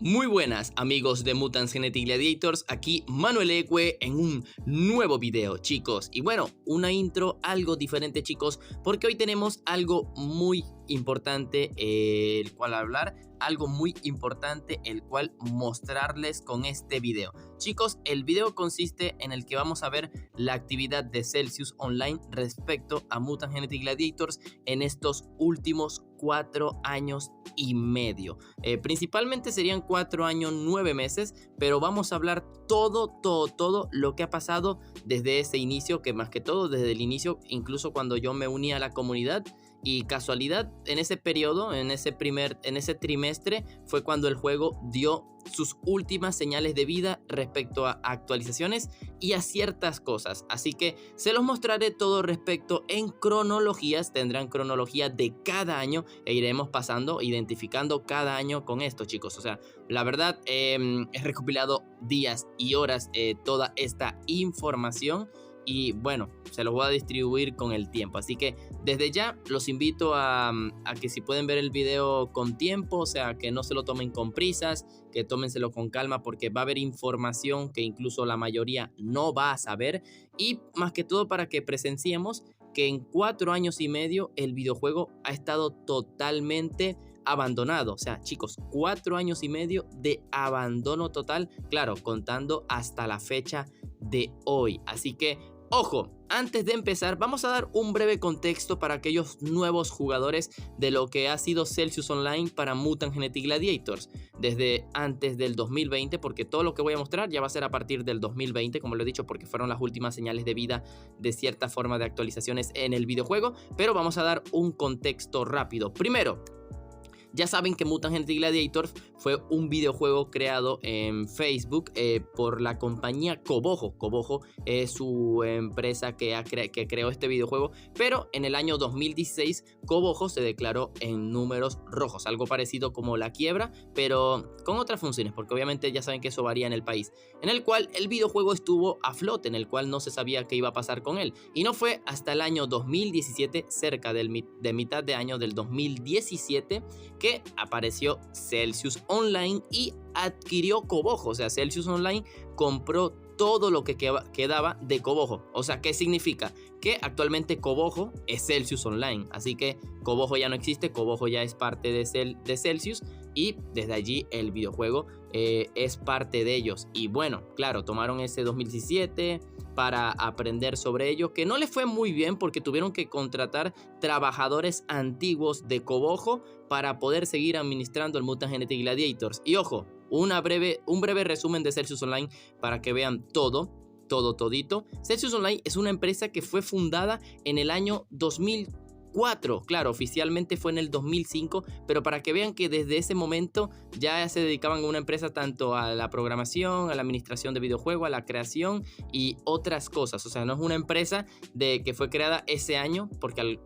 Muy buenas amigos de Mutant Genetic Gladiators, aquí Manuel Ecue en un nuevo video, chicos. Y bueno, una intro algo diferente, chicos, porque hoy tenemos algo muy importante el cual hablar, algo muy importante el cual mostrarles con este video. Chicos, el video consiste en el que vamos a ver la actividad de Celsius Online respecto a Mutant Genetic Gladiators en estos últimos 4 años y medio. Principalmente serían 4 años 9 meses, pero vamos a hablar todo lo que ha pasado desde ese inicio, que más que todo desde el inicio, incluso cuando yo me uní a la comunidad. Y casualidad, en ese periodo, en ese trimestre, fue cuando el juego dio sus últimas señales de vida respecto a actualizaciones y a ciertas cosas. Así que se los mostraré todo respecto en cronologías. Tendrán cronología de cada año e iremos pasando, identificando cada año con esto, chicos. O sea, la verdad, he recopilado días y horas toda esta información. Y bueno, se los voy a distribuir con el tiempo. Así que desde ya los invito a que si pueden ver el video con tiempo, o sea, que no se lo tomen con prisas, que tómenselo con calma, porque va a haber información que incluso la mayoría no va a saber. Y más que todo para que presenciemos que en 4 años y medio el videojuego ha estado totalmente abandonado. O sea, chicos, 4 años y medio de abandono total, claro, contando hasta la fecha de hoy. Así que ojo, antes de empezar vamos a dar un breve contexto para aquellos nuevos jugadores de lo que ha sido Celsius Online para Mutant Genetic Gladiators desde antes del 2020, porque todo lo que voy a mostrar ya va a ser a partir del 2020, como lo he dicho, porque fueron las últimas señales de vida de cierta forma de actualizaciones en el videojuego. Pero vamos a dar un contexto rápido. Primero, ya saben que Mutant Genetic Gladiators fue un videojuego creado en Facebook por la compañía Cobojo. Cobojo es su empresa que creó este videojuego, pero en el año 2016 Cobojo se declaró en números rojos, algo parecido como la quiebra, pero con otras funciones, porque obviamente ya saben que eso varía en el país, en el cual el videojuego estuvo a flote, en el cual no se sabía qué iba a pasar con él, y no fue hasta el año 2017, cerca de mitad de año del 2017, que apareció Celsius Online y adquirió Cobojo. O sea, Celsius Online compró todo lo que quedaba de Cobojo. O sea, ¿qué significa? Que actualmente Cobojo es Celsius Online. Así que Cobojo ya no existe, Cobojo ya es parte de Celsius, y desde allí el videojuego es parte de ellos. Y bueno, claro, tomaron ese 2017 para aprender sobre ello, que no les fue muy bien porque tuvieron que contratar trabajadores antiguos de Cobojo para poder seguir administrando el Mutant Genetic Gladiators. Y ojo, un breve resumen de Celsius Online para que vean todito. Celsius Online es una empresa que fue fundada en el año 2004, claro, oficialmente fue en el 2005, pero para que vean que desde ese momento ya se dedicaban a una empresa tanto a la programación, a la administración de videojuegos, a la creación y otras cosas. O sea, no es una empresa que fue creada ese año, porque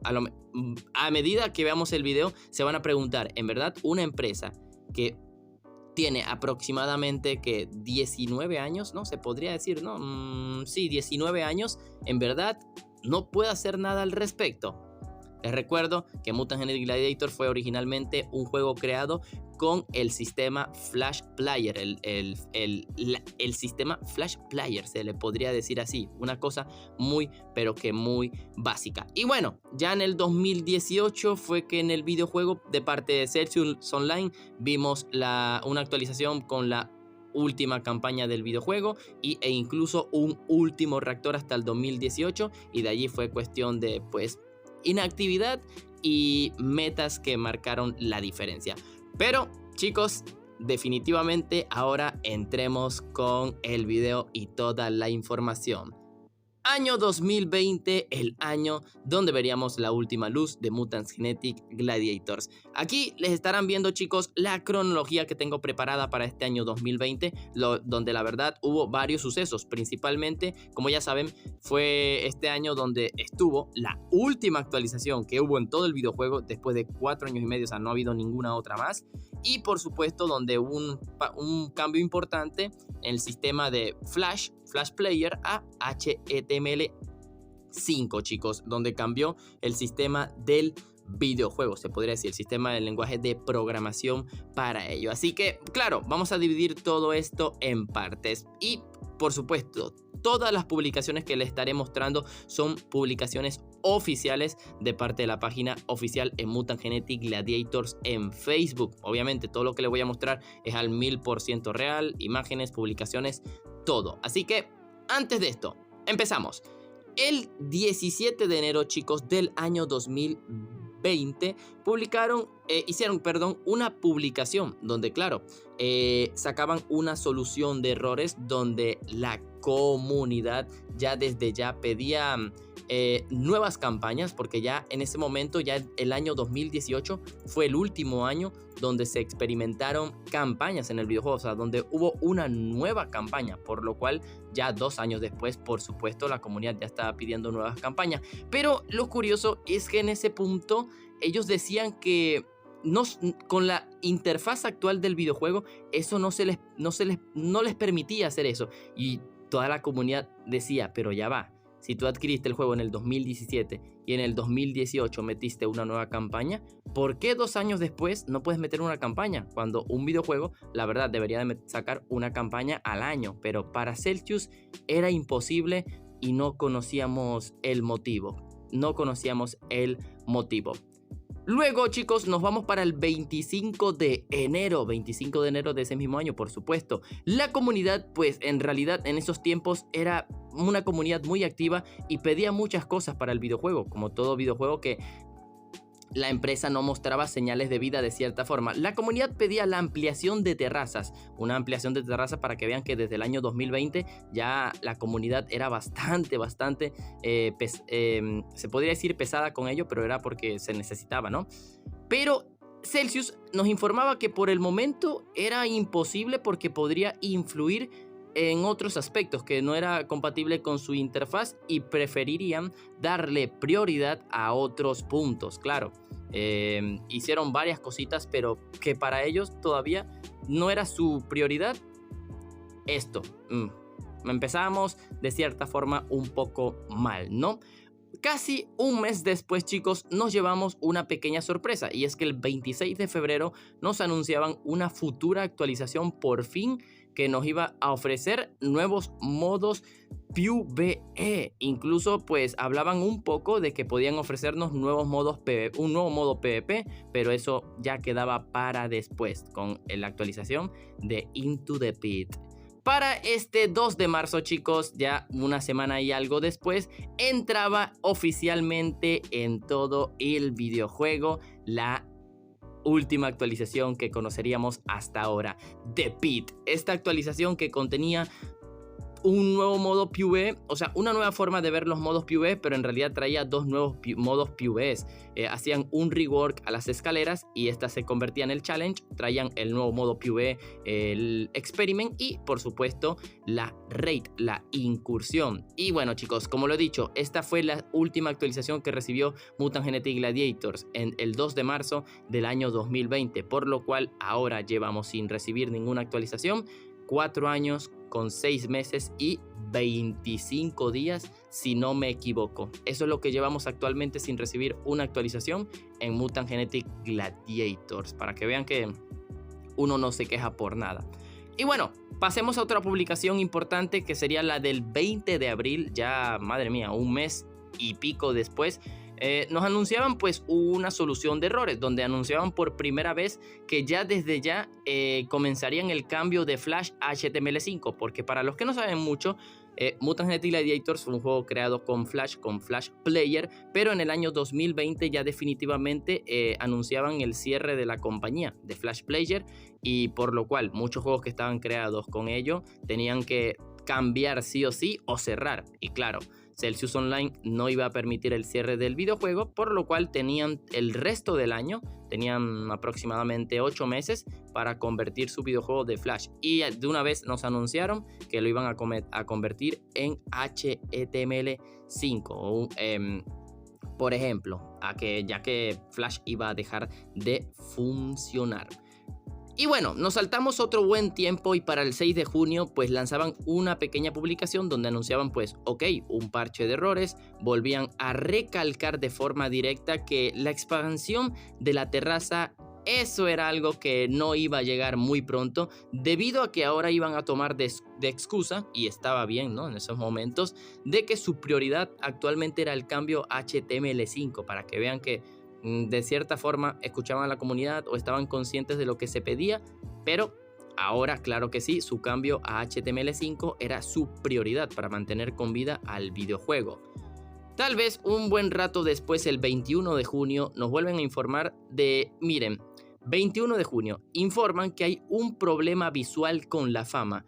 a medida que veamos el video se van a preguntar, en verdad, una empresa que tiene aproximadamente que 19 años, ¿no? Se podría decir, ¿no? Sí, 19 años, en verdad no puede hacer nada al respecto. Les recuerdo que Mutant Genetic Gladiator fue originalmente un juego creado con el sistema Flash Player, el sistema Flash Player, se le podría decir así, una cosa muy, pero que muy básica. Y bueno, ya en el 2018 fue que en el videojuego de parte de Celsius Online vimos una actualización con la última campaña del videojuego e incluso un último reactor hasta el 2018, y de allí fue cuestión de pues inactividad y metas que marcaron la diferencia. Pero chicos, definitivamente ahora entremos con el video y toda la información. Año 2020, el año donde veríamos la última luz de Mutant Genetic Gladiators. Aquí les estarán viendo, chicos, la cronología que tengo preparada para este año 2020, donde la verdad hubo varios sucesos. Principalmente, como ya saben, fue este año donde estuvo la última actualización que hubo en todo el videojuego después de 4 años y medio, o sea, no ha habido ninguna otra más. Y por supuesto, donde hubo un cambio importante en el sistema de Flash Player a HTML5, chicos, donde cambió el sistema del videojuego, se podría decir, el sistema del lenguaje de programación para ello. Así que, claro, vamos a dividir todo esto en partes y, por supuesto, todas las publicaciones que les estaré mostrando son publicaciones oficiales de parte de la página oficial en Mutant Genetic Gladiators en Facebook. Obviamente todo lo que les voy a mostrar es al 1000% real, imágenes, publicaciones, todo. Así que antes de esto, empezamos. El 17 de enero, chicos, del año 2020 hicieron una publicación donde, claro, sacaban una solución de errores donde la comunidad ya desde ya pedía nuevas campañas, porque ya en ese momento, ya el año 2018 fue el último año donde se experimentaron campañas en el videojuego, o sea, donde hubo una nueva campaña, por lo cual ya 2 años después, por supuesto, la comunidad ya estaba pidiendo nuevas campañas. Pero lo curioso es que en ese punto ellos decían que con la interfaz actual del videojuego, eso no les permitía hacer eso. Y toda la comunidad decía, pero ya va, si tú adquiriste el juego en el 2017 y en el 2018 metiste una nueva campaña, ¿por qué 2 años después no puedes meter una campaña? Cuando un videojuego, la verdad, debería de sacar una campaña al año, pero para Celsius era imposible y no conocíamos el motivo. Luego, chicos, nos vamos para el 25 de enero de ese mismo año, por supuesto. La comunidad, pues en realidad en esos tiempos era una comunidad muy activa y pedía muchas cosas para el videojuego, como todo videojuego que la empresa no mostraba señales de vida de cierta forma. La comunidad pedía la ampliación de terrazas, una ampliación de terrazas para que vean que desde el año 2020 ya la comunidad era bastante, se podría decir pesada con ello, pero era porque se necesitaba, ¿no? Pero Celsius nos informaba que por el momento era imposible porque podría influir en otros aspectos que no era compatible con su interfaz y preferirían darle prioridad a otros puntos. Claro, hicieron varias cositas, pero que para ellos todavía no era su prioridad esto. Empezamos de cierta forma un poco mal, ¿no? Casi un mes después, chicos, nos llevamos una pequeña sorpresa, y es que el 26 de febrero nos anunciaban una futura actualización por fin que nos iba a ofrecer nuevos modos PvE. Incluso pues hablaban un poco de que podían ofrecernos un nuevo modo PvP, pero eso ya quedaba para después con la actualización de Into the Pit. Para este 2 de marzo, chicos, ya una semana y algo después, entraba oficialmente en todo el videojuego la última actualización que conoceríamos hasta ahora, The Pit. Esta actualización que contenía un nuevo modo PvE, o sea, una nueva forma de ver los modos PvE, pero en realidad traía 2 nuevos modos PvEs. Hacían un rework a las escaleras y estas se convertían en el challenge. Traían el nuevo modo PvE, el experiment y, por supuesto, la raid, la incursión. Y bueno, chicos, como lo he dicho, esta fue la última actualización que recibió Mutant Genetic Gladiators en el 2 de marzo del año 2020, por lo cual ahora llevamos sin recibir ninguna actualización 4 años con 6 meses y 25 días, si no me equivoco. Eso es lo que llevamos actualmente sin recibir una actualización en Mutant Genetic Gladiators, para que vean que uno no se queja por nada. Y bueno, pasemos a otra publicación importante, que sería la del 20 de abril, ya, madre mía, un mes y pico después. Nos anunciaban pues una solución de errores, donde anunciaban por primera vez que ya desde ya comenzarían el cambio de Flash a HTML5, porque para los que no saben mucho, Mutant Genetic Gladiators fue un juego creado con Flash Player, pero en el año 2020 ya definitivamente anunciaban el cierre de la compañía de Flash Player, y por lo cual muchos juegos que estaban creados con ello tenían que cambiar sí o sí o cerrar. Y claro, Celsius Online no iba a permitir el cierre del videojuego, por lo cual tenían el resto del año, tenían aproximadamente 8 meses para convertir su videojuego de Flash, y de una vez nos anunciaron que lo iban a convertir en HTML5, por ejemplo, ya que Flash iba a dejar de funcionar. Y bueno, nos saltamos otro buen tiempo y para el 6 de junio pues lanzaban una pequeña publicación donde anunciaban pues ok, un parche de errores, volvían a recalcar de forma directa que la expansión de la terraza, eso era algo que no iba a llegar muy pronto debido a que ahora iban a tomar de excusa, y estaba bien, ¿no? En esos momentos, de que su prioridad actualmente era el cambio HTML5 para que vean que de cierta forma escuchaban a la comunidad o estaban conscientes de lo que se pedía, pero ahora claro que sí, su cambio a HTML5 era su prioridad para mantener con vida al videojuego. Tal vez un buen rato después, el 21 de junio, nos vuelven a informar de, miren, 21 de junio, informan que hay un problema visual con la fama.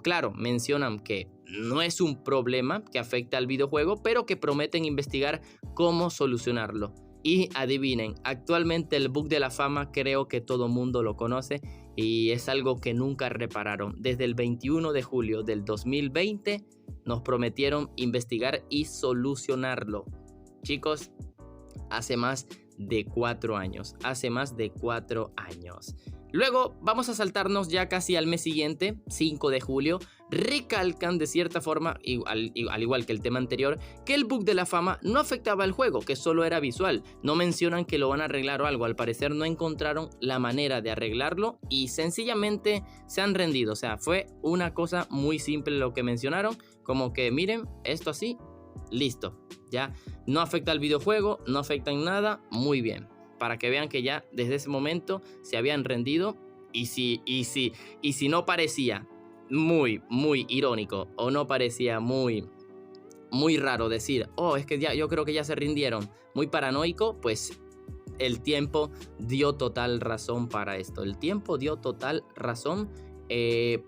Claro, mencionan que no es un problema que afecta al videojuego, pero que prometen investigar cómo solucionarlo. Y adivinen, actualmente el bug de la fama creo que todo mundo lo conoce y es algo que nunca repararon. Desde el 21 de julio del 2020 nos prometieron investigar y solucionarlo. Chicos, hace más de 4 años. Hace más de 4 años. Luego vamos a saltarnos ya casi al mes siguiente, 5 de julio. Recalcan de cierta forma, al igual que el tema anterior, que el bug de la fama no afectaba al juego, que solo era visual. No mencionan que lo van a arreglar o algo. Al parecer no encontraron la manera de arreglarlo y sencillamente se han rendido. O sea, fue una cosa muy simple lo que mencionaron. Como que miren, esto así, listo. Ya no afecta al videojuego, no afecta en nada, muy bien. Para que vean que ya desde ese momento se habían rendido. Y si no parecía muy irónico o no parecía muy raro decir, oh, es que ya, yo creo que ya se rindieron, muy paranoico, pues el tiempo dio total razón para esto. El tiempo dio total razón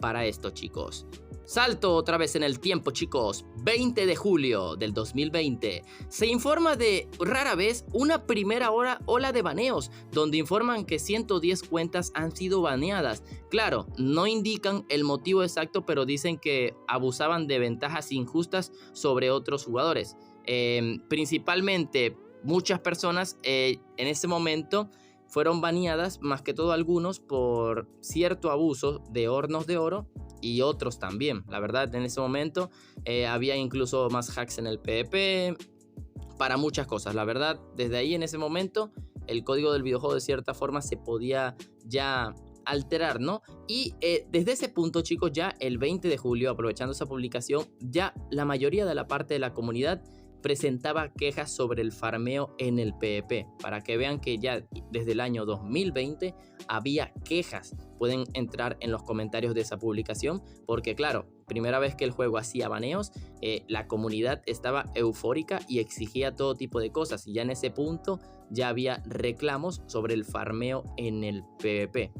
para esto, chicos. Salto otra vez en el tiempo, chicos. 20 de julio del 2020. Se informa de, rara vez, una primera ola de baneos, donde informan que 110 cuentas han sido baneadas. Claro, no indican el motivo exacto, pero dicen que abusaban de ventajas injustas sobre otros jugadores. Principalmente, muchas personas en ese momento fueron baneadas, más que todo algunos, por cierto abuso de hornos de oro y otros también. La verdad, en ese momento había incluso más hacks en el PvP, para muchas cosas. La verdad, desde ahí en ese momento, el código del videojuego de cierta forma se podía ya alterar, ¿no? Y desde ese punto, chicos, ya el 20 de julio, aprovechando esa publicación, ya la mayoría de la parte de la comunidad presentaba quejas sobre el farmeo en el PvP, para que vean que ya desde el año 2020 había quejas. Pueden entrar en los comentarios de esa publicación, porque claro, primera vez que el juego hacía baneos, la comunidad estaba eufórica y exigía todo tipo de cosas, y ya en ese punto ya había reclamos sobre el farmeo en el PvP.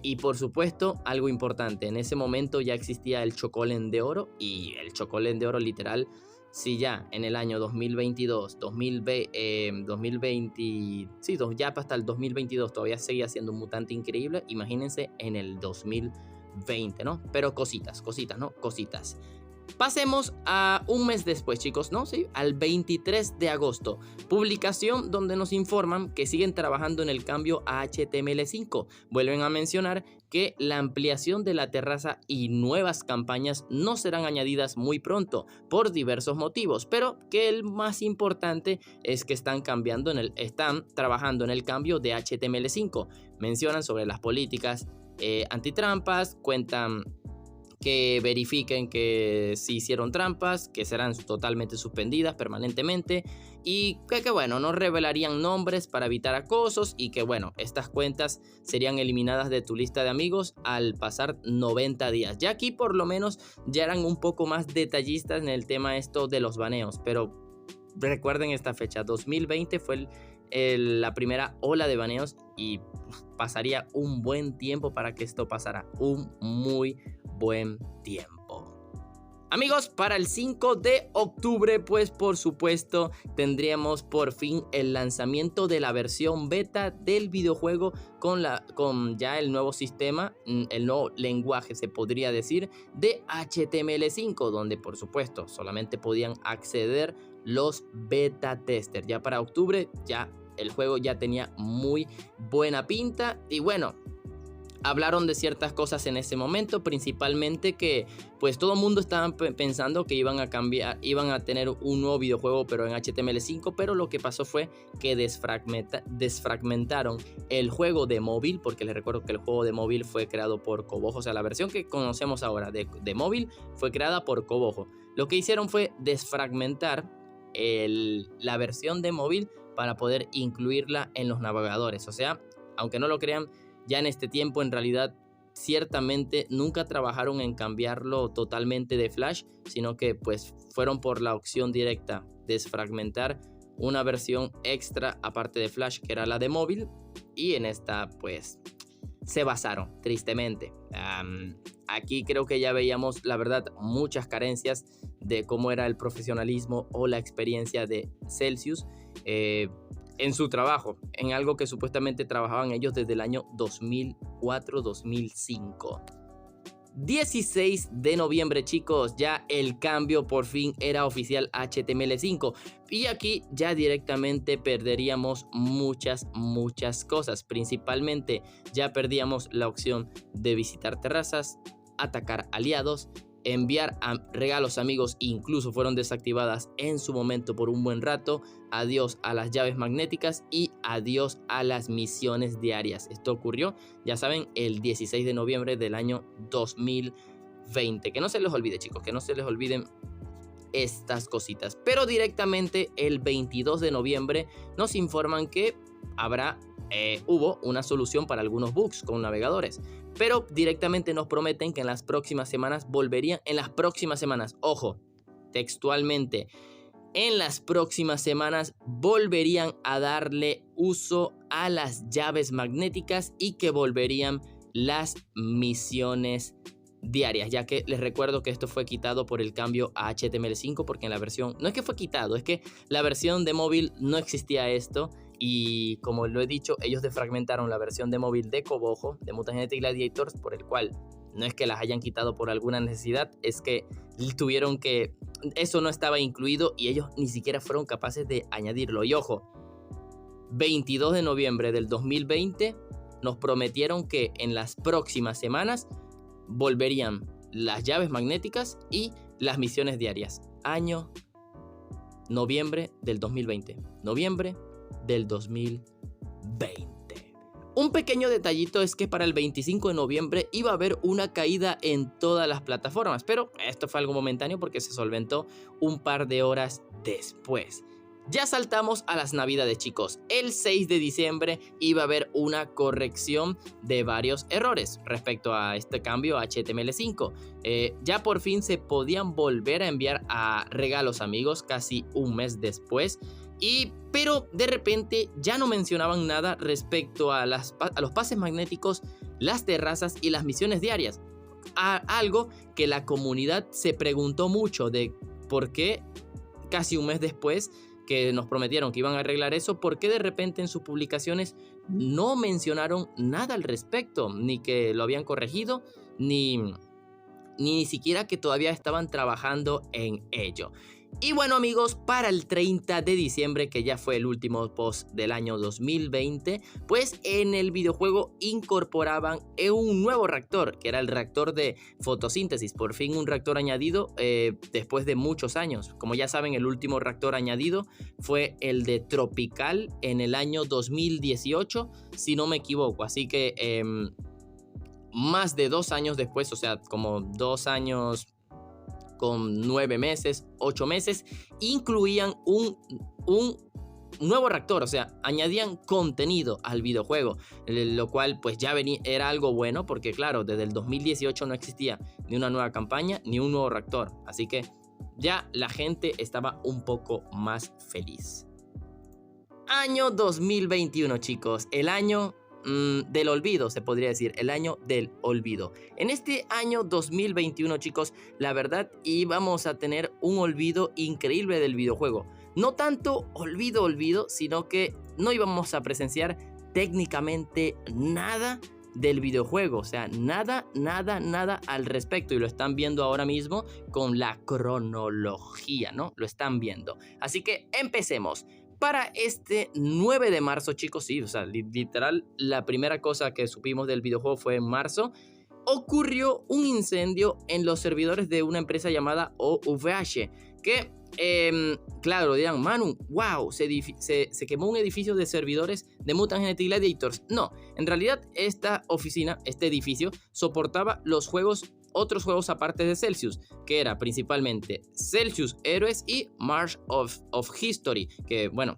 Y por supuesto, algo importante, en ese momento ya existía el Chocolen de oro, y el Chocolen de oro literal, si ya en el año 2022, 2020, sí, ya hasta el 2022 todavía seguía siendo un mutante increíble, imagínense en el 2020, ¿no? Pero cositas, ¿no? Cositas. Pasemos a un mes después, chicos, ¿no? Sí, al 23 de agosto. Publicación donde nos informan que siguen trabajando en el cambio a HTML5. Vuelven a mencionar que la ampliación de la terraza y nuevas campañas no serán añadidas muy pronto por diversos motivos, pero que el más importante es que están trabajando en el cambio de HTML5. Mencionan sobre las políticas antitrampas, cuentan que verifiquen que si hicieron trampas, que serán totalmente suspendidas permanentemente, y que bueno, no revelarían nombres para evitar acosos, y que bueno, estas cuentas serían eliminadas de tu lista de amigos al pasar 90 días. Ya aquí por lo menos ya eran un poco más detallistas en el tema esto de los baneos, pero recuerden esta fecha, 2020 fue la primera ola de baneos, y pasaría un buen tiempo para que esto pasara, un muy buen tiempo. Amigos, para el 5 de octubre, pues por supuesto tendríamos por fin el lanzamiento de la versión beta del videojuego con ya el nuevo sistema, el nuevo lenguaje, se podría decir, de HTML5, donde por supuesto solamente podían acceder los beta testers. Ya para octubre ya el juego ya tenía muy buena pinta, y bueno, hablaron de ciertas cosas en ese momento, principalmente que pues todo el mundo estaba pensando que iban a cambiar, iban a tener un nuevo videojuego pero en HTML5, pero lo que pasó fue que desfragmentaron el juego de móvil, porque les recuerdo que el juego de móvil fue creado por Cobojo, o sea, la versión que conocemos ahora de móvil fue creada por Cobojo. Lo que hicieron fue desfragmentar la versión de móvil para poder incluirla en los navegadores, o sea, aunque no lo crean, ya en este tiempo en realidad ciertamente nunca trabajaron en cambiarlo totalmente de Flash, sino que pues fueron por la opción directa, desfragmentar una versión extra aparte de Flash que era la de móvil, y en esta pues se basaron tristemente. Aquí creo que ya veíamos la verdad muchas carencias de cómo era el profesionalismo o la experiencia de Celsius en su trabajo, en algo que supuestamente trabajaban ellos desde el año 2004-2005. 16 de noviembre, chicos, ya el cambio por fin era oficial a HTML5 y aquí ya directamente perderíamos muchas cosas. Principalmente ya perdíamos la opción de visitar terrazas, atacar aliados, enviar regalos a amigos, incluso fueron desactivadas en su momento por un buen rato. Adiós a las llaves magnéticas y adiós a las misiones diarias. Esto ocurrió, ya saben, el 16 de noviembre del año 2020. Que no se les olvide, chicos, que no se les olviden estas cositas. Pero directamente el 22 de noviembre nos informan que hubo una solución para algunos bugs con navegadores. Pero directamente nos prometen que en las próximas semanas volverían, ojo, textualmente, en las próximas semanas volverían a darle uso a las llaves magnéticas y que volverían las misiones diarias, ya que les recuerdo que esto fue quitado por el cambio a HTML5, porque en la versión, no es que fue quitado, es que la versión de móvil no existía esto. Y como lo he dicho, ellos desfragmentaron la versión de móvil de Cobojo, de Mutant Genetic Gladiators, por el cual no es que las hayan quitado por alguna necesidad, es que tuvieron que... Eso no estaba incluido y ellos ni siquiera fueron capaces de añadirlo. Y ojo, 22 de noviembre del 2020 nos prometieron que en las próximas semanas volverían las llaves magnéticas y las misiones diarias. Noviembre del 2020. Noviembre del 2020. Un pequeño detallito es que para el 25 de noviembre iba a haber una caída en todas las plataformas, pero esto fue algo momentáneo porque se solventó un par de horas después. Ya saltamos a las navidades, chicos. El 6 de diciembre iba a haber una corrección de varios errores respecto a este cambio a HTML5. Ya por fin se podían volver a enviar a regalos amigos casi un mes después. Pero de repente ya no mencionaban nada respecto a los pases magnéticos, las terrazas y las misiones diarias. Algo que la comunidad se preguntó mucho de por qué casi un mes después que nos prometieron que iban a arreglar eso, ¿por qué de repente en sus publicaciones no mencionaron nada al respecto? Ni que lo habían corregido, ni siquiera que todavía estaban trabajando en ello. Y bueno, amigos, para el 30 de diciembre, que ya fue el último post del año 2020, pues en el videojuego incorporaban un nuevo reactor, que era el reactor de fotosíntesis. Por fin un reactor añadido después de muchos años. Como ya saben, el último reactor añadido fue el de Tropical en el año 2018, si no me equivoco. Así que más de 2 años después, o sea, como 2 años con 9 meses, 8 meses, incluían un nuevo reactor, o sea, añadían contenido al videojuego, lo cual pues ya era algo bueno, porque claro, desde el 2018 no existía ni una nueva campaña ni un nuevo reactor, así que ya la gente estaba un poco más feliz. Año 2021, chicos, el año del olvido, se podría decir, el año del olvido. En este año 2021, chicos, la verdad íbamos a tener un olvido increíble del videojuego. No tanto olvido, sino que no íbamos a presenciar técnicamente nada del videojuego, o sea, nada al respecto, y lo están viendo ahora mismo con la cronología, ¿no? Lo están viendo. Así que empecemos. para este 9 de marzo, chicos, sí, o sea, literal, la primera cosa que supimos del videojuego fue en marzo, ocurrió un incendio en los servidores de una empresa llamada OVH, que, claro, dirán, Manu, wow, se quemó un edificio de servidores de Mutant Genetic Gladiators. No, en realidad esta oficina, este edificio, soportaba otros juegos aparte de Celsius, que era principalmente Celsius Heroes y March of History, que bueno,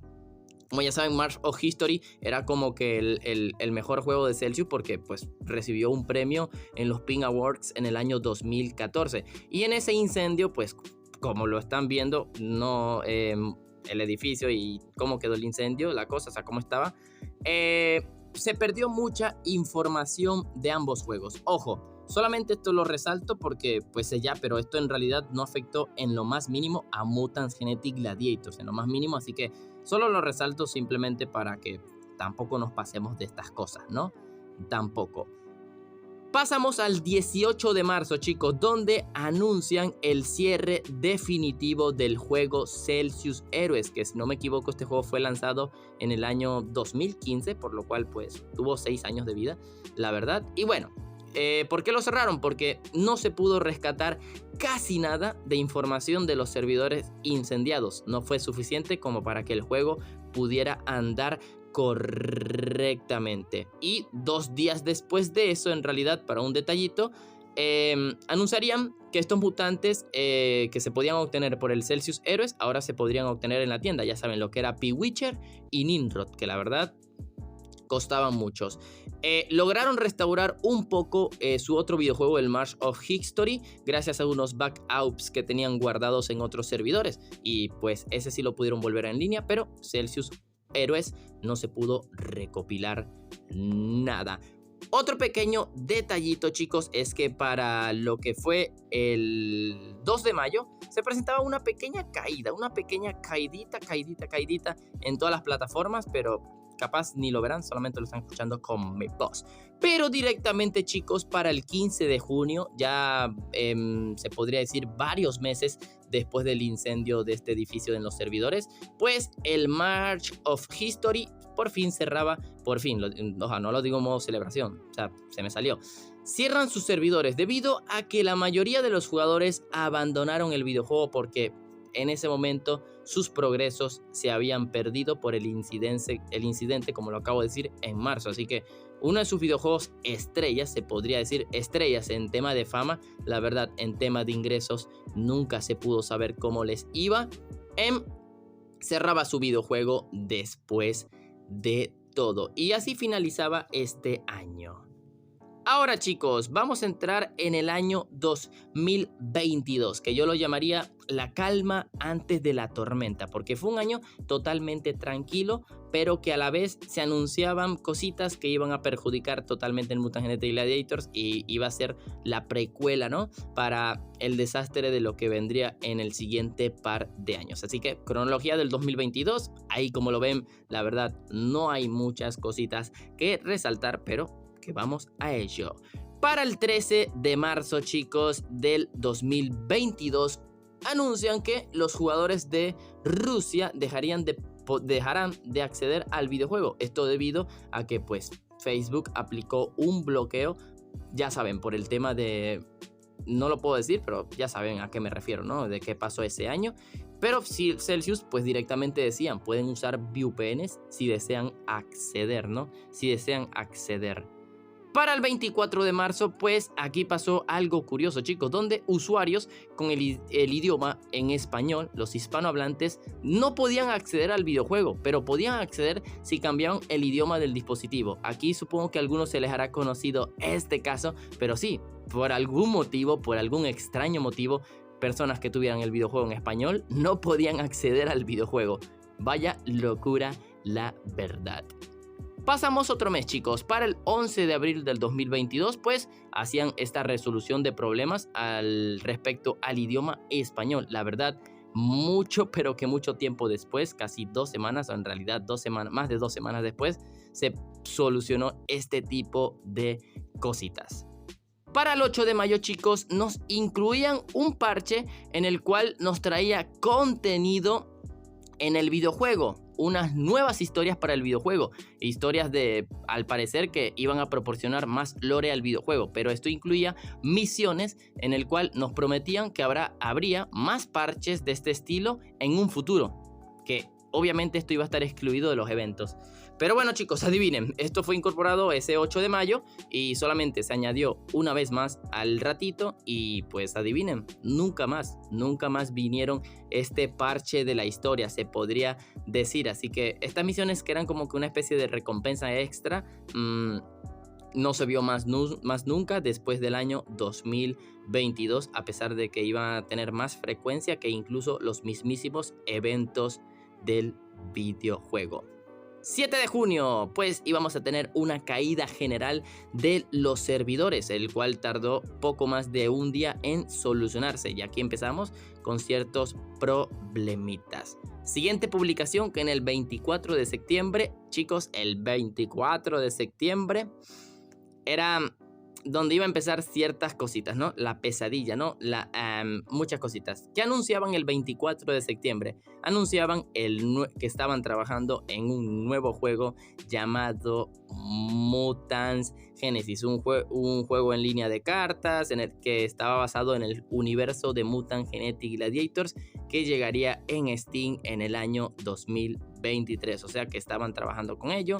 como ya saben, March of History era como que el mejor juego de Celsius porque pues recibió un premio en los Ping Awards en el año 2014. Y en ese incendio, pues como lo están viendo, no el edificio y cómo quedó el incendio, la cosa, o sea, cómo estaba, se perdió mucha información de ambos juegos. Ojo, solamente esto lo resalto porque pues ya, pero esto en realidad no afectó en lo más mínimo a Mutant Genetic Gladiators, en lo más mínimo, así que solo lo resalto simplemente para que tampoco nos pasemos de estas cosas, ¿no? Tampoco. Pasamos al 18 de marzo, chicos, donde anuncian el cierre definitivo del juego Celsius Heroes, que si no me equivoco este juego fue lanzado en el año 2015, por lo cual pues tuvo 6 años de vida, la verdad. Y bueno, ¿por qué lo cerraron? Porque no se pudo rescatar casi nada de información de los servidores incendiados. No fue suficiente como para que el juego pudiera andar correctamente. Y 2 días después de eso, en realidad, para un detallito, anunciarían que estos mutantes que se podían obtener por el Celsius Heroes ahora se podrían obtener en la tienda. Ya saben lo que era P-Witcher y Nimrod, que la verdad costaban muchos. Lograron restaurar un poco su otro videojuego, el March of History, gracias a unos backups que tenían guardados en otros servidores. Y pues ese sí lo pudieron volver en línea, pero Celsius Héroes no se pudo recopilar nada. Otro pequeño detallito, chicos, es que para lo que fue el 2 de mayo se presentaba una pequeña caída, una pequeña caidita en todas las plataformas, pero capaz ni lo verán, solamente lo están escuchando con mi voz. Pero directamente, chicos, para el 15 de junio, ya se podría decir varios meses después del incendio de este edificio en los servidores, pues el March of History por fin cerraba, por fin, no lo digo en modo celebración, o sea, se me salió. Cierran sus servidores debido a que la mayoría de los jugadores abandonaron el videojuego porque en ese momento sus progresos se habían perdido por el incidente, como lo acabo de decir, en marzo. Así que uno de sus videojuegos estrellas, se podría decir estrellas en tema de fama, la verdad en tema de ingresos nunca se pudo saber cómo les iba, cerraba su videojuego después de todo. Y así finalizaba este año. Ahora, chicos, vamos a entrar en el año 2022, que yo lo llamaría la calma antes de la tormenta, porque fue un año totalmente tranquilo, pero que a la vez se anunciaban cositas que iban a perjudicar totalmente el Mutant Genetic Gladiators y iba a ser la precuela, ¿no?, para el desastre de lo que vendría en el siguiente par de años. Así que cronología del 2022, ahí como lo ven, la verdad no hay muchas cositas que resaltar, pero que vamos a ello. Para el 13 de marzo, chicos, del 2022, anuncian que los jugadores de Rusia dejarán de acceder al videojuego. Esto debido a que pues Facebook aplicó un bloqueo, ya saben, por el tema de... No lo puedo decir, pero ya saben a qué me refiero, ¿no? De qué pasó ese año. Pero si Celsius, pues directamente decían, pueden usar VPNs si desean acceder, ¿no? Si desean acceder. Para el 24 de marzo, pues aquí pasó algo curioso, chicos, donde usuarios con el idioma en español, los hispanohablantes, no podían acceder al videojuego, pero podían acceder si cambiaban el idioma del dispositivo. Aquí supongo que a algunos se les hará conocido este caso, pero sí, por algún motivo, por algún extraño motivo, personas que tuvieran el videojuego en español no podían acceder al videojuego. Vaya locura, la verdad. Pasamos otro mes, chicos. Para el 11 de abril del 2022, pues hacían esta resolución de problemas respecto al idioma español. La verdad, mucho, pero que mucho tiempo después, casi 2 semanas, o en realidad 2 semanas, más de 2 semanas después, se solucionó este tipo de cositas. Para el 8 de mayo, chicos, nos incluían un parche en el cual nos traía contenido en el videojuego. unas nuevas historias para el videojuego. Historias al parecer, que iban a proporcionar más lore al videojuego. Pero esto incluía misiones en el cual nos prometían que habría más parches de este estilo en un futuro. Que obviamente esto iba a estar excluido de los eventos. Pero bueno, chicos, adivinen, esto fue incorporado ese 8 de mayo y solamente se añadió una vez más al ratito. Y pues adivinen, nunca más vinieron este parche de la historia, se podría decir. Así que estas misiones, que eran como que una especie de recompensa extra, no se vio más nunca después del año 2022, a pesar de que iban a tener más frecuencia que incluso los mismísimos eventos del videojuego. 7 de junio, pues íbamos a tener una caída general de los servidores, el cual tardó poco más de un día en solucionarse. Y aquí empezamos con ciertos problemitas. Siguiente publicación, que en el 24 de septiembre, chicos, el 24 de septiembre era donde iba a empezar ciertas cositas, ¿no? La pesadilla, ¿no? Muchas cositas. ¿Qué anunciaban el 24 de septiembre? Anunciaban que estaban trabajando en un nuevo juego llamado Mutant Genesis. Un juego en línea de cartas en el que estaba basado en el universo de Mutant Genetic Gladiators, que llegaría en Steam en el año 2023. O sea que estaban trabajando con ello.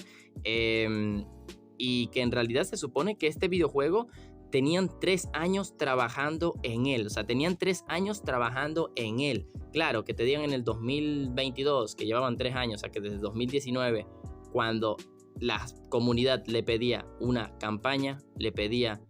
Y que en realidad se supone que este videojuego tenían 3 años trabajando en él. O sea, tenían 3 años trabajando en él. Claro, que te digan en el 2022 que llevaban 3 años, o sea que desde 2019, cuando la comunidad le pedía una campaña, le pedía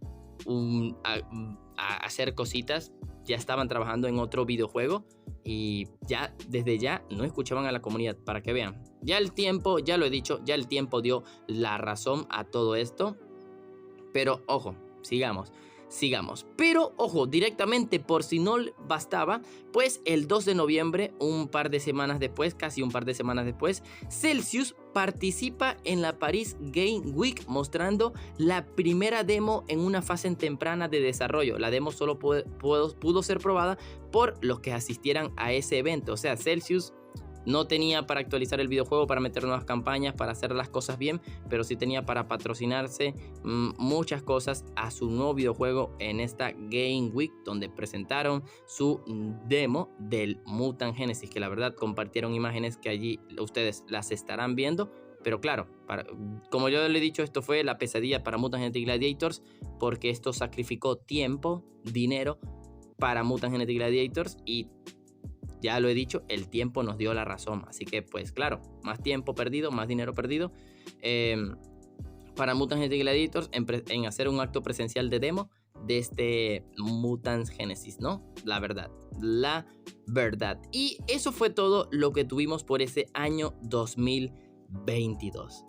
a hacer cositas, ya estaban trabajando en otro videojuego. Y ya, desde ya, no escuchaban a la comunidad, para que vean. Ya el tiempo, ya lo he dicho, ya el tiempo dio la razón a todo esto. Pero, ojo, sigamos. Pero, ojo, directamente, por si no bastaba, pues el 2 de noviembre, casi un par de semanas después, Celsius participa en la Paris Game Week mostrando la primera demo en una fase temprana de desarrollo. La demo solo pudo ser probada por los que asistieran a ese evento. O sea, Celsius no tenía para actualizar el videojuego, para meter nuevas campañas, para hacer las cosas bien, pero sí tenía para patrocinarse muchas cosas a su nuevo videojuego en esta Game Week, donde presentaron su demo del Mutant Genesis, que la verdad compartieron imágenes que allí ustedes las estarán viendo. Pero claro, como yo le he dicho, esto fue la pesadilla para Mutant Genetic Gladiators, porque esto sacrificó tiempo, dinero para Mutant Genetic Gladiators, y ya lo he dicho, el tiempo nos dio la razón. Así que pues claro, más tiempo perdido, más dinero perdido para Mutant Genetic Gladiators en hacer un acto presencial de demo de este Mutant Genesis, ¿no? La verdad. Y eso fue todo lo que tuvimos por ese año 2022.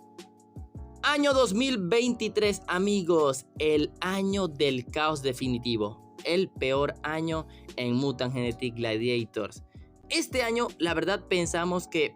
Año 2023, amigos, el año del caos definitivo, el peor año en Mutant Genetic Gladiators. Este año, la verdad, pensamos que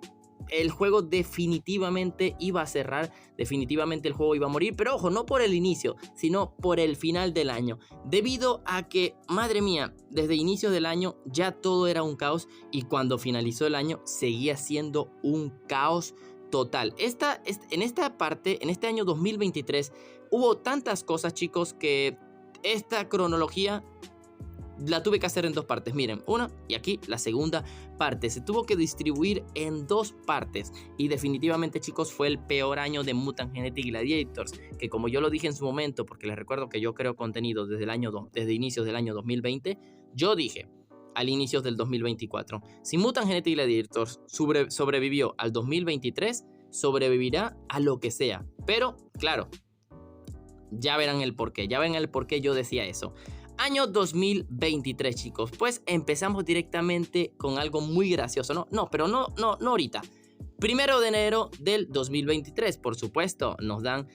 el juego definitivamente iba a cerrar, definitivamente el juego iba a morir, pero ojo, no por el inicio, sino por el final del año, debido a que, madre mía, desde inicios del año ya todo era un caos, y cuando finalizó el año seguía siendo un caos total. En esta parte, en este año 2023, hubo tantas cosas, chicos, que esta cronología la tuve que hacer en 2 partes. Miren, una, y aquí la segunda parte. Se tuvo que distribuir en 2 partes. Y definitivamente, chicos, fue el peor año de Mutant Genetic Gladiators. Que como yo lo dije en su momento, porque les recuerdo que yo creo contenido desde inicios del año 2020, yo dije al inicio del 2024, si Mutant Genetic Gladiators sobrevivió al 2023, sobrevivirá a lo que sea. Pero, claro, ya verán el porqué. Ya ven el porqué yo decía eso. Año 2023, chicos. Pues empezamos directamente con algo muy gracioso, ¿no? Pero no ahorita. 1 de enero del 2023, por supuesto, nos dan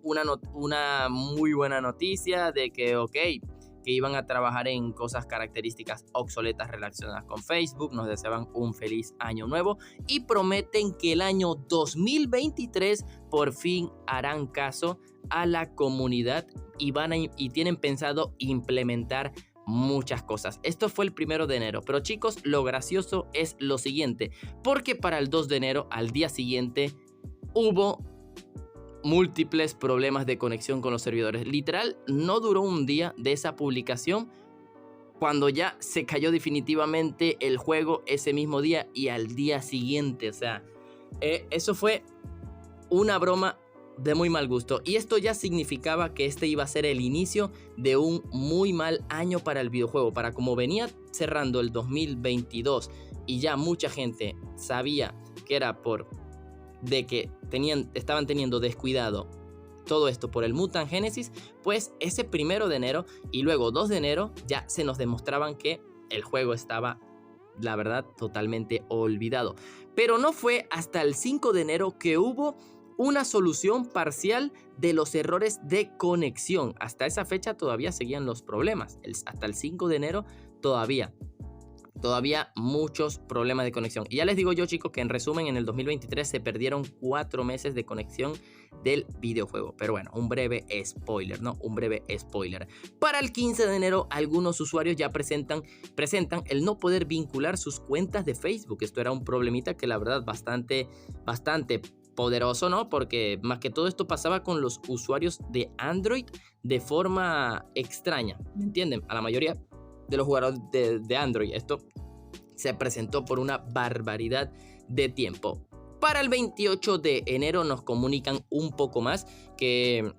una muy buena noticia de que, que iban a trabajar en cosas características obsoletas relacionadas con Facebook. Nos deseaban un feliz año nuevo y prometen que el año 2023 por fin harán caso a la comunidad y tienen pensado implementar muchas cosas. Esto fue el 1 de enero, pero chicos, lo gracioso es lo siguiente, porque para el 2 de enero, al día siguiente, hubo múltiples problemas de conexión con los servidores. Literal, no duró un día de esa publicación cuando ya se cayó definitivamente el juego ese mismo día y al día siguiente. O sea, eso fue una broma de muy mal gusto. Y esto ya significaba que este iba a ser el inicio de un muy mal año para el videojuego. Para como venía cerrando el 2022 y ya mucha gente sabía que era de que estaban teniendo descuidado todo esto por el Mutant Genesis, pues ese 1 de enero y luego 2 de enero ya se nos demostraban que el juego estaba, la verdad, totalmente olvidado. Pero no fue hasta el 5 de enero que hubo una solución parcial de los errores de conexión. Hasta esa fecha todavía seguían los problemas. Hasta el 5 de enero todavía muchos problemas de conexión. Y ya les digo yo, chicos, que en resumen en el 2023 se perdieron 4 meses de conexión del videojuego. Pero bueno, un breve spoiler, ¿no? Un breve spoiler. Para el 15 de enero, algunos usuarios ya presentan el no poder vincular sus cuentas de Facebook. Esto era un problemita que la verdad bastante poderoso, ¿no? Porque más que todo esto pasaba con los usuarios de Android de forma extraña, ¿me entienden? A la mayoría de los jugadores de Android esto se presentó por una barbaridad de tiempo. Para el 28 de enero nos comunican un poco más que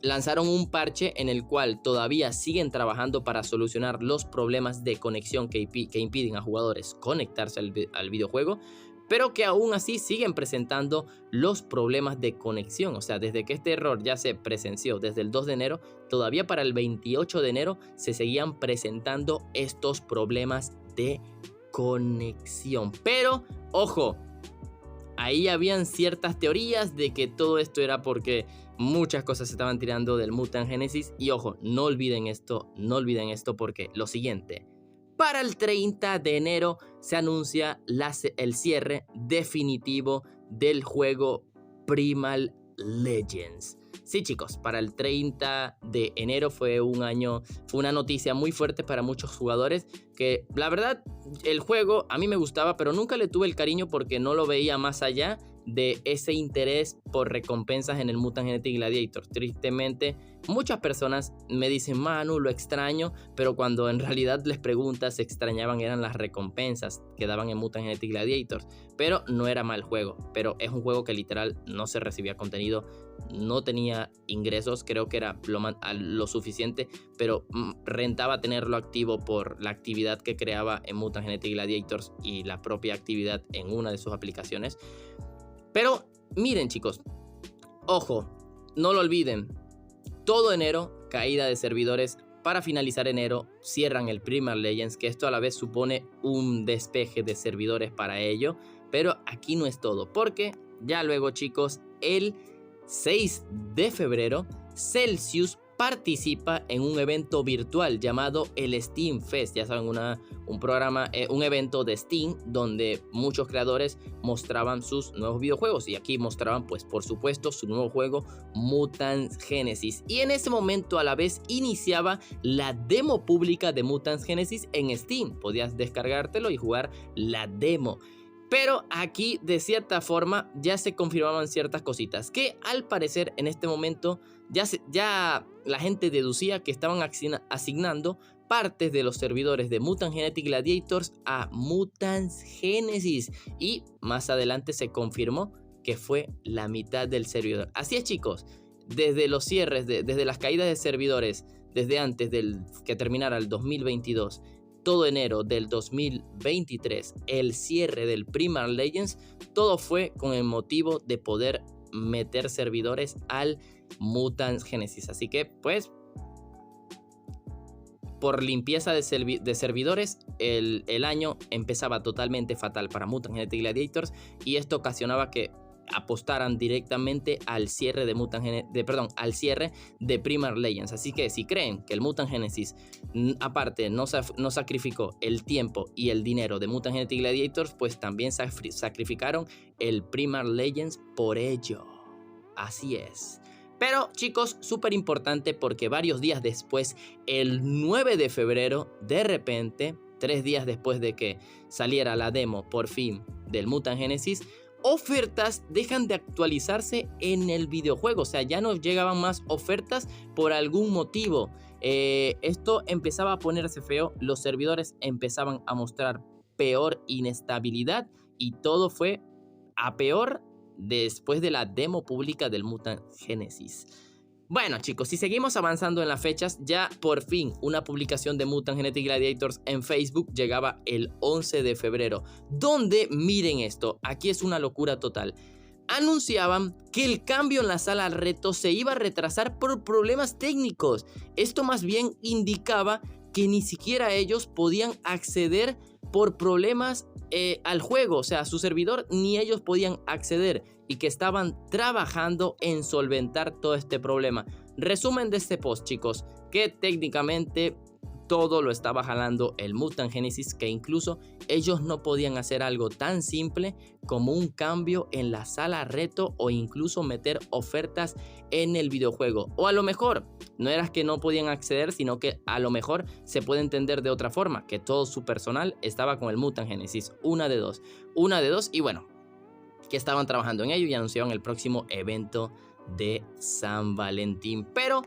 lanzaron un parche en el cual todavía siguen trabajando para solucionar los problemas de conexión que impiden a jugadores conectarse al videojuego, pero que aún así siguen presentando los problemas de conexión. O sea, desde que este error ya se presenció desde el 2 de enero, todavía para el 28 de enero se seguían presentando estos problemas de conexión. Pero, ojo, ahí habían ciertas teorías de que todo esto era porque muchas cosas se estaban tirando del Mutant Genesis. Y ojo, no olviden esto porque lo siguiente: para el 30 de enero se anuncia el cierre definitivo del juego Primal Legends. Sí, chicos, para el 30 de enero fue una noticia muy fuerte para muchos jugadores, que la verdad el juego a mí me gustaba, pero nunca le tuve el cariño porque no lo veía más allá de ese interés por recompensas en el Mutant Genetic Gladiator. Tristemente, muchas personas me dicen: Manu, lo extraño, pero cuando en realidad les preguntas, se extrañaban eran las recompensas que daban en Mutant Genetic Gladiator. Pero no era mal juego, pero es un juego que literal no se recibía contenido, no tenía ingresos, creo que era lo suficiente, pero rentaba tenerlo activo por la actividad que creaba en Mutant Genetic Gladiators y la propia actividad en una de sus aplicaciones. Pero miren, chicos, ojo, no lo olviden, todo enero, caída de servidores. Para finalizar enero, cierran el Primal Legends, que esto a la vez supone un despeje de servidores para ello. Pero aquí no es todo, porque ya luego, chicos, el 6 de febrero, Celsius participa en un evento virtual llamado el Steam Fest. Ya saben, un evento de Steam donde muchos creadores mostraban sus nuevos videojuegos, y aquí mostraban, pues por supuesto, su nuevo juego Mutant Genesis. Y en ese momento a la vez iniciaba la demo pública de Mutant Genesis en Steam. Podías descargártelo y jugar la demo. Pero aquí de cierta forma ya se confirmaban ciertas cositas que al parecer en este momento ya la gente deducía que estaban asignando partes de los servidores de Mutant Genetic Gladiators a Mutant Genesis, y más adelante se confirmó que fue la mitad del servidor. Así es, chicos, desde los cierres, desde las caídas de servidores, desde antes que terminara el 2022, todo enero del 2023, el cierre del Primal Legends, todo fue con el motivo de poder meter servidores al Mutant Genesis. Así que, pues, por limpieza de servidores, el año empezaba totalmente fatal para Mutant Genetic Gladiators, y esto ocasionaba que apostaran directamente al cierre al cierre de Primal Legends. Así que si creen que el Mutant Genesis aparte no sacrificó el tiempo y el dinero de Mutant Genetic Gladiators, pues también sacrificaron el Primal Legends por ello. Así es. Pero chicos, súper importante porque varios días después, el 9 de febrero, de repente, 3 días después de que saliera la demo por fin del Mutant Genesis, ofertas dejan de actualizarse en el videojuego. O sea, ya no llegaban más ofertas por algún motivo. Esto empezaba a ponerse feo, los servidores empezaban a mostrar peor inestabilidad y todo fue a peor después de la demo pública del Mutant Genesis. Bueno chicos, si seguimos avanzando en las fechas, ya por fin una publicación de Mutant Genetic Gladiators en Facebook llegaba el 11 de febrero, donde miren esto, aquí es una locura total. Anunciaban que el cambio en la sala reto se iba a retrasar por problemas técnicos. Esto más bien indicaba que ni siquiera ellos podían acceder por problemas al juego, o sea, a su servidor ni ellos podían acceder y que estaban trabajando en solventar todo este problema. Resumen de este post, chicos, que técnicamente todo lo estaba jalando el Mutant Genesis, que incluso ellos no podían hacer algo tan simple como un cambio en la sala reto o incluso meter ofertas en el videojuego. O a lo mejor no era que no podían acceder, sino que a lo mejor se puede entender de otra forma, que todo su personal estaba con el Mutant Genesis. Una de dos y bueno, que estaban trabajando en ello y anunciaron el próximo evento de San Valentín. Pero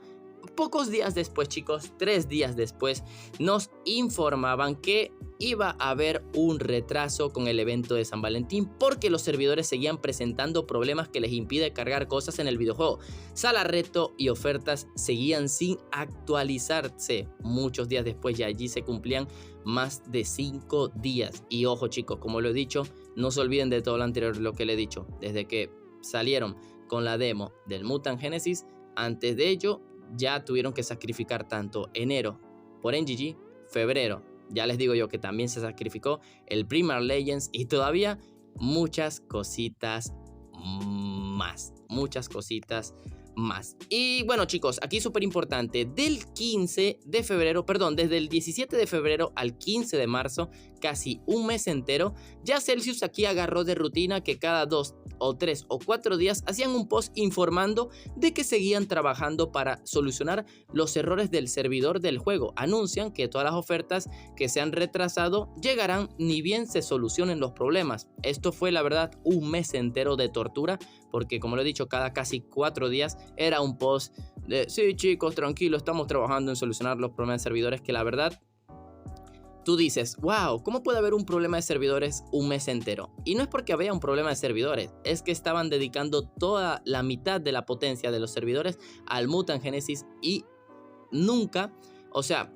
pocos días después, chicos, 3 días después, nos informaban que iba a haber un retraso con el evento de San Valentín porque los servidores seguían presentando problemas que les impide cargar cosas en el videojuego. Sala reto y ofertas seguían sin actualizarse. Muchos días después ya allí se cumplían más de 5 días. Y ojo chicos, como lo he dicho, no se olviden de todo lo anterior, lo que le he dicho. Desde que salieron con la demo del Mutant Genesis, antes de ello ya tuvieron que sacrificar tanto enero por NGG, febrero, ya les digo yo que también se sacrificó el Primar Legends y todavía muchas cositas más, Y bueno chicos, aquí súper importante, del 15 de febrero, perdón, desde el 17 de febrero al 15 de marzo, casi un mes entero, ya Celsius aquí agarró de rutina que cada 2 o 3 o 4 días hacían un post informando de que seguían trabajando para solucionar los errores del servidor del juego. Anuncian que todas las ofertas que se han retrasado llegarán ni bien se solucionen los problemas. Esto fue la verdad un mes entero de tortura, porque como lo he dicho, cada casi 4 días era un post de sí chicos, tranquilo, estamos trabajando en solucionar los problemas de servidores, que la verdad tú dices, wow, ¿cómo puede haber un problema de servidores un mes entero? Y no es porque había un problema de servidores, es que estaban dedicando toda la mitad de la potencia de los servidores al Mutant Genesis y nunca, o sea,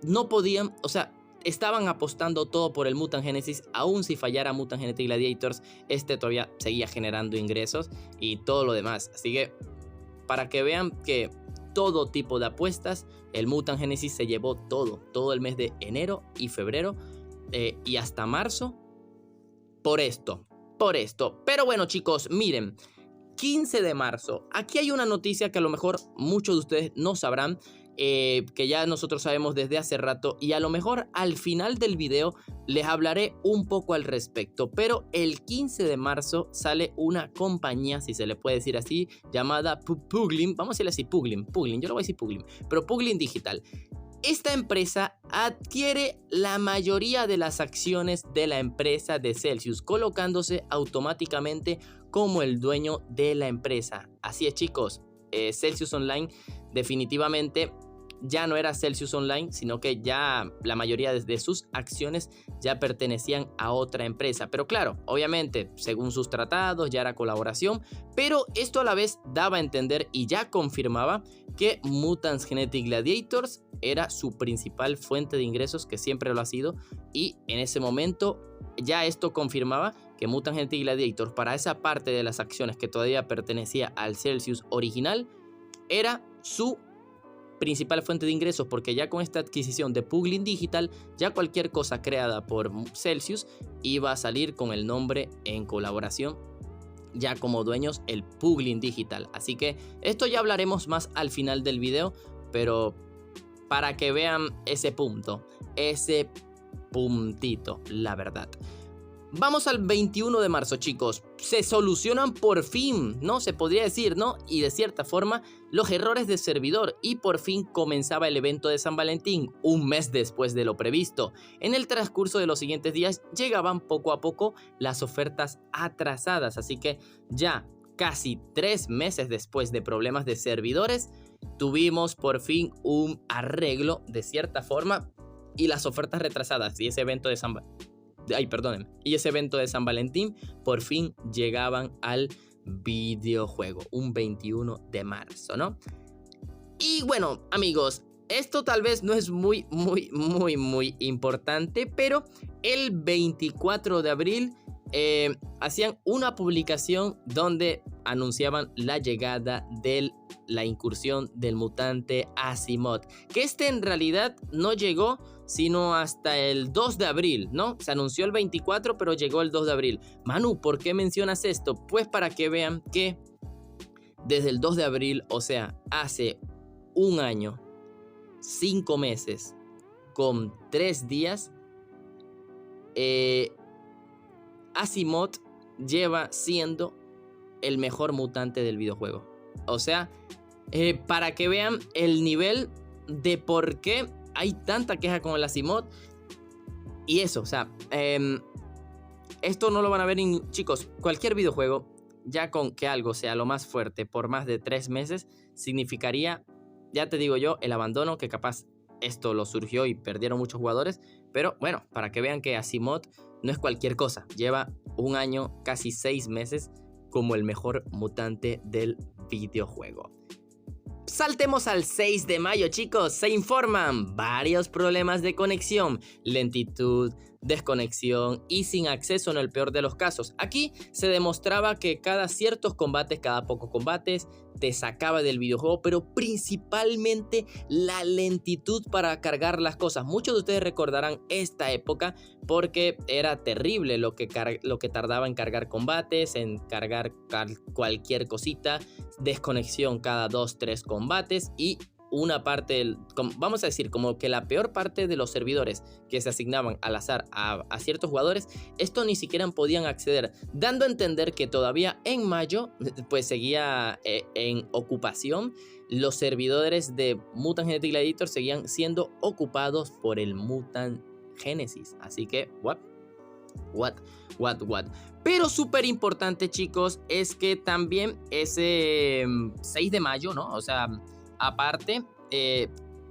no podían, o sea, estaban apostando todo por el Mutant Genesis. Aún si fallara Mutant Genetic Gladiators, este todavía seguía generando ingresos y todo lo demás. Así que para que vean que todo tipo de apuestas, el Mutant Genesis se llevó todo el mes de enero y febrero y hasta marzo por esto. Pero bueno chicos, miren, 15 de marzo, aquí hay una noticia que a lo mejor muchos de ustedes no sabrán, que ya nosotros sabemos desde hace rato, y a lo mejor al final del video les hablaré un poco al respecto. Pero el 15 de marzo sale una compañía, si se le puede decir así, llamada Puglin. Vamos a decirle así, Puglin, yo lo voy a decir Puglin, pero Puglin Digital. Esta empresa adquiere la mayoría de las acciones de la empresa de Celsius, colocándose automáticamente como el dueño de la empresa. Así es chicos, Celsius Online definitivamente ya no era Celsius Online, sino que ya la mayoría de sus acciones ya pertenecían a otra empresa. Pero claro, obviamente, según sus tratados ya era colaboración, pero esto a la vez daba a entender y ya confirmaba que Mutant Genetic Gladiators era su principal fuente de ingresos, que siempre lo ha sido, y en ese momento ya esto confirmaba que Mutant Genetic Gladiators, para esa parte de las acciones que todavía pertenecía al Celsius original, era su principal fuente de ingresos, porque ya con esta adquisición de Puglin Digital, ya cualquier cosa creada por Celsius iba a salir con el nombre en colaboración, ya como dueños, el Puglin Digital. Así que esto ya hablaremos más al final del video, pero para que vean ese punto, ese puntito, la verdad. Vamos al 21 de marzo, chicos. Se solucionan por fin, ¿no? Se podría decir, ¿no? Y de cierta forma, los errores de servidor. Y por fin comenzaba el evento de San Valentín, un mes después de lo previsto. En el transcurso de los siguientes días, llegaban poco a poco las ofertas atrasadas. Así que ya casi 3 meses después de problemas de servidores, tuvimos por fin un arreglo de cierta forma. Y las ofertas retrasadas y ese evento de San Valentín. Y ese evento de San Valentín por fin llegaban al videojuego, un 21 de marzo, ¿no? Y bueno, amigos, esto tal vez no es muy importante, pero el 24 de abril hacían una publicación donde anunciaban la llegada de la incursión del mutante Asimov, que en realidad no llegó sino hasta el 2 de abril, ¿no? Se anunció el 24, pero llegó el 2 de abril. Manu, ¿por qué mencionas esto? Pues para que vean que desde el 2 de abril, o sea, hace un año, 5 meses, con 3 días, Asimov lleva siendo el mejor mutante del videojuego. O sea, para que vean el nivel de por qué hay tanta queja con el Asimov. Y eso, o sea, esto no lo van a ver chicos, cualquier videojuego, ya con que algo sea lo más fuerte por más de 3 meses, significaría, ya te digo yo, el abandono, que capaz esto lo surgió y perdieron muchos jugadores. Pero bueno, para que vean que Asimov no es cualquier cosa. Lleva un año, casi 6 meses, como el mejor mutante del videojuego. Saltemos al 6 de mayo, chicos. Se informan varios problemas de conexión, lentitud, desconexión y sin acceso en el peor de los casos. Aquí se demostraba que cada ciertos combates, cada pocos combates, te sacaba del videojuego, pero principalmente la lentitud para cargar las cosas. Muchos de ustedes recordarán esta época porque era terrible lo que tardaba en cargar combates, en cargar cualquier cosita, desconexión cada 2-3 combates y una parte, vamos a decir, como que la peor parte de los servidores que se asignaban al azar a ciertos jugadores, esto ni siquiera podían acceder, dando a entender que todavía en mayo pues seguía en ocupación. Los servidores de Mutant Genetic Gladiator seguían siendo ocupados por el Mutant Genesis. Así que, what? Pero súper importante, chicos, es que también ese 6 de mayo, ¿no? O sea, aparte,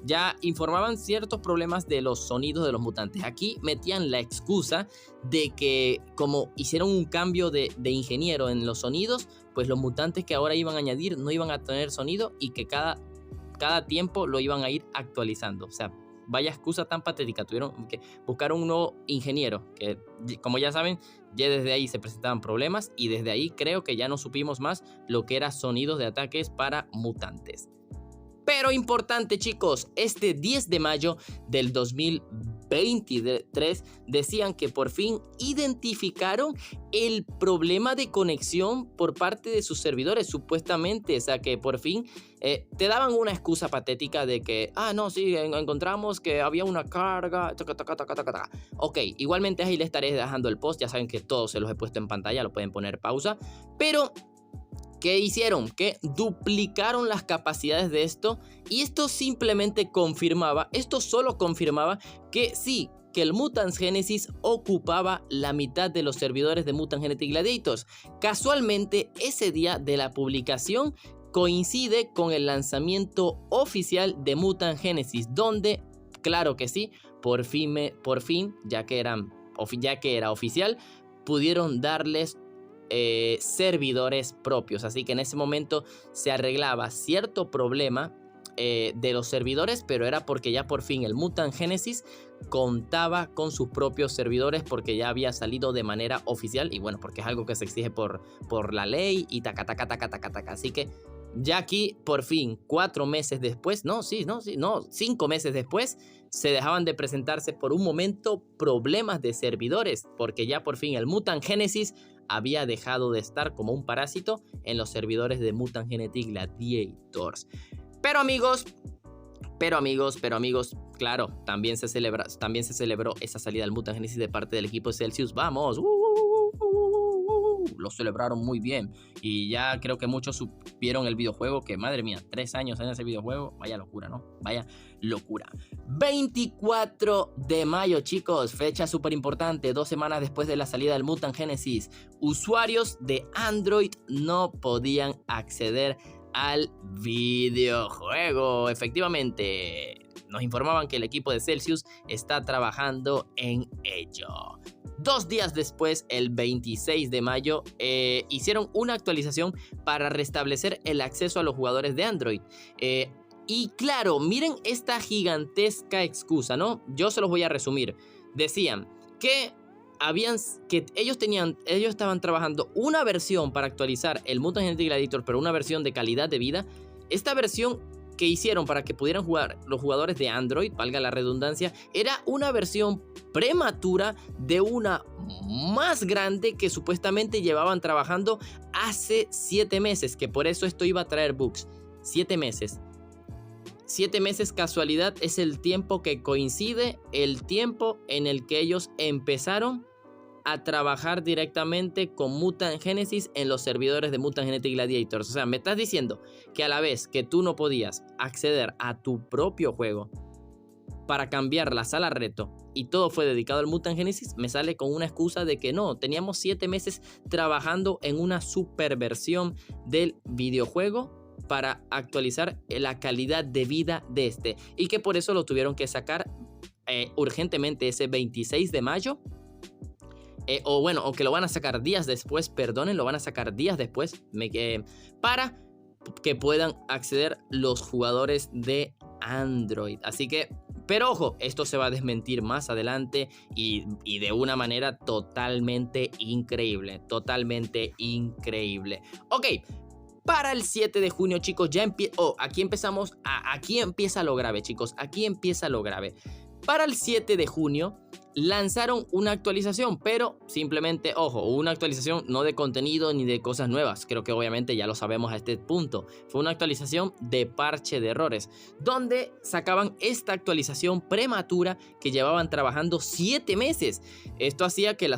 ya informaban ciertos problemas de los sonidos de los mutantes. Aquí metían la excusa de que como hicieron un cambio de ingeniero en los sonidos, pues los mutantes que ahora iban a añadir no iban a tener sonido y que cada tiempo lo iban a ir actualizando. O sea, vaya excusa tan patética. Tuvieron que buscar un nuevo ingeniero, que como ya saben, ya desde ahí se presentaban problemas y desde ahí creo que ya no supimos más lo que eran sonidos de ataques para mutantes. Pero importante, chicos, este 10 de mayo del 2023 decían que por fin identificaron el problema de conexión por parte de sus servidores, supuestamente. O sea, que por fin te daban una excusa patética de que, no, sí, encontramos que había una carga. Ok, igualmente ahí les estaré dejando el post. Ya saben que todos se los he puesto en pantalla, lo pueden poner pausa. Pero ¿qué hicieron? Que duplicaron las capacidades de esto y esto solo confirmaba que sí, que el Mutant Genesis ocupaba la mitad de los servidores de Mutant Genetic Gladiators. Casualmente, ese día de la publicación coincide con el lanzamiento oficial de Mutant Genesis, donde, claro que sí, por fin, ya que era oficial, pudieron darles servidores propios. Así que en ese momento se arreglaba cierto problema de los servidores, pero era porque ya por fin el Mutant Genesis contaba con sus propios servidores porque ya había salido de manera oficial y bueno, porque es algo que se exige por la ley y taca. Así que ya aquí por fin 4 meses después, 5 meses después, se dejaban de presentarse por un momento problemas de servidores porque ya por fin el Mutant Genesis había dejado de estar como un parásito en los servidores de Mutant Genetic Gladiators. Pero amigos, claro, también se celebró esa salida del Mutant Genesis de parte del equipo Celsius. ¡Vamos! lo celebraron muy bien. Y ya creo que muchos supieron el videojuego, que madre mía, 3 años en ese videojuego, vaya locura, ¿no? Vaya locura. 24 de mayo, chicos, fecha súper importante, 2 semanas después de la salida del Mutant Genesis. Usuarios de Android no podían acceder al videojuego. Efectivamente, nos informaban que el equipo de Celsius está trabajando en ello. 2 días después, el 26 de mayo, hicieron una actualización para restablecer el acceso a los jugadores de Android. Y claro, miren esta gigantesca excusa, ¿no? Yo se los voy a resumir. Decían que ellos estaban trabajando una versión para actualizar el Mutant Genetic Gladiator, pero una versión de calidad de vida. Esta versión que hicieron para que pudieran jugar los jugadores de Android, valga la redundancia, era una versión prematura de una más grande que supuestamente llevaban trabajando hace 7 meses, que por eso esto iba a traer bugs. 7 meses. 7 meses, casualidad, es el tiempo que coincide el tiempo en el que ellos empezaron a trabajar directamente con Mutant Genesis en los servidores de Mutant Genetic Gladiators. O sea, me estás diciendo que a la vez que tú no podías acceder a tu propio juego para cambiar la sala reto y todo fue dedicado al Mutant Genesis, me sale con una excusa de que no, teníamos 7 meses trabajando en una super versión del videojuego para actualizar la calidad de vida de este, y que por eso lo tuvieron que sacar urgentemente ese 26 de mayo. O que lo van a sacar días después, perdonen, lo van a sacar días después, para que puedan acceder los jugadores de Android. Así que, pero ojo, esto se va a desmentir más adelante y de una manera totalmente increíble, Ok, para el 7 de junio, chicos, aquí empieza lo grave, chicos, aquí empieza lo grave. Para el 7 de junio lanzaron una actualización, pero simplemente, ojo, una actualización no de contenido ni de cosas nuevas. Creo que obviamente ya lo sabemos a este punto. Fue una actualización de parche de errores, donde sacaban esta actualización prematura que llevaban trabajando 7 meses. Esto hacía que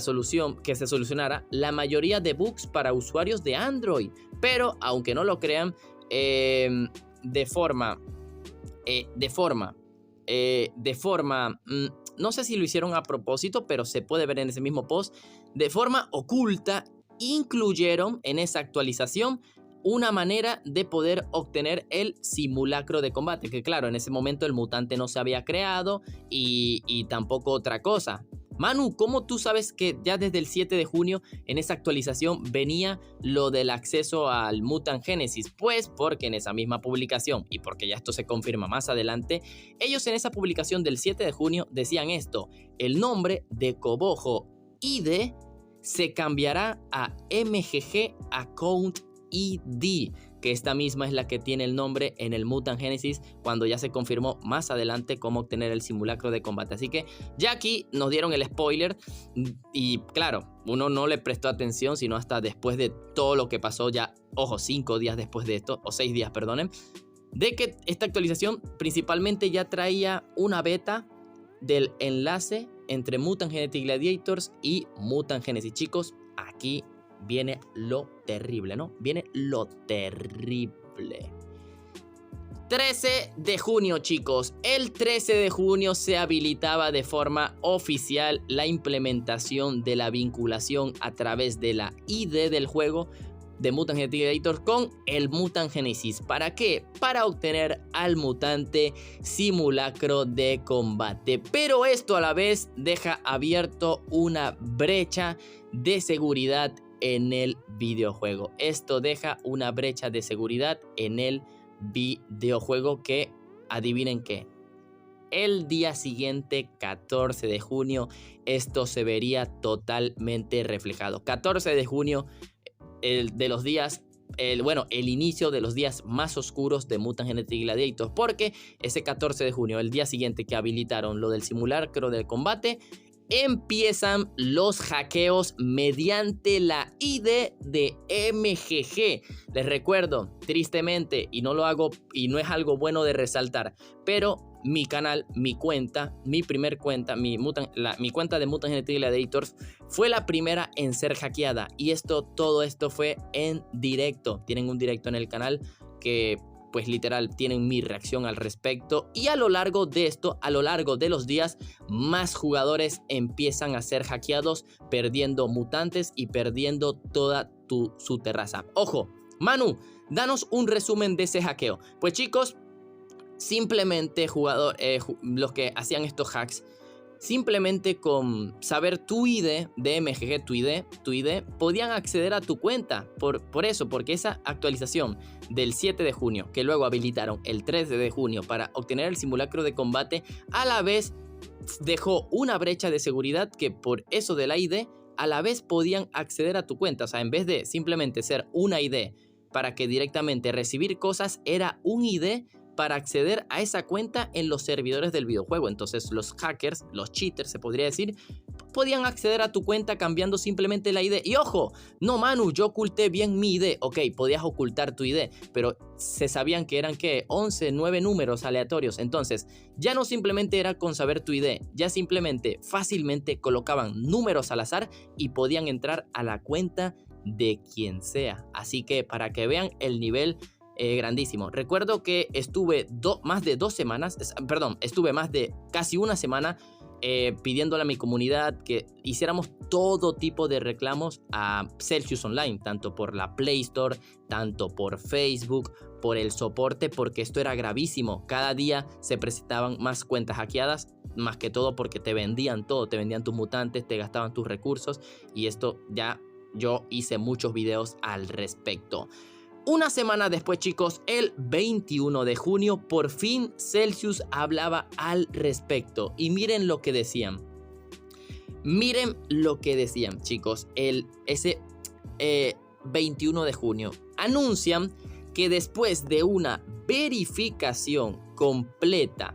se solucionara la mayoría de bugs para usuarios de Android. Pero, aunque no lo crean, de forma no sé si lo hicieron a propósito, pero se puede ver en ese mismo post, de forma oculta, incluyeron en esa actualización una manera de poder obtener el simulacro de combate, que claro, en ese momento el mutante no se había creado y tampoco otra cosa. Manu, ¿cómo tú sabes que ya desde el 7 de junio en esa actualización venía lo del acceso al Mutant Genesis? Pues porque en esa misma publicación, y porque ya esto se confirma más adelante, ellos en esa publicación del 7 de junio decían esto: el nombre de Cobojo ID se cambiará a MGG Account ID, que esta misma es la que tiene el nombre en el Mutant Genesis cuando ya se confirmó más adelante cómo obtener el simulacro de combate. Así que ya aquí nos dieron el spoiler y claro, uno no le prestó atención sino hasta después de todo lo que pasó ya, ojo, 5 días después de esto, o 6 días, perdonen, de que esta actualización principalmente ya traía una beta del enlace entre Mutant Genetic Gladiators y Mutant Genesis. Chicos, aquí viene lo terrible, ¿no? Viene lo terrible. 13 de junio, chicos. El 13 de junio se habilitaba de forma oficial la implementación de la vinculación a través de la ID del juego de Mutant Genetic Gladiator con el Mutant Genesis. ¿Para qué? Para obtener al mutante simulacro de combate. Pero esto a la vez deja abierto una brecha de seguridad en el videojuego. Esto deja una brecha de seguridad en el videojuego que, adivinen qué, el día siguiente, 14 de junio, esto se vería totalmente reflejado. 14 de junio, el inicio de los días más oscuros de Mutant Genetic Gladiator, porque ese 14 de junio, el día siguiente que habilitaron lo del simulacro del combate, empiezan los hackeos mediante la ID de MGG. Les recuerdo, tristemente, y no lo hago y no es algo bueno de resaltar, pero mi canal, mi cuenta, mi cuenta de Mutant Genetic Gladiators fue la primera en ser hackeada, y todo esto fue en directo. Tienen un directo en el canal que pues literal tienen mi reacción al respecto, y a lo largo de los días, más jugadores empiezan a ser hackeados, perdiendo mutantes y perdiendo toda su terraza. Ojo, Manu, danos un resumen de ese hackeo. Pues chicos, simplemente los que hacían estos hacks, simplemente con saber tu ID de MGG, tu ID, podían acceder a tu cuenta. Porque esa actualización del 7 de junio, que luego habilitaron el 13 de junio para obtener el simulacro de combate, a la vez dejó una brecha de seguridad que por eso del ID, a la vez podían acceder a tu cuenta. O sea, en vez de simplemente ser una ID para que directamente recibir cosas, era un ID para acceder a esa cuenta en los servidores del videojuego. Entonces los hackers, los cheaters se podría decir, podían acceder a tu cuenta cambiando simplemente la ID. Y ojo, no Manu, yo oculté bien mi ID. Ok, podías ocultar tu ID, pero se sabían que eran 9 números aleatorios. Entonces ya no simplemente era con saber tu ID, ya simplemente fácilmente colocaban números al azar y podían entrar a la cuenta de quien sea. Así que para que vean el nivel grandísimo. Recuerdo que estuve más de casi una semana pidiéndole a mi comunidad que hiciéramos todo tipo de reclamos a Celsius Online, tanto por la Play Store, tanto por Facebook, por el soporte, porque esto era gravísimo. Cada día se presentaban más cuentas hackeadas, más que todo porque te vendían todo, te vendían tus mutantes, te gastaban tus recursos, y esto ya yo hice muchos videos al respecto. Una semana después, chicos, el 21 de junio, por fin Celsius hablaba al respecto. Y miren lo que decían. Miren lo que decían, chicos. Ese 21 de junio anuncian que después de una verificación completa,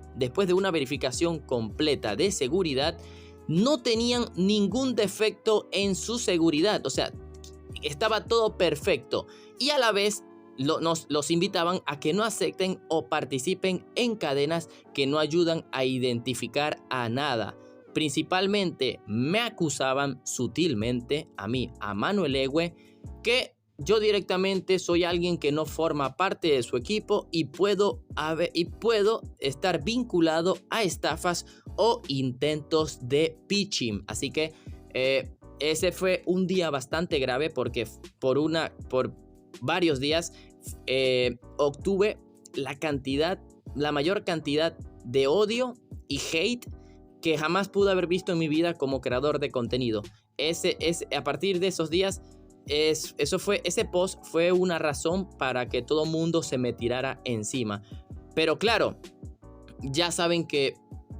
de seguridad, no tenían ningún defecto en su seguridad. O sea, estaba todo perfecto, y a la vez los invitaban a que no acepten o participen en cadenas que no ayudan a identificar a nada. Principalmente me acusaban sutilmente a mí, a Manuel Egue, que yo directamente soy alguien que no forma parte de su equipo y puedo estar vinculado a estafas o intentos de pitching. Así que ese fue un día bastante grave, porque por varios días obtuve la mayor cantidad de odio y hate que jamás pude haber visto en mi vida como creador de contenido. A partir de esos días, ese post fue una razón para que todo mundo se me tirara encima. Pero claro, ya saben que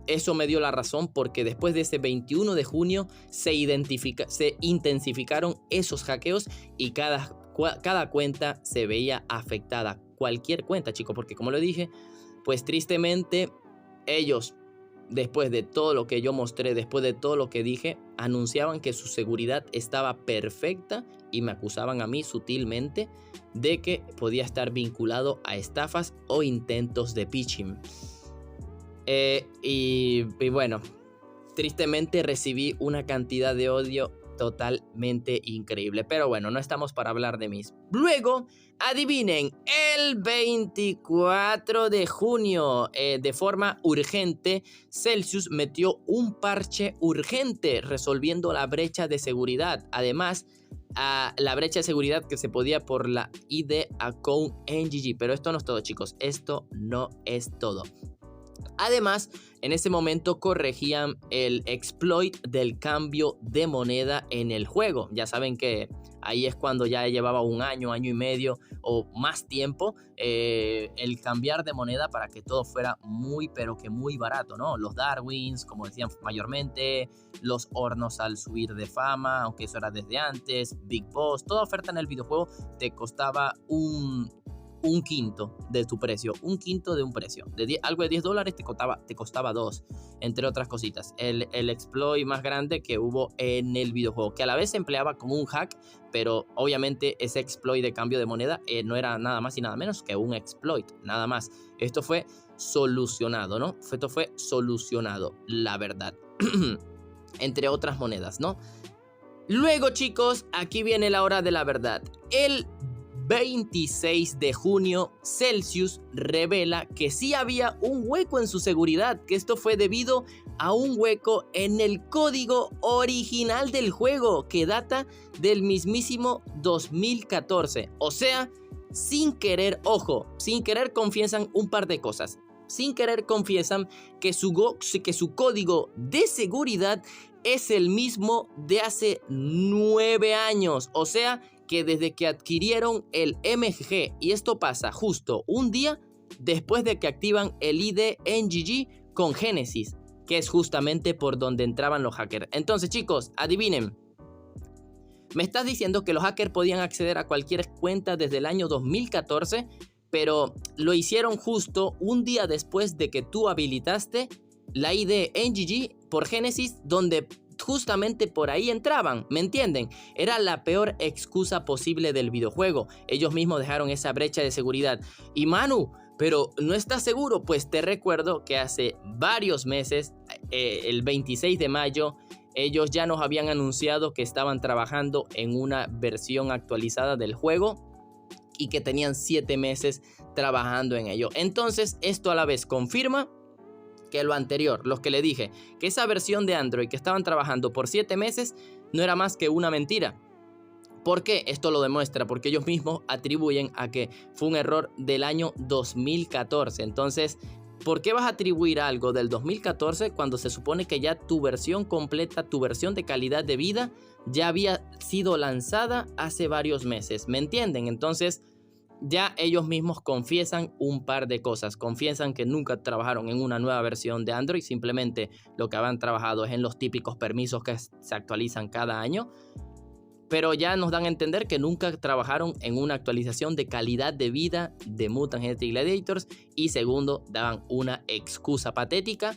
eso me dio la razón, porque después de ese 21 de junio se intensificaron esos hackeos, y cada cuenta se veía afectada. Cualquier cuenta, chicos, porque como lo dije, pues tristemente ellos, después de todo lo que yo mostré, después de todo lo que dije, anunciaban que su seguridad estaba perfecta y me acusaban a mí sutilmente de que podía estar vinculado a estafas o intentos de pitching. Y bueno, tristemente recibí una cantidad de odio totalmente increíble. Pero bueno, no estamos para hablar de mí. Luego, adivinen, el 24 de junio, de forma urgente, Celsius metió un parche urgente resolviendo la brecha de seguridad. Además, la brecha de seguridad que se podía por la ID Account NGG. Pero esto no es todo, chicos. Esto no es todo. Además, en ese momento corregían el exploit del cambio de moneda en el juego. Ya saben que ahí es cuando ya llevaba un año y medio o más tiempo el cambiar de moneda para que todo fuera pero que muy barato, ¿no? Los Darwins, como decían mayormente, los hornos al subir de fama, aunque eso era desde antes, Big Boss, toda oferta en el videojuego te costaba un quinto de tu precio, un quinto de un precio. Algo de $10 te costaba 2, entre otras cositas. El exploit más grande que hubo en el videojuego, que a la vez se empleaba como un hack, pero obviamente ese exploit de cambio de moneda no era nada más y nada menos que un exploit, nada más. Esto fue solucionado, ¿no? Esto fue solucionado, la verdad. Entre otras monedas, ¿no? Luego, chicos, aquí viene la hora de la verdad. El 26 de junio, Celsius revela que sí había un hueco en su seguridad, que esto fue debido a un hueco en el código original del juego, que data del mismísimo 2014. O sea, sin querer, ojo, sin querer confiesan un par de cosas. Sin querer confiesan que su código de seguridad es el mismo de hace 9 años. O sea, que desde que adquirieron el MGG, y esto pasa justo un día después de que activan el ID NGG con Genesis, que es justamente por donde entraban los hackers. Entonces, chicos, adivinen. Me estás diciendo que los hackers podían acceder a cualquier cuenta desde el año 2014, pero lo hicieron justo un día después de que tú habilitaste la ID NGG por Genesis, donde justamente por ahí entraban, ¿me entienden? Era la peor excusa posible del videojuego. Ellos mismos dejaron esa brecha de seguridad. Y Manu, ¿pero no estás seguro? Pues te recuerdo que hace varios meses, el 26 de mayo, ellos ya nos habían anunciado que estaban trabajando en una versión actualizada del juego y que tenían 7 meses trabajando en ello. Entonces, esto a la vez confirma que lo anterior, los que le dije, que esa versión de Android que estaban trabajando por 7 meses no era más que una mentira. ¿Por qué? Esto lo demuestra, porque ellos mismos atribuyen a que fue un error del año 2014. Entonces, ¿por qué vas a atribuir algo del 2014 cuando se supone que ya tu versión completa, tu versión de calidad de vida, ya había sido lanzada hace varios meses? ¿Me entienden? Entonces, ya ellos mismos confiesan un par de cosas. Confiesan que nunca trabajaron en una nueva versión de Android. Simplemente lo que habían trabajado es en los típicos permisos que se actualizan cada año. Pero ya nos dan a entender que nunca trabajaron en una actualización de calidad de vida de Mutant Genetic Gladiators. Y segundo, daban una excusa patética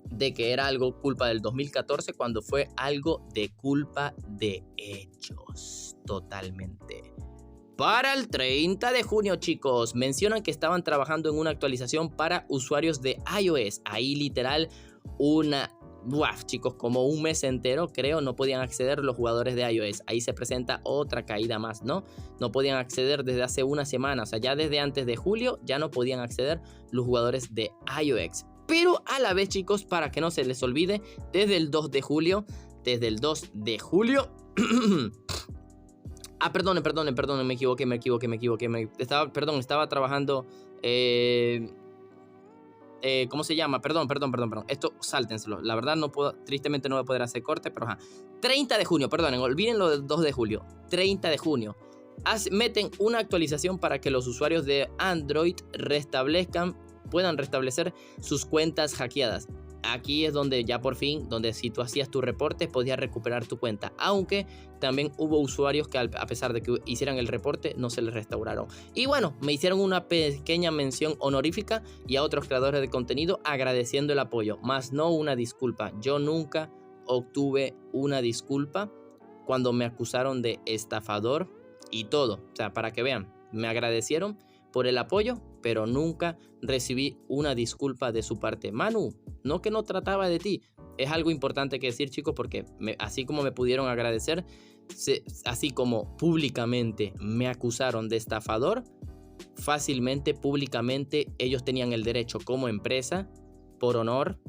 de que era algo culpa del 2014 cuando fue algo de culpa de ellos. Totalmente. Para el 30 de junio, chicos, mencionan que estaban trabajando en una actualización para usuarios de iOS. Ahí literal chicos, como un mes entero, creo, no podían acceder los jugadores de iOS. Ahí se presenta otra caída más, ¿no? No podían acceder desde hace una semana. O sea, ya desde antes de julio ya no podían acceder los jugadores de iOS. Pero a la vez, chicos, para que no se les olvide, desde el 2 de julio, Perdonen, me equivoqué. Estaba trabajando. ¿Cómo se llama? Perdón. Esto, sáltenselo. La verdad, tristemente no voy a poder hacer corte, pero 30 de junio, perdonen, olviden lo del 2 de julio. 30 de junio. Meten una actualización para que los usuarios de Android puedan restablecer sus cuentas hackeadas. Aquí es donde ya por fin, donde si tú hacías tu reporte podías recuperar tu cuenta, aunque también hubo usuarios que a pesar de que hicieran el reporte no se les restauraron. Y bueno, me hicieron una pequeña mención honorífica y a otros creadores de contenido agradeciendo el apoyo, más no una disculpa. Yo nunca obtuve una disculpa cuando me acusaron de estafador y todo. O sea, para que vean, me agradecieron por el apoyo, pero nunca recibí una disculpa de su parte. Manu, no que no trataba de ti. Es algo importante que decir, chicos, porque así como me pudieron agradecer, así como públicamente me acusaron de estafador, fácilmente, públicamente, ellos tenían el derecho como empresa, por honor,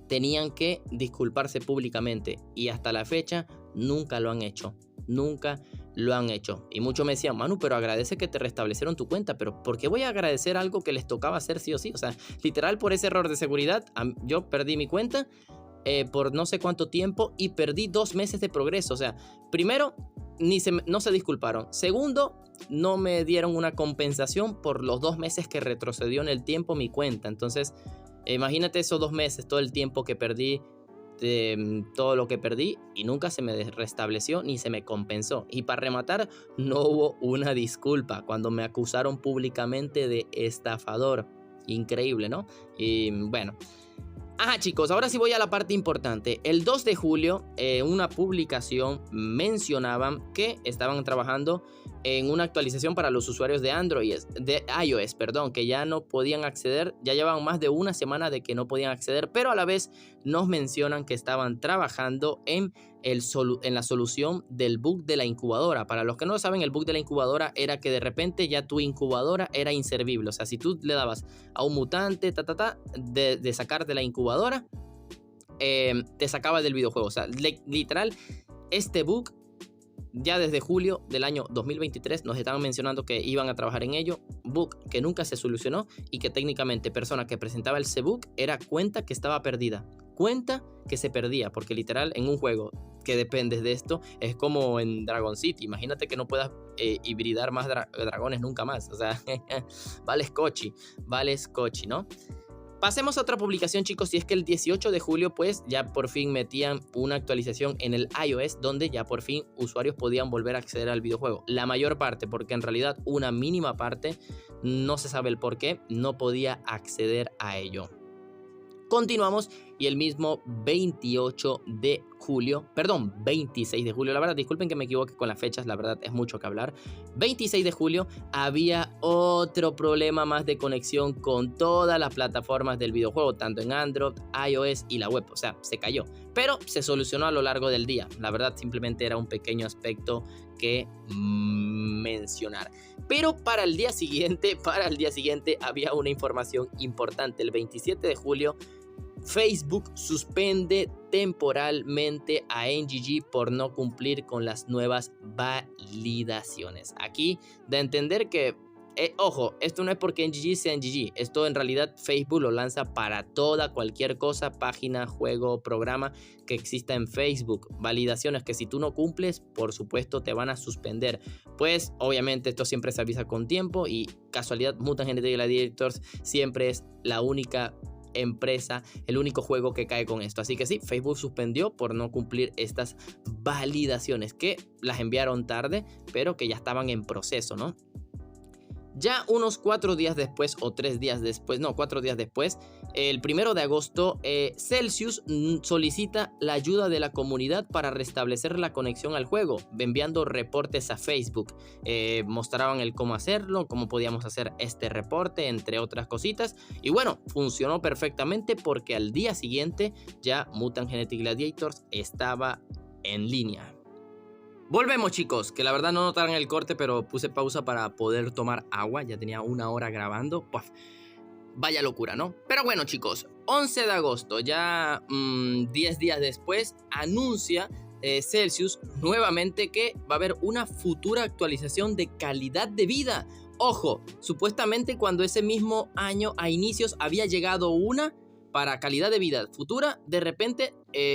tenían que disculparse públicamente. Y hasta la fecha nunca lo han hecho. Nunca lo han hecho. Y muchos me decían, Manu, pero agradece que te restablecieron tu cuenta. Pero ¿por qué voy a agradecer algo que les tocaba hacer sí o sí? O sea, literal, por ese error de seguridad, yo perdí mi cuenta por no sé cuánto tiempo y perdí 2 meses de progreso. O sea, primero, no se disculparon. Segundo, no me dieron una compensación por los 2 meses que retrocedió en el tiempo mi cuenta. Entonces, imagínate esos 2 meses, todo el tiempo que perdí todo lo que perdí y nunca se me restableció ni se me compensó. Y para rematar, no hubo una disculpa cuando me acusaron públicamente de estafador. Increíble, ¿no? Y bueno. Ajá, chicos, ahora sí voy a la parte importante. El 2 de julio, una publicación mencionaban que estaban trabajando en una actualización para los usuarios de iOS, que ya no podían acceder, ya llevaban más de una semana de que no podían acceder, pero a la vez nos mencionan que estaban trabajando en la solución del bug de la incubadora. Para los que no lo saben, el bug de la incubadora era que de repente ya tu incubadora era inservible. O sea, si tú le dabas a un mutante, de sacarte la incubadora, te sacaba del videojuego. O sea, literal, este bug ya desde julio del año 2023 nos estaban mencionando que iban a trabajar en ello. Bug que nunca se solucionó y que técnicamente persona que presentaba el bug era cuenta que estaba perdida. Cuenta que se perdía, porque literal en un juego que dependes de esto es como en Dragon City. Imagínate que no puedas hibridar más dragones nunca más. O sea, vale escochi, ¿no? Pasemos a otra publicación, chicos, y es que el 18 de julio pues ya por fin metían una actualización en el iOS donde ya por fin usuarios podían volver a acceder al videojuego. La mayor parte, porque en realidad una mínima parte, no se sabe el por qué, no podía acceder a ello. Continuamos y el mismo 26 de julio, la verdad, disculpen que me equivoque con las fechas, la verdad es mucho que hablar. 26 de julio había otro problema más de conexión con todas las plataformas del videojuego, tanto en Android, iOS y la web, o sea, se cayó, pero se solucionó a lo largo del día. La verdad, simplemente era un pequeño aspecto que mencionar. Pero para el día siguiente había una información importante. El 27 de julio Facebook suspende temporalmente a NGG por no cumplir con las nuevas validaciones. Aquí da a entender que, ojo, esto no es porque NGG sea NGG. Esto en realidad Facebook lo lanza para cualquier cosa, página, juego, programa que exista en Facebook. Validaciones que si tú no cumples, por supuesto te van a suspender. Pues obviamente esto siempre se avisa con tiempo y casualidad, Mutant Genetic Gladiators siempre es la única empresa, el único juego que cae con esto. Así que sí, Facebook suspendió por no cumplir estas validaciones que las enviaron tarde, pero que ya estaban en proceso, ¿no? Ya unos 4 días después, o 3 días después, no, 4 días después, el 1 de agosto, Celsius solicita la ayuda de la comunidad para restablecer la conexión al juego, enviando reportes a Facebook. Mostraban el cómo hacerlo, cómo podíamos hacer este reporte, entre otras cositas. Y bueno, funcionó perfectamente porque al día siguiente ya Mutant Genetic Gladiators estaba en línea. Volvemos, chicos, que la verdad no notaron el corte, pero puse pausa para poder tomar agua. Ya tenía 1 hora grabando. Puff, vaya locura, ¿no? Pero bueno, chicos, 11 de agosto, ya 10 días después, anuncia Celsius nuevamente que va a haber una futura actualización de calidad de vida. Ojo, supuestamente cuando ese mismo año a inicios había llegado una para calidad de vida futura, de repente,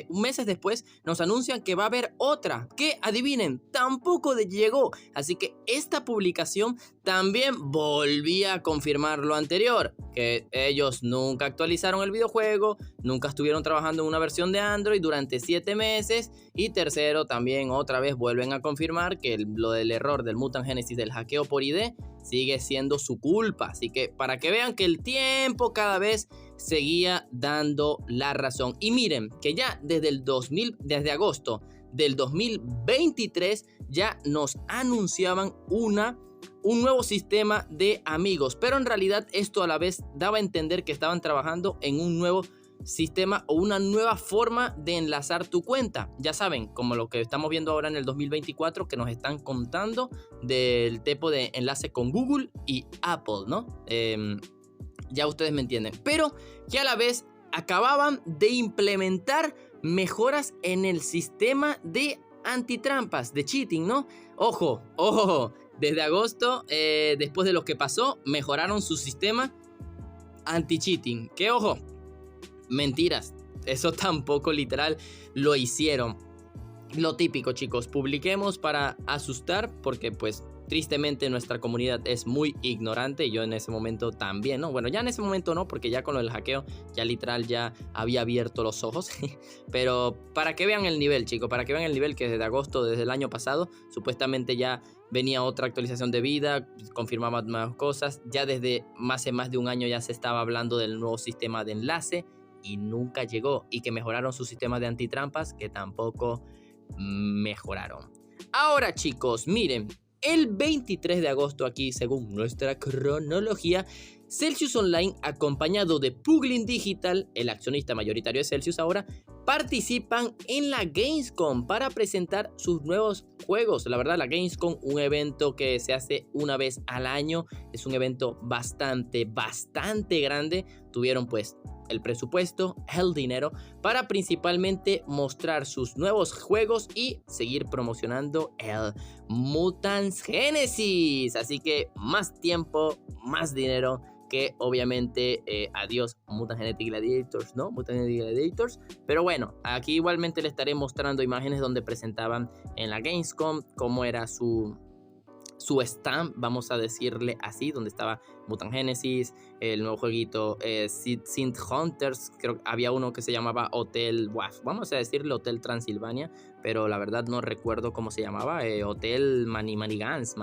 meses después, nos anuncian que va a haber otra, que adivinen, tampoco llegó. Así que esta publicación también volvía a confirmar lo anterior, que ellos nunca actualizaron el videojuego, nunca estuvieron trabajando en una versión de Android durante 7 meses. Y tercero, también otra vez vuelven a confirmar que lo del error del Mutant Genesis del hackeo por ID sigue siendo su culpa. Así que para que vean que el tiempo cada vez seguía dando la razón. Y miren que ya desde agosto del 2023 ya nos anunciaban un nuevo sistema de amigos, pero en realidad esto a la vez daba a entender que estaban trabajando en un nuevo sistema o una nueva forma de enlazar tu cuenta. Ya saben, como lo que estamos viendo ahora en el 2024, que nos están contando del tipo de enlace con Google y Apple, ¿no? Ya ustedes me entienden. Pero que a la vez acababan de implementar mejoras en el sistema de antitrampas, de cheating, ¿no? Ojo, desde agosto, después de lo que pasó, mejoraron su sistema anti-cheating. Que ojo, mentiras, eso tampoco literal lo hicieron. Lo típico, chicos, publiquemos para asustar porque pues tristemente nuestra comunidad es muy ignorante. Yo en ese momento también, ¿no? Bueno, ya en ese momento no, porque ya con lo del hackeo ya literal ya había abierto los ojos. Pero para que vean el nivel, chicos, para que vean el nivel que desde agosto, desde el año pasado, supuestamente ya venía otra actualización de vida, confirmaba más cosas. Ya desde hace más de un año ya se estaba hablando del nuevo sistema de enlace y nunca llegó. Y que mejoraron su sistema de antitrampas, que tampoco mejoraron. Ahora, chicos, miren, el 23 de agosto aquí, según nuestra cronología, Celsius Online, acompañado de Puglin Digital, el accionista mayoritario de Celsius ahora, participan en la Gamescom para presentar sus nuevos juegos. La verdad, la Gamescom, un evento que se hace una vez al año, es un evento bastante grande. Tuvieron pues el presupuesto, el dinero, para principalmente mostrar sus nuevos juegos y seguir promocionando el Mutants Genesis. Así que más tiempo, más dinero, que obviamente adiós Mutant Genetic Gladiators, ¿no? Mutant Genetic Gladiators. Pero bueno, aquí igualmente le estaré mostrando imágenes donde presentaban en la Gamescom cómo era su stand, vamos a decirle así, donde estaba Mutant Genesis, el nuevo jueguito Synth Hunters, creo que había uno que se llamaba Hotel, vamos a decirle Hotel Transilvania, pero la verdad no recuerdo cómo se llamaba, Hotel Manigans,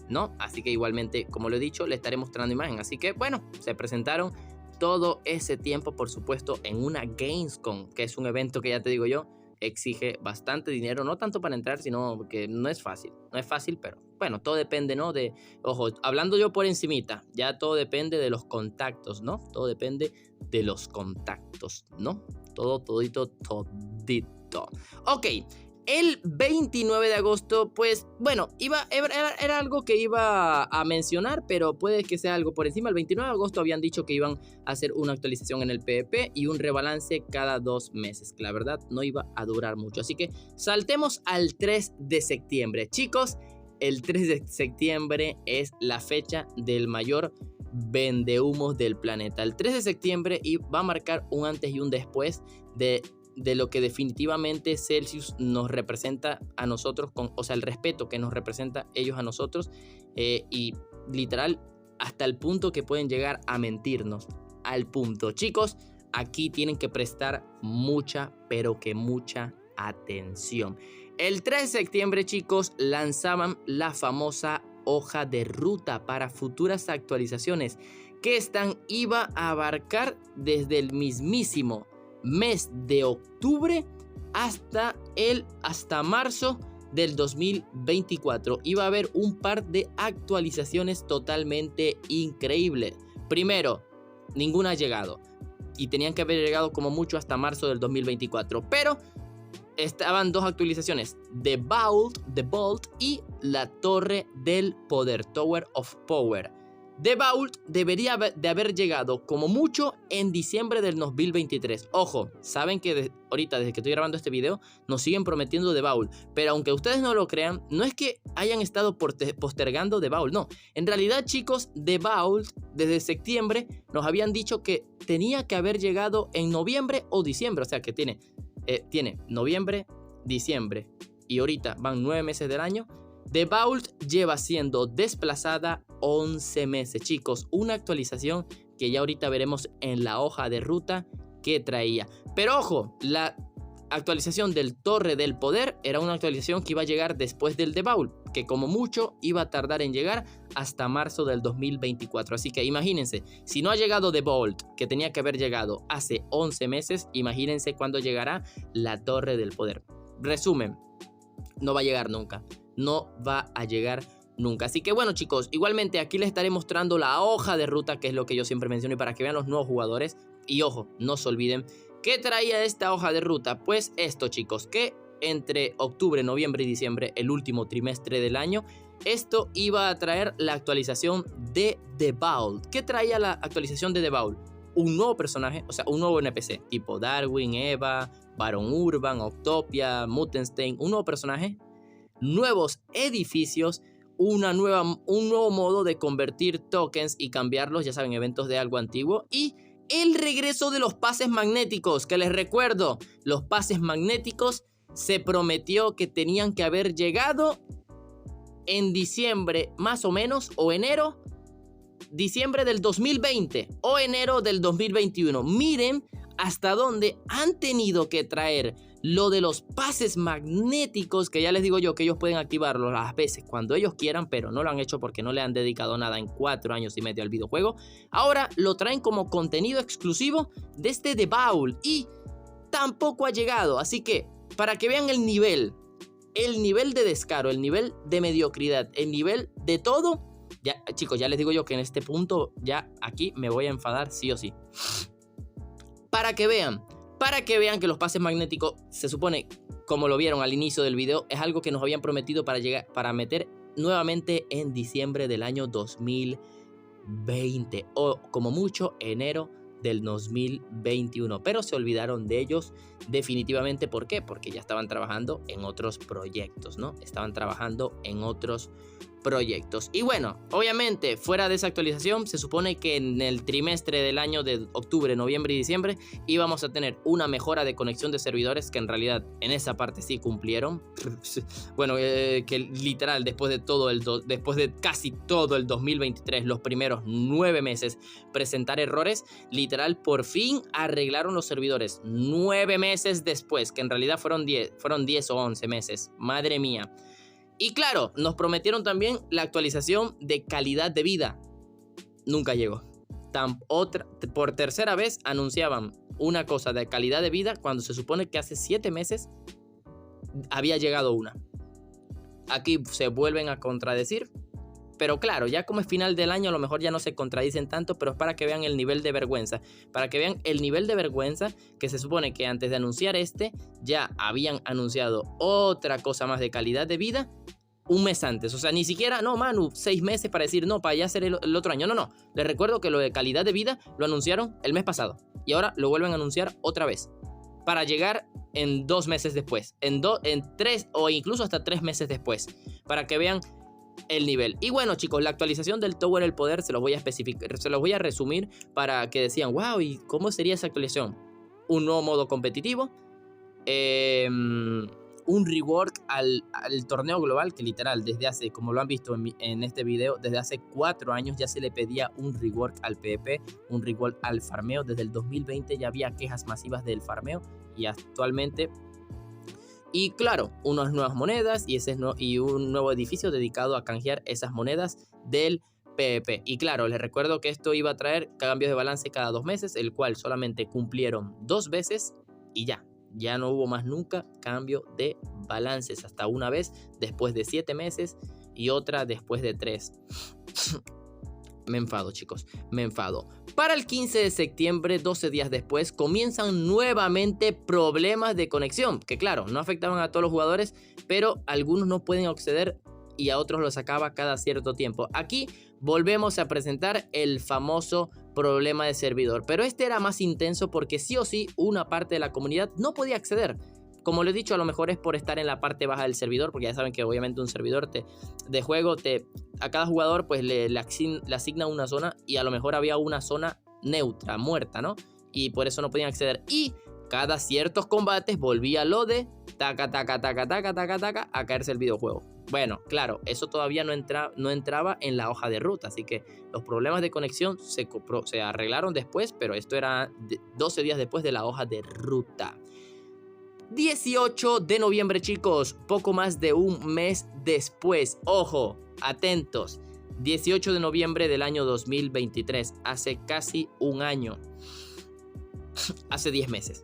¿no? Así que igualmente, como lo he dicho, le estaré mostrando imagen. Así que bueno, se presentaron todo ese tiempo, por supuesto, en una Gamescom, que es un evento que ya te digo yo, exige bastante dinero, no tanto para entrar, sino porque no es fácil, pero bueno, todo depende, ¿no? Ojo, hablando yo por encimita, ya todo depende de los contactos, ¿no? Todo depende de los contactos, ¿no? Todito. Ok. El 29 de agosto, pues, bueno, era algo que iba a mencionar, pero puede que sea algo por encima. El 29 de agosto habían dicho que iban a hacer una actualización en el PvP y un rebalance cada 2 meses, que la verdad no iba a durar mucho. Así que saltemos al 3 de septiembre. Chicos, el 3 de septiembre es la fecha del mayor vendehumos del planeta. El 3 de septiembre va a marcar un antes y un después de lo que definitivamente Celsius nos representa a nosotros, o sea, el respeto que nos representa ellos a nosotros, y literal hasta el punto que pueden llegar a mentirnos, al punto. Chicos, aquí tienen que prestar mucha, pero que mucha atención. El 3 de septiembre, chicos, lanzaban la famosa hoja de ruta para futuras actualizaciones, que iba a abarcar desde el mismísimo mes de octubre hasta marzo del 2024. Iba a haber un par de actualizaciones totalmente increíbles. Primero, ninguna ha llegado y tenían que haber llegado como mucho hasta marzo del 2024, pero estaban 2 actualizaciones: The Vault y la Torre del Poder, Tower of Power. The Vault debería de haber llegado como mucho en diciembre del 2023. Ojo, saben que ahorita, desde que estoy grabando este video, nos siguen prometiendo The Vault. Pero aunque ustedes no lo crean, no es que hayan estado postergando The Vault, no. En realidad, chicos, The Vault desde septiembre nos habían dicho que tenía que haber llegado en noviembre o diciembre. O sea que tiene noviembre, diciembre y ahorita van 9 meses del año. The Vault lleva siendo desplazada 11 meses, chicos. Una actualización que ya ahorita veremos en la hoja de ruta que traía. Pero ojo, la actualización del Torre del Poder era una actualización que iba a llegar después del The Vault, que como mucho iba a tardar en llegar hasta marzo del 2024. Así que imagínense, si no ha llegado The Vault, que tenía que haber llegado hace 11 meses, imagínense cuándo llegará la Torre del Poder. Resumen, no va a llegar nunca. No va a llegar nunca. Así que bueno, chicos, igualmente aquí les estaré mostrando la hoja de ruta, que es lo que yo siempre menciono, y para que vean los nuevos jugadores. Y ojo, no se olviden, ¿qué traía esta hoja de ruta? Pues esto, chicos, que entre octubre, noviembre y diciembre, el último trimestre del año, esto iba a traer la actualización de The Vault. ¿Qué traía la actualización de The Vault? Un nuevo personaje, o sea, un nuevo NPC, tipo Darwin, Eva, Baron Urban, Octopia, Mutenstein, un nuevo personaje, nuevos edificios, un nuevo modo de convertir tokens y cambiarlos, ya saben, eventos de algo antiguo, y el regreso de los pases magnéticos, que les recuerdo, los pases magnéticos se prometió que tenían que haber llegado en diciembre más o menos, o enero, diciembre del 2020 o enero del 2021. Miren hasta dónde han tenido que traer lo de los pases magnéticos, que ya les digo yo que ellos pueden activarlo las veces cuando ellos quieran, pero no lo han hecho porque no le han dedicado nada en 4 años y medio al videojuego. Ahora lo traen como contenido exclusivo desde The Vault y tampoco ha llegado. Así que para que vean el nivel de descaro, el nivel de mediocridad, el nivel de todo, ya, chicos, ya les digo yo que en este punto ya aquí me voy a enfadar sí o sí. Para que vean que los pases magnéticos, se supone, como lo vieron al inicio del video, es algo que nos habían prometido para meter nuevamente en diciembre del año 2020 o como mucho enero del 2021, pero se olvidaron de ellos definitivamente. ¿Por qué? Porque ya estaban trabajando en otros proyectos, ¿no? Estaban trabajando en otros proyectos. Y bueno, obviamente fuera de esa actualización se supone que en el trimestre del año de octubre, noviembre y diciembre íbamos a tener una mejora de conexión de servidores, que en realidad en esa parte sí cumplieron. Bueno, que literal después de casi todo el 2023, los primeros 9 meses presentar errores, literal por fin arreglaron los servidores 9 meses después, que en realidad fueron 10 o 11 meses, madre mía. Y claro, nos prometieron también la actualización de calidad de vida. Nunca llegó. Por tercera vez anunciaban una cosa de calidad de vida cuando se supone que hace 7 meses había llegado una. Aquí se vuelven a contradecir. Pero claro, ya como es final del año, a lo mejor ya no se contradicen tanto, pero es para que vean el nivel de vergüenza. Para que vean el nivel de vergüenza que se supone que antes de anunciar ya habían anunciado otra cosa más de calidad de vida un mes antes. O sea, ni siquiera, no, Manu, 6 meses para decir, no, para ya ser el otro año. No. Les recuerdo que lo de calidad de vida lo anunciaron el mes pasado. Y ahora lo vuelven a anunciar otra vez. Para llegar en 2 meses después. En 3 o incluso hasta 3 meses después. Para que vean el nivel. Y bueno, chicos, la actualización del Tower del Poder se los voy a especificar, se los voy a resumir para que decían, wow, ¿y cómo sería esa actualización? Un nuevo modo competitivo, un rework al torneo global, que literal desde hace, como lo han visto en este video, desde hace 4 años ya se le pedía un rework al PvP, un rework al farmeo. Desde el 2020 ya había quejas masivas del farmeo y actualmente. Y claro, unas nuevas monedas y un nuevo edificio dedicado a canjear esas monedas del PvP. Y claro, les recuerdo que esto iba a traer cambios de balance cada 2 meses, el cual solamente cumplieron 2 veces y ya no hubo más nunca cambio de balances, hasta una vez después de 7 meses y otra después de 3. Me enfado, chicos, me enfado. Para el 15 de septiembre, 12 días después, comienzan nuevamente problemas de conexión, que claro, no afectaban a todos los jugadores, pero algunos no pueden acceder y a otros los acaba cada cierto tiempo. Aquí volvemos a presentar el famoso problema de servidor, pero este era más intenso porque sí o sí una parte de la comunidad no podía acceder. Como lo he dicho, a lo mejor es por estar en la parte baja del servidor, porque ya saben que obviamente un servidor de juego a cada jugador pues le asigna una zona, y a lo mejor había una zona neutra, muerta, ¿no? Y por eso no podían acceder. Y cada ciertos combates volvía lo de taca, a caerse el videojuego. Bueno, claro, eso todavía no entraba en la hoja de ruta, así que los problemas de conexión se arreglaron después, pero esto era 12 días después de la hoja de ruta. 18 de noviembre, chicos, poco más de un mes después. Ojo, atentos. 18 de noviembre del año 2023, hace casi un año. Hace 10 meses.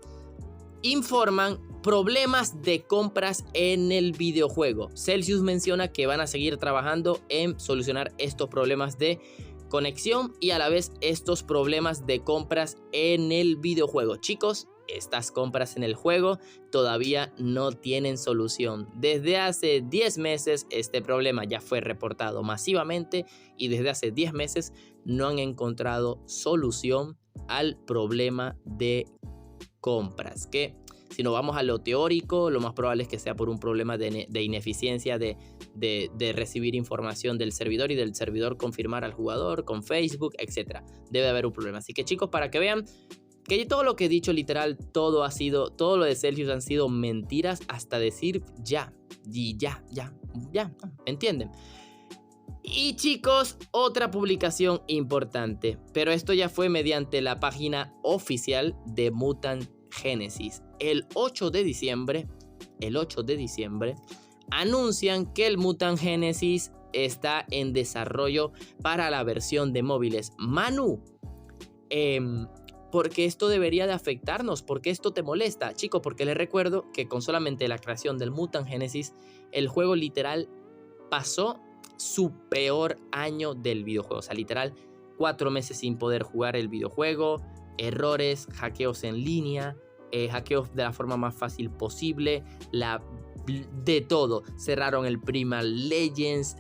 Informan problemas de compras en el videojuego. Celsius menciona que van a seguir trabajando en solucionar estos problemas de conexión y a la vez estos problemas de compras en el videojuego. Chicos, estas compras en el juego todavía no tienen solución. Desde hace 10 meses este problema ya fue reportado masivamente y desde hace 10 meses no han encontrado solución al problema de compras. Que si nos vamos a lo teórico, lo más probable es que sea por un problema de ineficiencia de recibir información del servidor y del servidor confirmar al jugador con Facebook, etc. Debe haber un problema. Así que, chicos, para que vean que todo lo que he dicho, literal, todo lo de Celsius han sido mentiras hasta decir ya. Y ya. Ya, ¿entienden? Y chicos, otra publicación importante, pero esto ya fue mediante la página oficial de Mutant Genesis. El 8 de diciembre, anuncian que el Mutant Genesis está en desarrollo para la versión de móviles. Manu, porque esto debería de afectarnos, porque esto te molesta, chicos, porque les recuerdo que con solamente la creación del Mutant Genesis, el juego literal pasó su peor año del videojuego. O sea, literal, 4 meses sin poder jugar el videojuego, errores, hackeos en línea, hackeos de la forma más fácil posible, de todo. Cerraron el Primal Legends,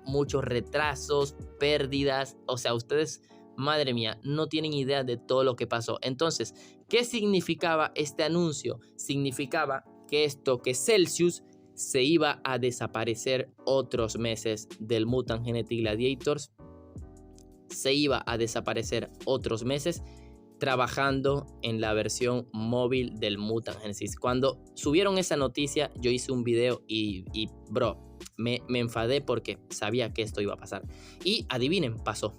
muchos retrasos, pérdidas. O sea, ustedes, madre mía, no tienen idea de todo lo que pasó. Entonces, ¿qué significaba este anuncio? Significaba que Celsius se iba a desaparecer otros meses del Mutant Genetic Gladiators. Se iba a desaparecer otros meses trabajando en la versión móvil del Mutant Genesis. Cuando subieron esa noticia, yo hice un video y bro, me enfadé porque sabía que esto iba a pasar. Y adivinen, pasó.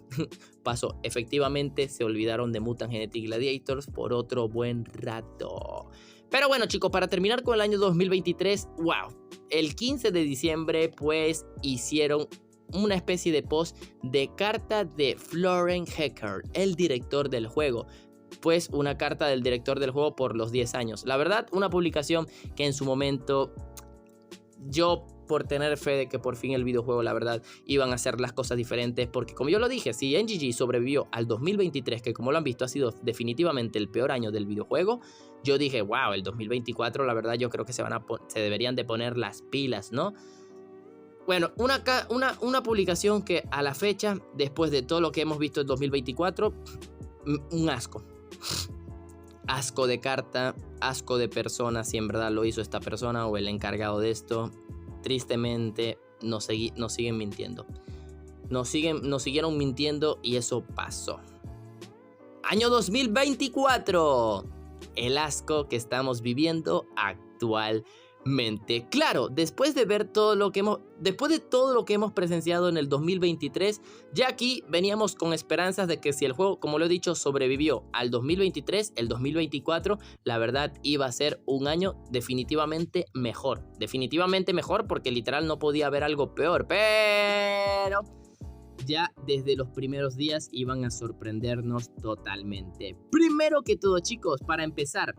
Pasó. Efectivamente, se olvidaron de Mutant Genetic Gladiators por otro buen rato. Pero bueno, chicos, para terminar con el año 2023, wow. El 15 de diciembre, pues, hicieron una especie de post de carta de Florian Hecker, el director del juego. Pues una carta del director del juego por los 10 años. La verdad, una publicación que en su momento yo, por tener fe de que por fin el videojuego, la verdad, iban a hacer las cosas diferentes, porque como yo lo dije, si NGG sobrevivió al 2023, que como lo han visto ha sido definitivamente el peor año del videojuego, yo dije, wow, el 2024, la verdad, yo creo que se deberían de poner las pilas, ¿no? Bueno, una publicación que a la fecha, después de todo lo que hemos visto en 2024, un asco. Asco de carta, asco de persona, si en verdad lo hizo esta persona o el encargado de esto. Tristemente nos siguen mintiendo. Nos siguieron mintiendo y eso pasó. Año 2024. El asco que estamos viviendo actualmente. Claro, después de todo lo que hemos presenciado en el 2023, ya aquí veníamos con esperanzas de que si el juego, como lo he dicho, sobrevivió al 2023, el 2024, la verdad iba a ser un año definitivamente mejor. Definitivamente mejor, porque literal no podía haber algo peor, pero ya desde los primeros días iban a sorprendernos totalmente. Primero que todo, chicos, para empezar,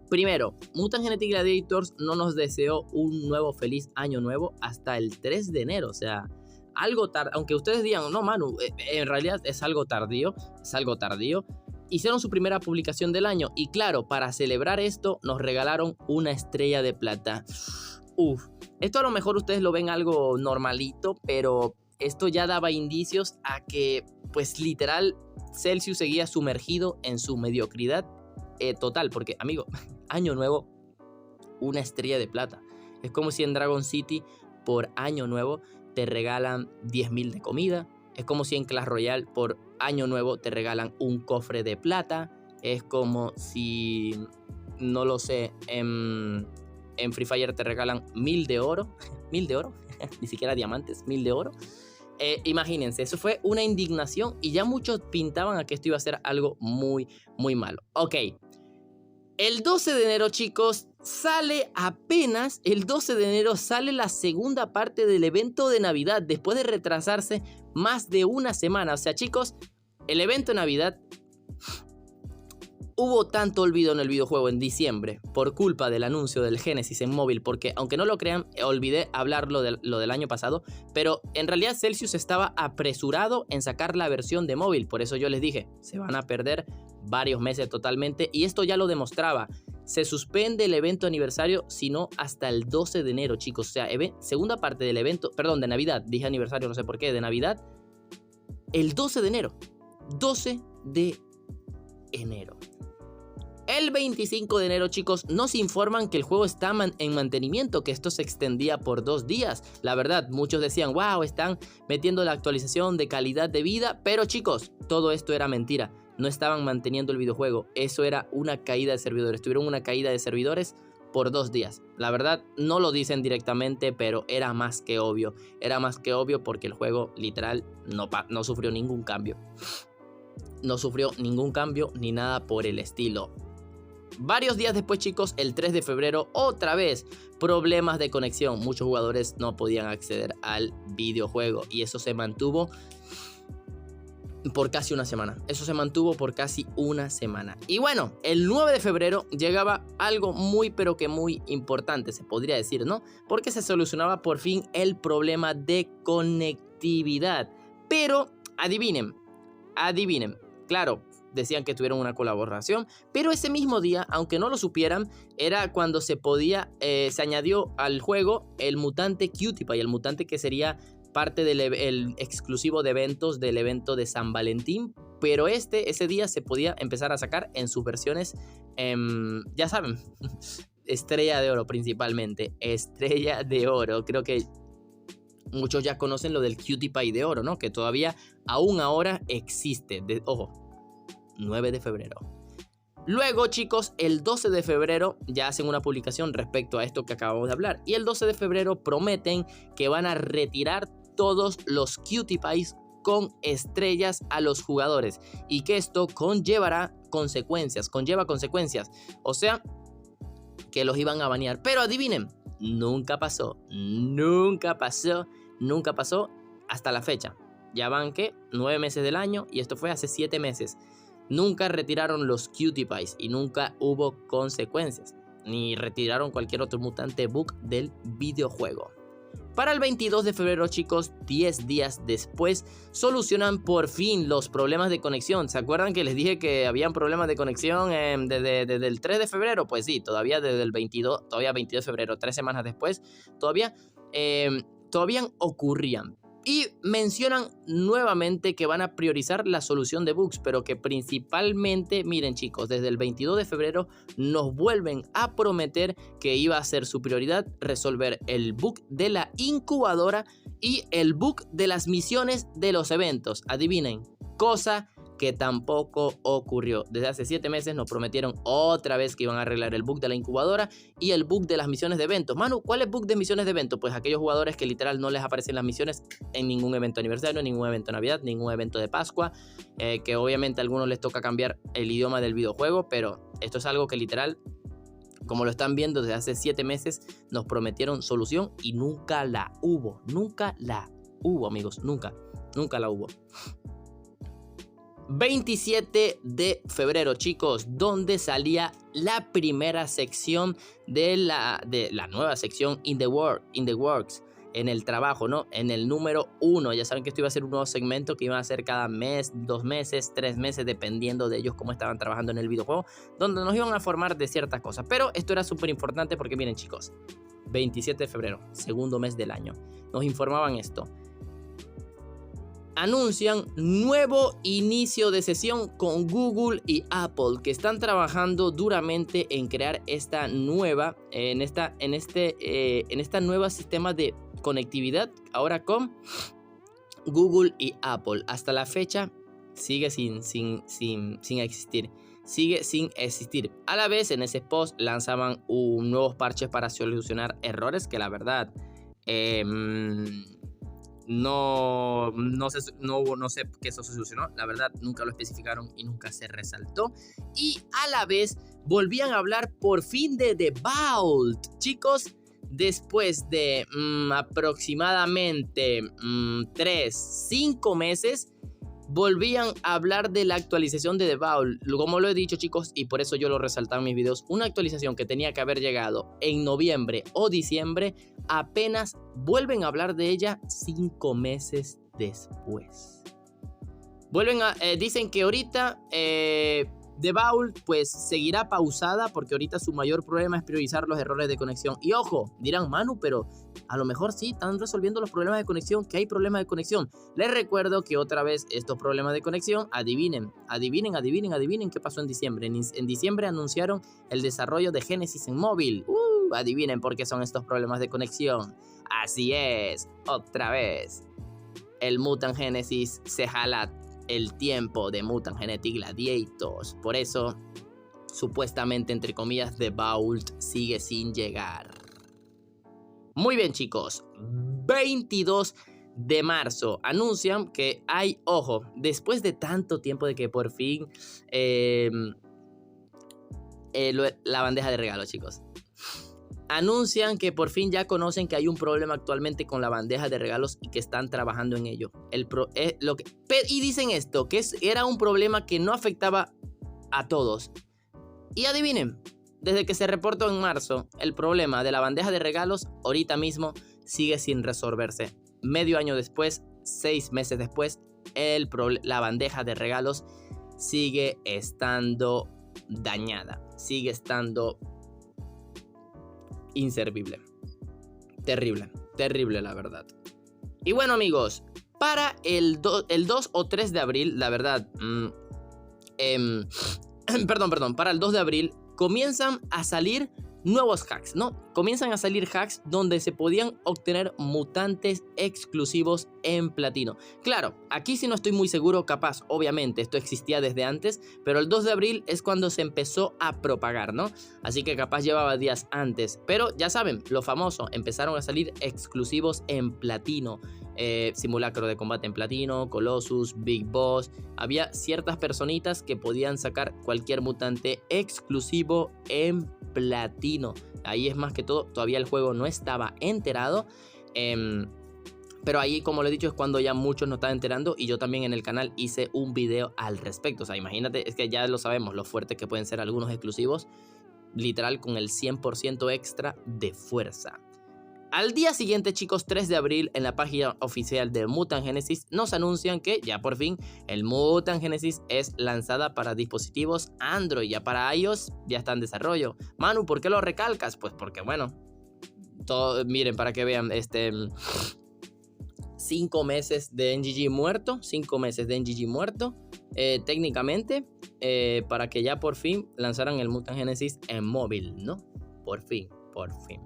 primero, Mutant Genetic Gladiators no nos deseó un nuevo feliz año nuevo hasta el 3 de enero. O sea, algo tarde. Aunque ustedes digan, no, Manu, en realidad es algo tardío. Hicieron su primera publicación del año. Y claro, para celebrar esto, nos regalaron una estrella de plata. Esto a lo mejor ustedes lo ven algo normalito, pero esto ya daba indicios a que, pues literal, Celsius seguía sumergido en su mediocridad total, porque amigo, año nuevo, una estrella de plata. Es como si en Dragon City por año nuevo te regalan 10.000 de comida. Es como si en Clash Royale por año nuevo te regalan un cofre de plata. Es como si, no lo sé, en Free Fire te regalan 1.000 de oro. 1.000 de oro, ni siquiera diamantes, 1.000 de oro. Imagínense, eso fue una indignación y ya muchos pintaban a que esto iba a ser algo muy, muy malo. Ok, el 12 de enero, chicos, sale la segunda parte del evento de Navidad después de retrasarse más de una semana. O sea, chicos, el evento de Navidad, hubo tanto olvido en el videojuego en diciembre por culpa del anuncio del Genesis en móvil, porque aunque no lo crean, olvidé hablar lo del año pasado, pero en realidad Celsius estaba apresurado en sacar la versión de móvil. Por eso yo les dije, se van a perder varios meses totalmente, y esto ya lo demostraba. Se suspende el evento aniversario, sino hasta el 12 de enero, chicos. O sea, segunda parte del evento, perdón, de Navidad, dije aniversario, no sé por qué, de Navidad, el 12 de enero. 12 de enero. El 25 de enero, chicos, nos informan que el juego está en mantenimiento, que esto se extendía por 2 días. La verdad, muchos decían, wow, están metiendo la actualización de calidad de vida, pero chicos, todo esto era mentira. No estaban manteniendo el videojuego, eso era una caída de servidores. Tuvieron una caída de servidores por 2 días. La verdad, no lo dicen directamente, pero era más que obvio. Era más que obvio porque el juego literal no sufrió ningún cambio. No sufrió ningún cambio ni nada por el estilo. Varios días después, chicos, el 3 de febrero, otra vez, problemas de conexión. Muchos jugadores no podían acceder al videojuego y eso se mantuvo por casi una semana. Eso se mantuvo por casi una semana. Y bueno, el 9 de febrero llegaba algo muy pero que muy importante, se podría decir, ¿no? Porque se solucionaba por fin el problema de conectividad. Pero adivinen, claro, decían que tuvieron una colaboración, pero ese mismo día, aunque no lo supieran, era cuando se añadió al juego el mutante Cutie Pie, el mutante que sería parte del exclusivo de eventos del evento de San Valentín, pero ese día se podía empezar a sacar en sus versiones, ya saben, Estrella de Oro principalmente, Estrella de Oro, creo que muchos ya conocen lo del Cutie Pie de Oro, ¿no? Que todavía, aún ahora existe, ojo, 9 de febrero. Luego, chicos, el 12 de febrero ya hacen una publicación respecto a esto que acabamos de hablar. Y el 12 de febrero prometen que van a retirar todos los Cutie Pies con estrellas a los jugadores. Y que esto conlleva consecuencias. O sea, que los iban a banear. Pero adivinen, nunca pasó hasta la fecha. Ya van, ¿qué? 9 meses del año y esto fue hace 7 meses. Nunca retiraron los Cutie Pies y nunca hubo consecuencias. Ni retiraron cualquier otro mutante bug del videojuego. Para el 22 de febrero, chicos, 10 días después, solucionan por fin los problemas de conexión. ¿Se acuerdan que les dije que habían problemas de conexión desde el 3 de febrero? Pues sí, todavía desde el 22 de febrero, 3 semanas después, todavía ocurrían. Y mencionan nuevamente que van a priorizar la solución de bugs, pero que principalmente, miren chicos, desde el 22 de febrero nos vuelven a prometer que iba a ser su prioridad resolver el bug de la incubadora y el bug de las misiones de los eventos. Adivinen, cosa que tampoco ocurrió. Desde hace 7 meses nos prometieron otra vez que iban a arreglar el bug de la incubadora y el bug de las misiones de eventos. Manu, ¿cuál es el bug de misiones de eventos? Pues aquellos jugadores que literal no les aparecen las misiones en ningún evento aniversario, en ningún evento de Navidad, ningún evento de Pascua, que obviamente a algunos les toca cambiar el idioma del videojuego, pero esto es algo que literal, como lo están viendo desde hace 7 meses, nos prometieron solución y nunca la hubo. Nunca la hubo, amigos, nunca la hubo. 27 de febrero, chicos, donde salía la primera sección de la nueva sección In the Works, en el trabajo, ¿no? En el número 1. Ya saben que esto iba a ser un nuevo segmento que iba a ser cada mes, 2 meses, 3 meses, dependiendo de ellos cómo estaban trabajando en el videojuego, donde nos iban a formar de ciertas cosas. Pero esto era súper importante porque miren, chicos, 27 de febrero, segundo mes del año, nos informaban esto. Anuncian nuevo inicio de sesión con Google y Apple, que están trabajando duramente en crear esta nueva nueva sistema de conectividad ahora con Google y Apple. Hasta la fecha sigue sin existir. Sigue sin existir. A la vez, en ese post lanzaban nuevos parches para solucionar errores que la verdad no sé qué eso se solucionó. La verdad nunca lo especificaron y nunca se resaltó. Y a la vez volvían a hablar por fin de The Vault. Chicos, después de aproximadamente 3-5 meses, volvían a hablar de la actualización de The Vault. Como lo he dicho, chicos, y por eso yo lo resaltaba en mis videos, una actualización que tenía que haber llegado en noviembre o diciembre, apenas vuelven a hablar de ella 5 meses después. Dicen que ahorita The Vault pues seguirá pausada porque ahorita su mayor problema es priorizar los errores de conexión. Y ojo, dirán, Manu, pero a lo mejor sí están resolviendo los problemas de conexión, que hay problemas de conexión. Les recuerdo que otra vez estos problemas de conexión, adivinen qué pasó en diciembre. En diciembre anunciaron el desarrollo de Genesis en móvil. Adivinen por qué son estos problemas de conexión. Así es, otra vez. El Mutant Genesis se jala el tiempo de Mutant Genetic Gladiators. Por eso supuestamente, entre comillas, The Vault sigue sin llegar. Muy bien, chicos. 22 de marzo anuncian que hay, ojo, después de tanto tiempo de que por fin la bandeja de regalos, chicos. Anuncian que por fin ya conocen que hay un problema actualmente con la bandeja de regalos y que están trabajando en ello. Y dicen esto, que era un problema que no afectaba a todos. Y adivinen, desde que se reportó en marzo, el problema de la bandeja de regalos ahorita mismo sigue sin resolverse. Medio año después, 6 meses después, la bandeja de regalos sigue estando dañada. Sigue estando inservible. Terrible, terrible la verdad. Y bueno, amigos, para el 2 o 3 de abril, la verdad, para el 2 de abril comienzan a salir nuevos hacks, ¿no? Comienzan a salir hacks donde se podían obtener mutantes exclusivos en platino. Claro, aquí sí no estoy muy seguro, capaz, obviamente, esto existía desde antes, pero el 2 de abril es cuando se empezó a propagar, ¿no? Así que capaz llevaba días antes, pero ya saben, lo famoso, empezaron a salir exclusivos en platino. Simulacro de combate en platino, Colossus, Big Boss. Había ciertas personitas que podían sacar cualquier mutante exclusivo en platino. Ahí es más que todo, todavía el juego no estaba enterado. Pero ahí, como lo he dicho, es cuando ya muchos nos están enterando. Y yo también en el canal hice un video al respecto. O sea, imagínate, es que ya lo sabemos, lo fuertes que pueden ser algunos exclusivos. Literal con el 100% extra de fuerza. Al día siguiente, chicos, 3 de abril, en la página oficial de Mutant Genesis, nos anuncian que ya por fin el Mutant Genesis es lanzada para dispositivos Android. Ya para iOS ya está en desarrollo. Manu, ¿por qué lo recalcas? Pues porque, bueno, miren, para que vean, 5 meses de NGG muerto. 5 meses de NGG muerto, técnicamente, para que ya por fin lanzaran el Mutant Genesis en móvil, ¿no? Por fin, por fin.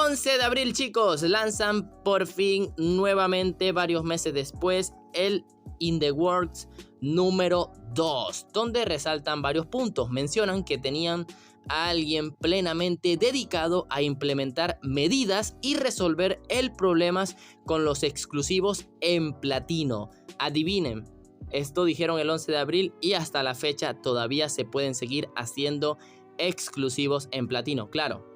11 de abril, chicos, lanzan por fin nuevamente, varios meses después, el In The Works número 2, donde resaltan varios puntos. Mencionan que tenían a alguien plenamente dedicado a implementar medidas y resolver el problemas con los exclusivos en platino. Adivinen, esto dijeron el 11 de abril y hasta la fecha todavía se pueden seguir haciendo exclusivos en platino. Claro,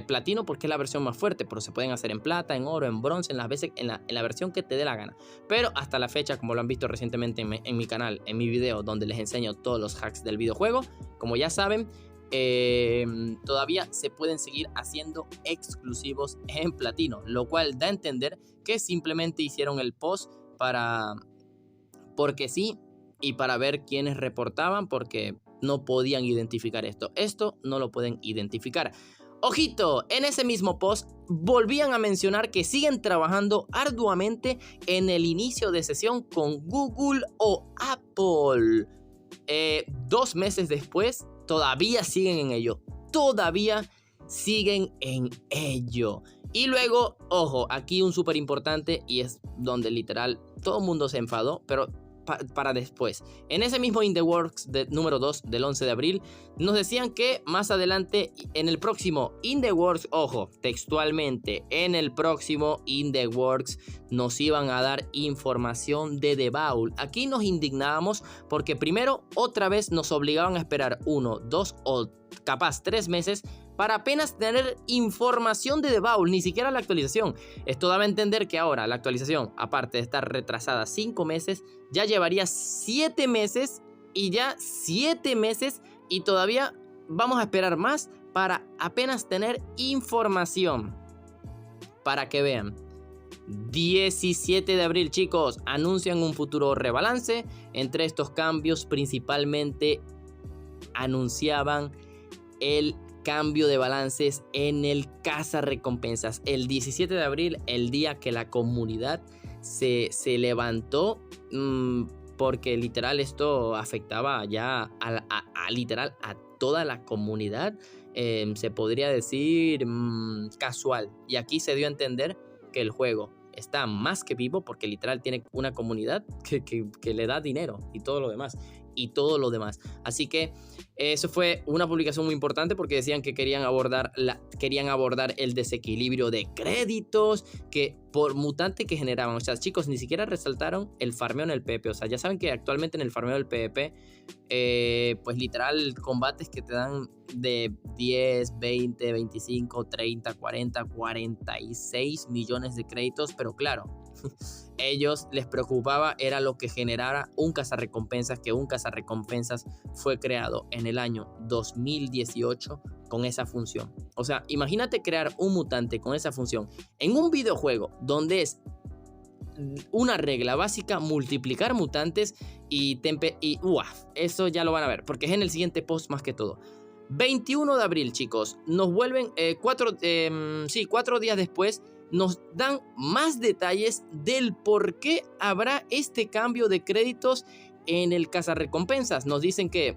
platino porque es la versión más fuerte, pero se pueden hacer en plata, en oro, en bronce, en la versión que te dé la gana. Pero hasta la fecha, como lo han visto recientemente en mi canal, en mi video donde les enseño todos los hacks del videojuego, como ya saben, todavía se pueden seguir haciendo exclusivos en platino, lo cual da a entender que simplemente hicieron el post porque sí, y para ver quiénes reportaban, porque no podían identificar esto no lo pueden identificar. Ojito, en ese mismo post volvían a mencionar que siguen trabajando arduamente en el inicio de sesión con Google o Apple. 2 meses después, todavía siguen en ello. Todavía siguen en ello. Y luego, ojo, aquí un súper importante y es donde literal todo el mundo se enfadó, pero para después. En ese mismo In The Works número 2 del 11 de abril nos decían que más adelante en el próximo In The Works, ojo, textualmente, en el próximo In The Works nos iban a dar información de The Vault. Aquí nos indignábamos porque primero otra vez nos obligaban a esperar 1, 2 o capaz 3 meses para apenas tener información de The Vault, ni siquiera la actualización. Esto daba a entender que ahora la actualización, aparte de estar retrasada 5 meses, ya llevaría 7 meses y ya 7 meses y todavía vamos a esperar más para apenas tener información. Para que vean. 17 de abril, chicos, anuncian un futuro rebalance. Entre estos cambios principalmente anunciaban el cambio de balances en el cazarrecompensas. El 17 de abril, el día que la comunidad se levantó, porque literal esto afectaba ya literal a toda la comunidad, se podría decir casual. Y aquí se dio a entender que el juego está más que vivo porque literal tiene una comunidad que le da dinero y todo lo demás. y todo lo demás. Así que eso fue una publicación muy importante porque decían que querían abordar el desequilibrio de créditos que por mutante que generaban. O sea, chicos, ni siquiera resaltaron el farmeo en el PvP. O sea, ya saben que actualmente en el farmeo del PvP, pues literal, combates que te dan de 10, 20, 25, 30, 40, 46 millones de créditos. Pero claro, ellos les preocupaba era lo que generara un cazarrecompensas, que un cazarrecompensas fue creado en el año 2018 con esa función. O sea, imagínate crear un mutante con esa función en un videojuego donde es una regla básica multiplicar mutantes y eso ya lo van a ver porque es en el siguiente post más que todo. 21 de abril, chicos, nos vuelven 4 días después. Nos dan más detalles del por qué habrá este cambio de créditos en el cazarrecompensas. Nos dicen que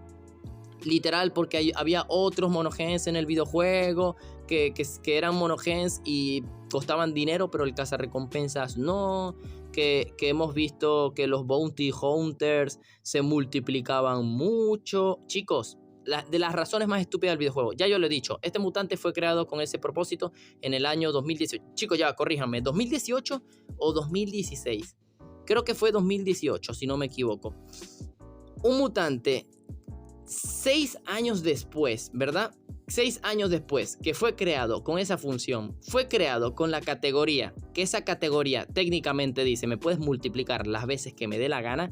literal porque había otros monogens en el videojuego que eran monogens y costaban dinero, pero el cazarrecompensas no. Que hemos visto que los bounty hunters se multiplicaban mucho. Chicos, de las razones más estúpidas del videojuego. Ya yo lo he dicho, este mutante fue creado con ese propósito en el año 2018. Chicos, ya, corríjanme, ¿2018 o 2016? Creo que fue 2018, si no me equivoco. Un mutante 6 años después, ¿verdad? 6 años después que fue creado con esa función, fue creado con la categoría, que esa categoría técnicamente dice, me puedes multiplicar las veces que me dé la gana.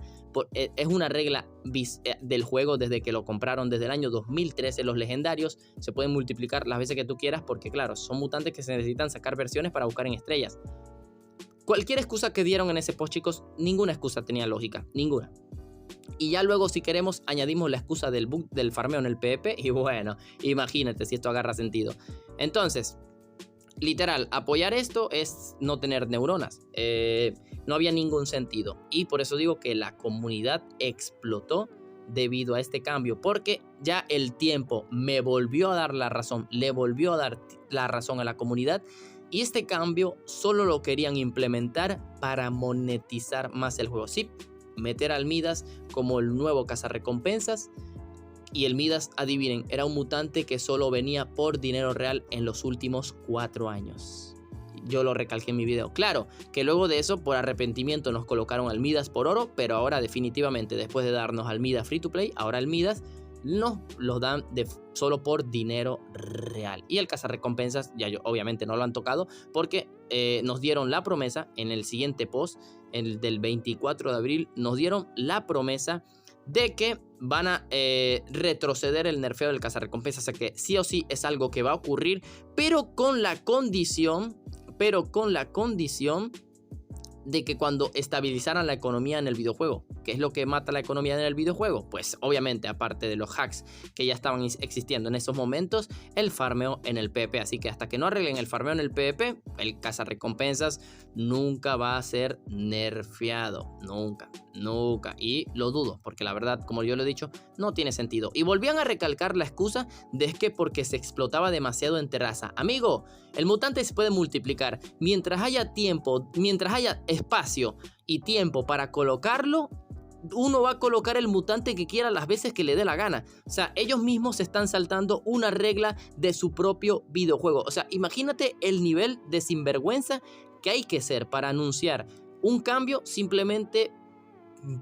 Es una regla del juego desde que lo compraron desde el año 2013. Los legendarios se pueden multiplicar las veces que tú quieras porque claro, son mutantes que se necesitan sacar versiones para buscar en estrellas. Cualquier excusa que dieron en ese post, chicos, ninguna excusa tenía lógica, ninguna. Y ya luego, si queremos, añadimos la excusa del bug del farmeo en el PvP. Y bueno, imagínate si esto agarra sentido. Entonces, literal, apoyar esto es no tener neuronas. No había ningún sentido. Y por eso digo que la comunidad explotó debido a este cambio. Porque ya el tiempo me volvió a dar la razón. Le volvió a dar la razón a la comunidad. Y este cambio solo lo querían implementar para monetizar más el juego. Sí, meter al Midas como el nuevo cazarrecompensas. Y el Midas, adivinen, era un mutante que solo venía por dinero real en los últimos 4 años. Yo lo recalqué en mi video. Claro, que luego de eso, por arrepentimiento, nos colocaron al Midas por oro. Pero ahora definitivamente, después de darnos al Midas free to play, ahora el Midas nos lo dan solo por dinero real. Y el cazarrecompensas, ya obviamente no lo han tocado porque nos dieron la promesa en el siguiente post, el del 24 de abril, nos dieron la promesa de que van a retroceder el nerfeo del cazarrecompensas. O sea que sí o sí es algo que va a ocurrir, pero con la condición de que cuando estabilizaran la economía en el videojuego. ¿Qué es lo que mata la economía en el videojuego? Pues obviamente, aparte de los hacks que ya estaban existiendo en esos momentos, el farmeo en el PvP. Así que hasta que no arreglen el farmeo en el PvP, el cazarrecompensas nunca va a ser nerfeado. Nunca. Y lo dudo, porque la verdad, como yo lo he dicho, no tiene sentido. Y volvían a recalcar la excusa de que porque se explotaba demasiado en terraza. Amigo, el mutante se puede multiplicar. Mientras haya tiempo, mientras haya espacio y tiempo para colocarlo, uno va a colocar el mutante que quiera las veces que le dé la gana. O sea, ellos mismos se están saltando una regla de su propio videojuego. O sea, imagínate el nivel de sinvergüenza que hay que ser para anunciar un cambio simplemente,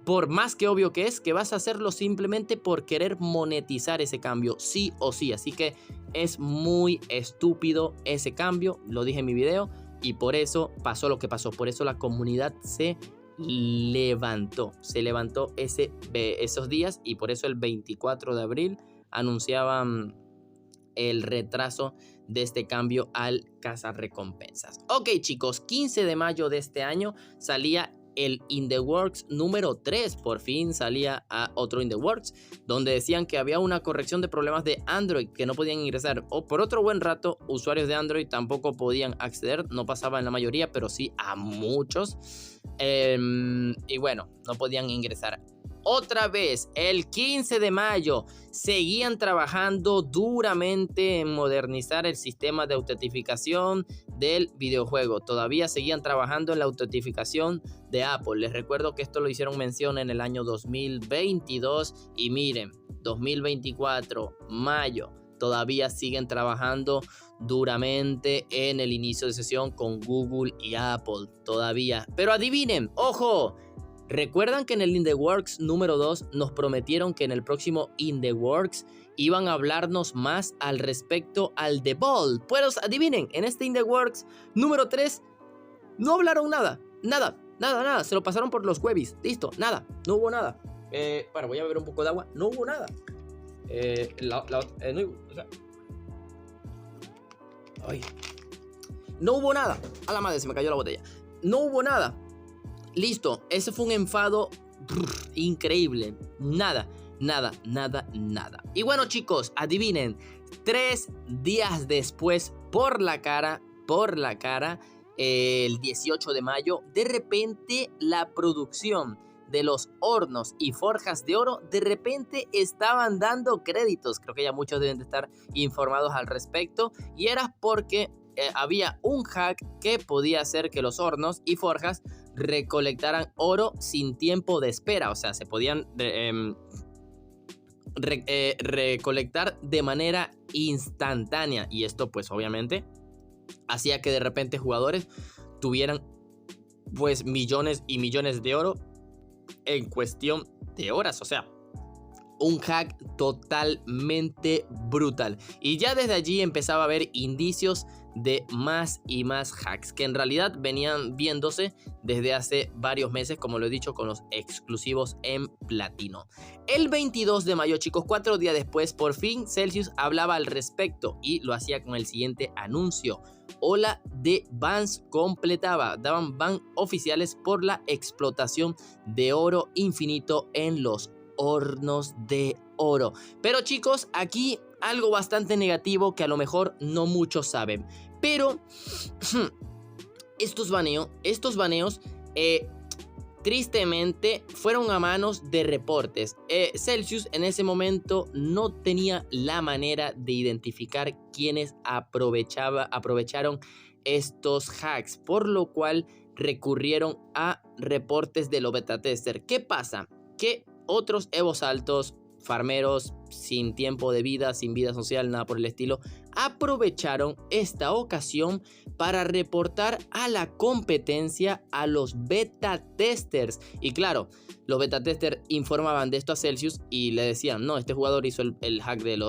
por más que obvio que es, que vas a hacerlo simplemente por querer monetizar ese cambio, sí o sí. Así que es muy estúpido ese cambio, lo dije en mi video, y por eso pasó lo que pasó. Por eso la comunidad se levantó esos días, y por eso el 24 de abril anunciaban el retraso de este cambio al cazarrecompensas. Ok, chicos, 15 de mayo de este año salía el In The Works número 3. Por fin salía a otro In The Works, donde decían que había una corrección de problemas de Android, que no podían ingresar, o por otro buen rato usuarios de Android tampoco podían acceder. No pasaba en la mayoría, pero sí a muchos, y bueno, no podían ingresar. otra vez, el 15 de mayo, seguían trabajando duramente en modernizar el sistema de autentificación del videojuego. Todavía seguían trabajando en la autentificación de Apple. Les recuerdo que esto lo hicieron mención en el año 2022 y miren, 2024, mayo, todavía siguen trabajando duramente en el inicio de sesión con Google y Apple. Todavía. Pero adivinen, ¡ojo! ¿Recuerdan que en el In The Works número 2 nos prometieron que en el próximo In The Works iban a hablarnos más al respecto al The Ball? Pues adivinen, en este In The Works número 3 no hablaron nada. Nada. Se lo pasaron por los webis. Listo, nada. No hubo nada. Voy a beber un poco de agua. No hubo nada. No hubo nada. A la madre, se me cayó la botella. No hubo nada. Listo. Ese fue un enfado increíble. Nada. Y bueno, chicos, adivinen. 3 días después, por la cara, el 18 de mayo, de repente la producción de los hornos y forjas de oro de repente estaban dando créditos. Creo que ya muchos deben de estar informados al respecto, y era porque había un hack que podía hacer que los hornos y forjas recolectaran oro sin tiempo de espera. O sea, se podían recolectar de manera instantánea, y esto pues obviamente hacía que de repente jugadores tuvieran pues millones y millones de oro en cuestión de horas. O sea, un hack totalmente brutal. Y ya desde allí empezaba a haber indicios de más y más hacks, que en realidad venían viéndose desde hace varios meses, como lo he dicho, con los exclusivos en platino. El 22 de mayo, chicos, 4 días después, por fin Celsius hablaba al respecto, y lo hacía con el siguiente anuncio: ola de bans completaba. Daban ban oficiales por la explotación de oro infinito en los hornos de oro. Pero chicos, aquí algo bastante negativo que a lo mejor no muchos saben. Pero estos baneos tristemente fueron a manos de reportes. Celsius en ese momento no tenía la manera de identificar quienes aprovecharon estos hacks, por lo cual recurrieron a reportes de los beta tester. ¿Qué pasa? Que otros evos altos, farmeros sin tiempo de vida, sin vida social, nada por el estilo, aprovecharon esta ocasión para reportar a la competencia a los beta testers. Y claro, los beta testers informaban de esto a Celsius y le decían: no, este jugador hizo el hack del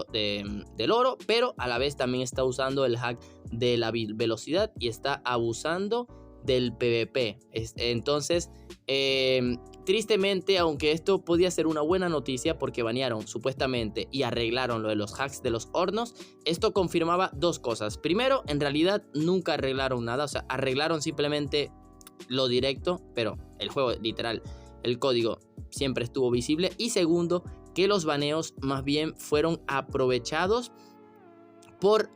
oro, pero a la vez también está usando el hack de la velocidad y está abusando del PvP. Entonces, tristemente, aunque esto podía ser una buena noticia porque banearon supuestamente y arreglaron lo de los hacks de los hornos, esto confirmaba dos cosas. Primero, en realidad nunca arreglaron nada, o sea, arreglaron simplemente lo directo, pero el juego literal, el código siempre estuvo visible. Y segundo, que los baneos más bien fueron aprovechados por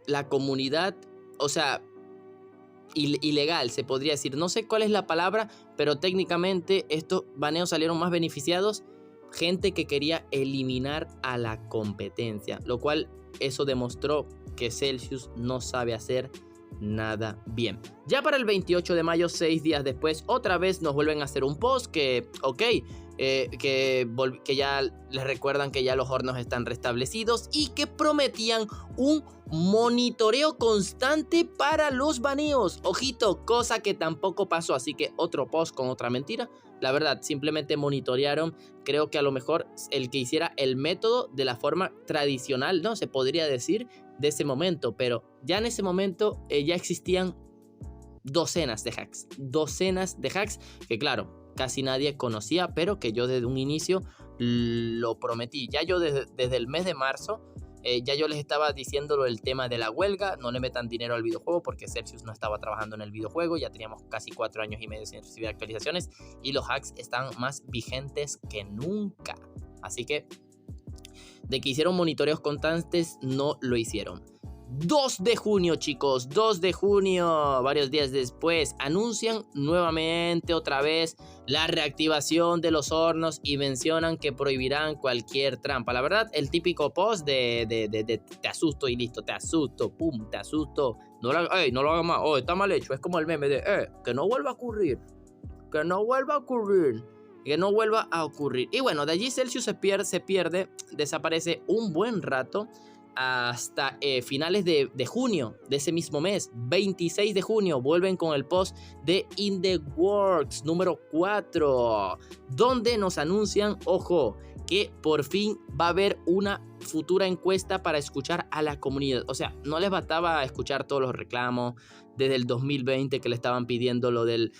la comunidad, o sea, ilegal, se podría decir. No sé cuál es la palabra, pero técnicamente estos baneos salieron más beneficiados gente que quería eliminar a la competencia, lo cual eso demostró que Celsius no sabe hacer nada bien. Ya para el 28 de mayo, 6 días después, otra vez nos vuelven a hacer un post que, que ya les recuerdan que ya los hornos están restablecidos y que prometían un monitoreo constante para los baneos. Ojito, cosa que tampoco pasó, así que otro post con otra mentira. La verdad, simplemente monitorearon. Creo que a lo mejor el que hiciera el método de la forma tradicional, ¿no? Se podría decir, de ese momento, pero ya en ese momento ya existían docenas de hacks que claro, casi nadie conocía, pero que yo desde un inicio lo prometí. Ya yo desde el mes de marzo ya yo les estaba diciendo el tema de la huelga: no le metan dinero al videojuego, porque Celsius no estaba trabajando en el videojuego. Ya teníamos casi 4 años y medio sin recibir actualizaciones y los hacks están más vigentes que nunca. Así que de que hicieron monitoreos constantes, no lo hicieron. 2 de junio, chicos, 2 de junio, varios días después, anuncian nuevamente otra vez la reactivación de los hornos y mencionan que prohibirán cualquier trampa. La verdad, el típico post de te asusto y listo, te asusto, pum, te asusto. No lo haga más, está mal hecho, es como el meme de, que no vuelva a ocurrir, que no vuelva a ocurrir. Que no vuelva a ocurrir. Y bueno, de allí Celsius se pierde, desaparece un buen rato hasta finales de junio de ese mismo mes. 26 de junio vuelven con el post de In The Works número 4, donde nos anuncian, ojo, que por fin va a haber una futura encuesta para escuchar a la comunidad. O sea, no les bastaba escuchar todos los reclamos desde el 2020 que le estaban pidiendo lo del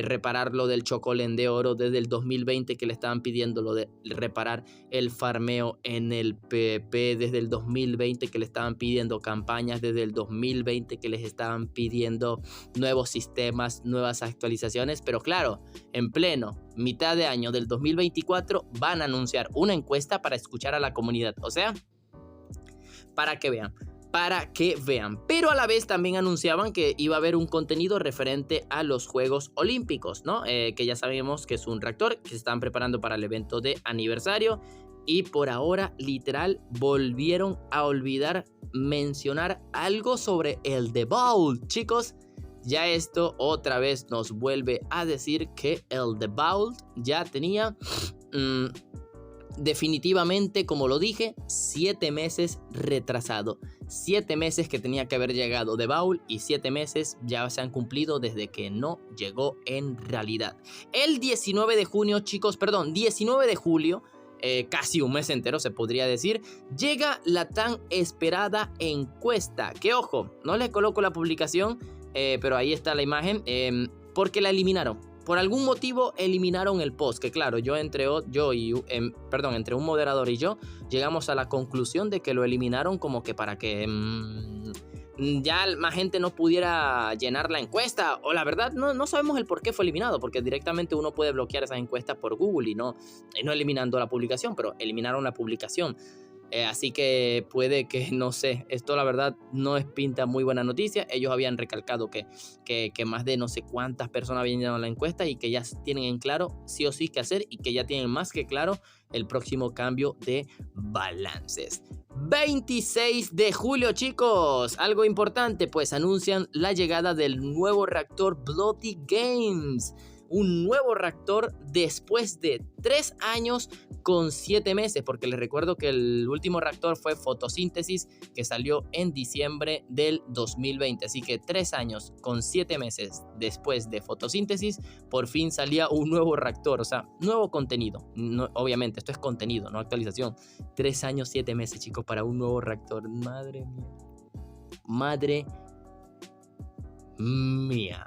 reparar lo del Chocolen de oro, desde el 2020 que le estaban pidiendo lo de reparar el farmeo en el PP, desde el 2020 que le estaban pidiendo campañas, desde el 2020 que les estaban pidiendo nuevos sistemas, nuevas actualizaciones, pero claro, en pleno mitad de año del 2024 van a anunciar una encuesta para escuchar a la comunidad. O sea, para que vean. Pero a la vez también anunciaban que iba a haber un contenido referente a los Juegos Olímpicos, ¿no? Que ya sabemos que es un reactor que se están preparando para el evento de aniversario. Y por ahora, literal, volvieron a olvidar mencionar algo sobre el The Vault, chicos. Ya esto otra vez nos vuelve a decir que el The Vault ya tenía definitivamente, como lo dije, 7 meses retrasado. 7 meses que tenía que haber llegado The Vault y 7 meses ya se han cumplido desde que no llegó en realidad. El 19 de junio, chicos, perdón, 19 de julio, casi un mes entero se podría decir, llega la tan esperada encuesta. Que ojo, no les coloco la publicación, pero ahí está la imagen, porque la eliminaron. Por algún motivo eliminaron el post, que claro, entre un moderador y yo llegamos a la conclusión de que lo eliminaron como que para que ya más gente no pudiera llenar la encuesta, o la verdad no sabemos el por qué fue eliminado, porque directamente uno puede bloquear esas encuestas por Google y no eliminando la publicación, pero eliminaron la publicación. Así que puede que, no sé, esto la verdad no es pinta muy buena noticia. Ellos habían recalcado que más de no sé cuántas personas habían llenado la encuesta y que ya tienen en claro sí o sí qué hacer y que ya tienen más que claro el próximo cambio de balances. 26 de julio, chicos, algo importante, pues anuncian la llegada del nuevo reactor Bloody Games. Un nuevo reactor después de 3 años con 7 meses, porque les recuerdo que el último reactor fue Fotosíntesis, que salió en diciembre del 2020, así que 3 años con 7 meses después de Fotosíntesis, por fin salía un nuevo reactor, o sea, nuevo contenido. No, obviamente, esto es contenido, no actualización. 3 años, 7 meses, chicos, para un nuevo reactor. Madre mía. Madre mía.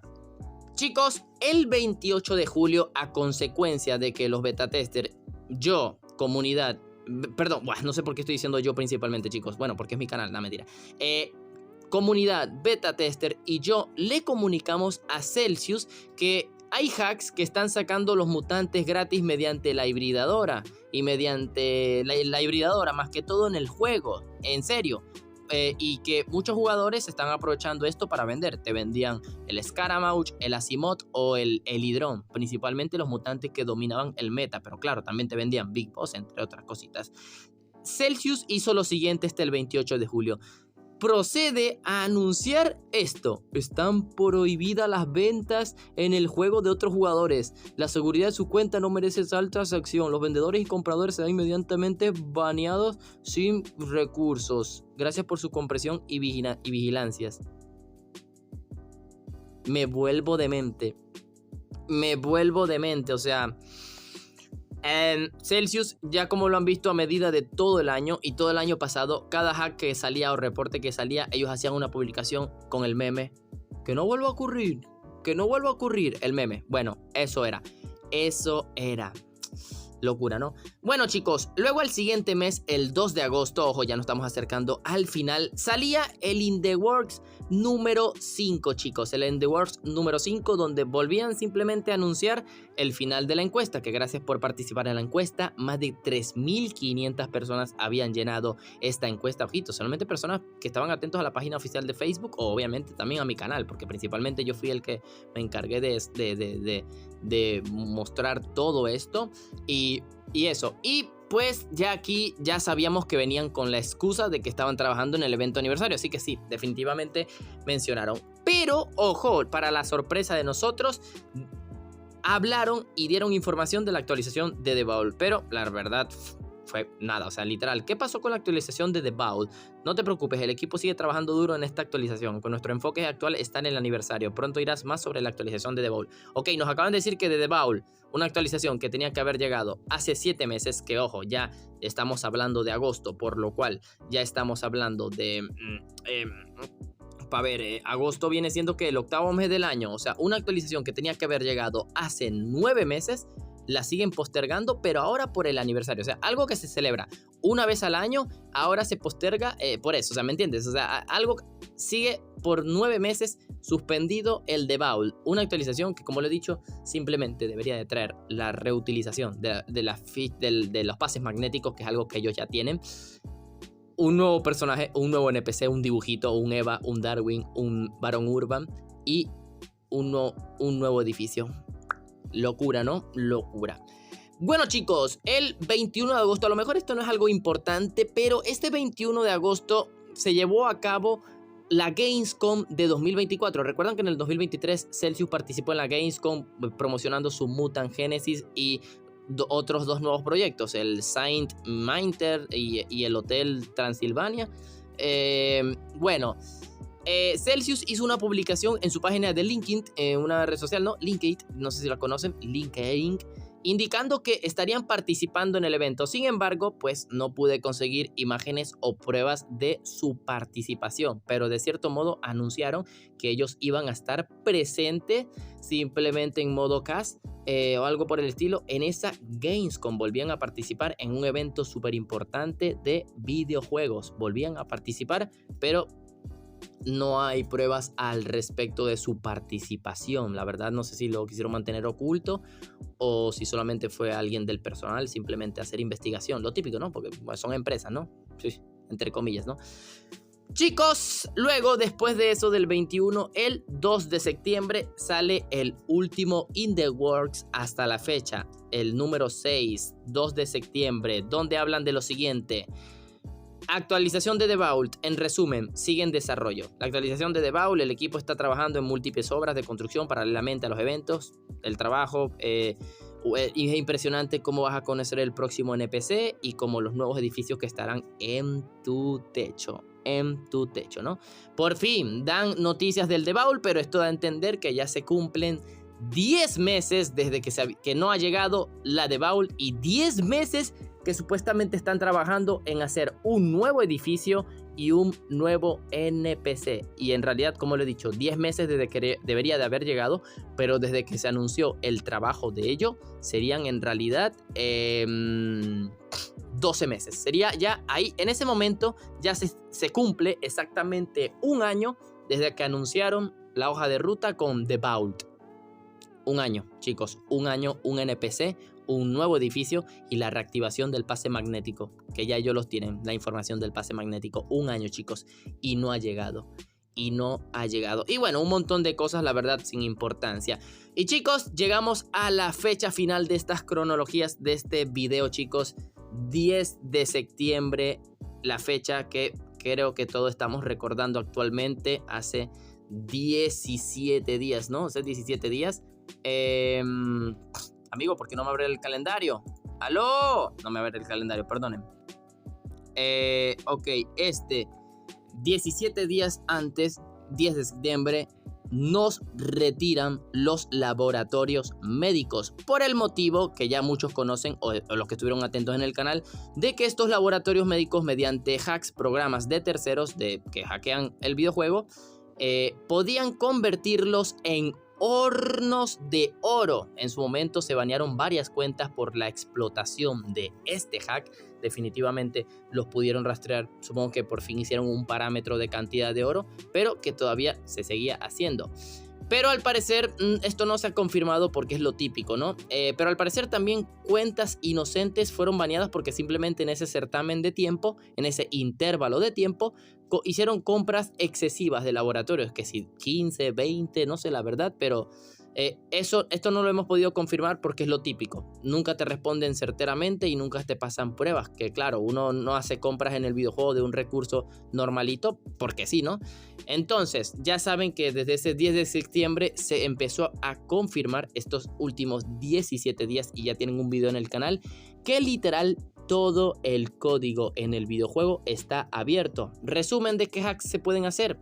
Chicos, el 28 de julio, a consecuencia de que los beta testers, yo, comunidad, perdón, no sé por qué estoy diciendo yo principalmente, chicos, bueno, porque es mi canal, no, mentira, comunidad, beta tester y yo le comunicamos a Celsius que hay hacks que están sacando los mutantes gratis mediante la hibridadora y mediante la hibridadora más que todo en el juego, en serio. Y que muchos jugadores están aprovechando esto para vender. Te vendían el Scaramouche, el Asimov o el Hidron, principalmente los mutantes que dominaban el meta, pero claro, también te vendían Big Boss, entre otras cositas. Celsius hizo lo siguiente el 28 de julio. Procede a anunciar esto: están prohibidas las ventas en el juego de otros jugadores. La seguridad de su cuenta no merece tal transacción. Los vendedores y compradores serán inmediatamente baneados sin recursos. Gracias por su comprensión y vigilancias. Me vuelvo demente. O sea, Celsius, ya como lo han visto a medida de todo el año y todo el año pasado, cada hack que salía o reporte que salía, ellos hacían una publicación con el meme: que no vuelva a ocurrir, el meme. Bueno, eso era. Locura, ¿no? Bueno, chicos, luego al siguiente mes, el 2 de agosto, ojo, ya nos estamos acercando al final, salía el In The Works número 5, chicos. El In The Works número 5, donde volvían simplemente a anunciar el final de la encuesta, que gracias por participar en la encuesta, más de 3.500 personas habían llenado esta encuesta. Ojito, solamente personas que estaban atentos a la página oficial de Facebook, o obviamente también a mi canal, porque principalmente yo fui el que me encargué de mostrar todo esto y eso. Y pues ya aquí ya sabíamos que venían con la excusa de que estaban trabajando en el evento aniversario, así que sí, definitivamente mencionaron. Pero ojo, para la sorpresa de nosotros, hablaron y dieron información de la actualización de The Vault, pero la verdad fue nada, o sea, literal. ¿Qué pasó con la actualización de The Vault? No te preocupes, el equipo sigue trabajando duro en esta actualización. Con nuestro enfoque actual está en el aniversario. Pronto irás más sobre la actualización de The Vault. Ok, nos acaban de decir que de The Vault, una actualización que tenía que haber llegado hace 7 meses, que ojo, ya estamos hablando de agosto, por lo cual ya estamos hablando de... a ver, agosto viene siendo que el 8º mes del año, o sea, una actualización que tenía que haber llegado hace 9 meses, la siguen postergando, pero ahora por el aniversario. O sea, algo que se celebra una vez al año, ahora se posterga por eso. O sea, ¿me entiendes? O sea, algo sigue por 9 meses suspendido el The Vault. Una actualización que, como lo he dicho, simplemente debería de traer la reutilización de los pases magnéticos, que es algo que ellos ya tienen. Un nuevo personaje, un nuevo NPC, un dibujito, un Eva, un Darwin, un Barón Urban y un nuevo edificio. Locura, ¿no? Locura. Bueno, chicos, el 21 de agosto, a lo mejor esto no es algo importante, pero este 21 de agosto se llevó a cabo la Gamescom de 2024. Recuerdan que en el 2023 Celsius participó en la Gamescom promocionando su Mutant Genesis y otros 2 nuevos proyectos, el Saint Minter y el Hotel Transilvania. Celsius hizo una publicación en su página de LinkedIn, una red social, ¿no? LinkedIn, no sé si la conocen, LinkedIn, indicando que estarían participando en el evento. Sin embargo, pues no pude conseguir imágenes o pruebas de su participación, pero de cierto modo anunciaron que ellos iban a estar presentes simplemente en modo cast o algo por el estilo en esa Gamescom. Volvían a participar en un evento súper importante de videojuegos. Volvían a participar, pero no hay pruebas al respecto de su participación. La verdad, no sé si lo quisieron mantener oculto o si solamente fue alguien del personal simplemente a hacer investigación. Lo típico, ¿no? Porque pues, son empresas, ¿no? Sí, entre comillas, ¿no? Chicos, luego, después de eso del 21, el 2 de septiembre sale el último In The Works hasta la fecha, el número 6, 2 de septiembre, donde hablan de lo siguiente. Actualización de The Vault, en resumen, sigue en desarrollo. La actualización de The Vault, el equipo está trabajando en múltiples obras de construcción paralelamente a los eventos. El trabajo es impresionante cómo vas a conocer el próximo NPC y como los nuevos edificios que estarán en tu techo. ¿No? Por fin dan noticias del The Vault, pero esto da a entender que ya se cumplen 10 meses desde que no ha llegado la The Vault y 10 meses que supuestamente están trabajando en hacer un nuevo edificio y un nuevo NPC. Y en realidad, como lo he dicho, 10 meses desde que debería de haber llegado, pero desde que se anunció el trabajo de ello, serían en realidad 12 meses. Sería ya ahí, en ese momento, ya se cumple exactamente un año desde que anunciaron la hoja de ruta con The Vault. Un año, chicos, un año, un NPC, un nuevo edificio y la reactivación del pase magnético, que ya ellos los tienen, la información del pase magnético. Un año, chicos, y no ha llegado. Y bueno, un montón de cosas, la verdad, sin importancia. Y chicos, llegamos a la fecha final de estas cronologías de este video, chicos. 10 de septiembre, la fecha que creo que todos estamos recordando actualmente, hace 17 días, ¿no? Hace 17 días. Amigo, ¿por qué no me abre el calendario? ¡Aló! No me abre el calendario, perdonen. Ok, 17 días antes, 10 de septiembre, nos retiran los laboratorios médicos por el motivo que ya muchos conocen o los que estuvieron atentos en el canal, de que estos laboratorios médicos, mediante hacks, programas de terceros que hackean el videojuego, podían convertirlos en hornos de oro. En su momento se banearon varias cuentas por la explotación de este hack. Definitivamente los pudieron rastrear. Supongo que por fin hicieron un parámetro de cantidad de oro, pero que todavía se seguía haciendo. Pero al parecer esto no se ha confirmado porque es lo típico, ¿no? Pero al parecer también cuentas inocentes fueron baneadas porque simplemente en ese certamen de tiempo, en ese intervalo de tiempo, hicieron compras excesivas de laboratorios, que si 15, 20, no sé la verdad, pero esto no lo hemos podido confirmar porque es lo típico. Nunca te responden certeramente y nunca te pasan pruebas, que claro, uno no hace compras en el videojuego de un recurso normalito porque sí, ¿no? Entonces, ya saben que desde ese 10 de septiembre se empezó a confirmar estos últimos 17 días y ya tienen un video en el canal que literal todo el código en el videojuego está abierto. Resumen de qué hacks se pueden hacer: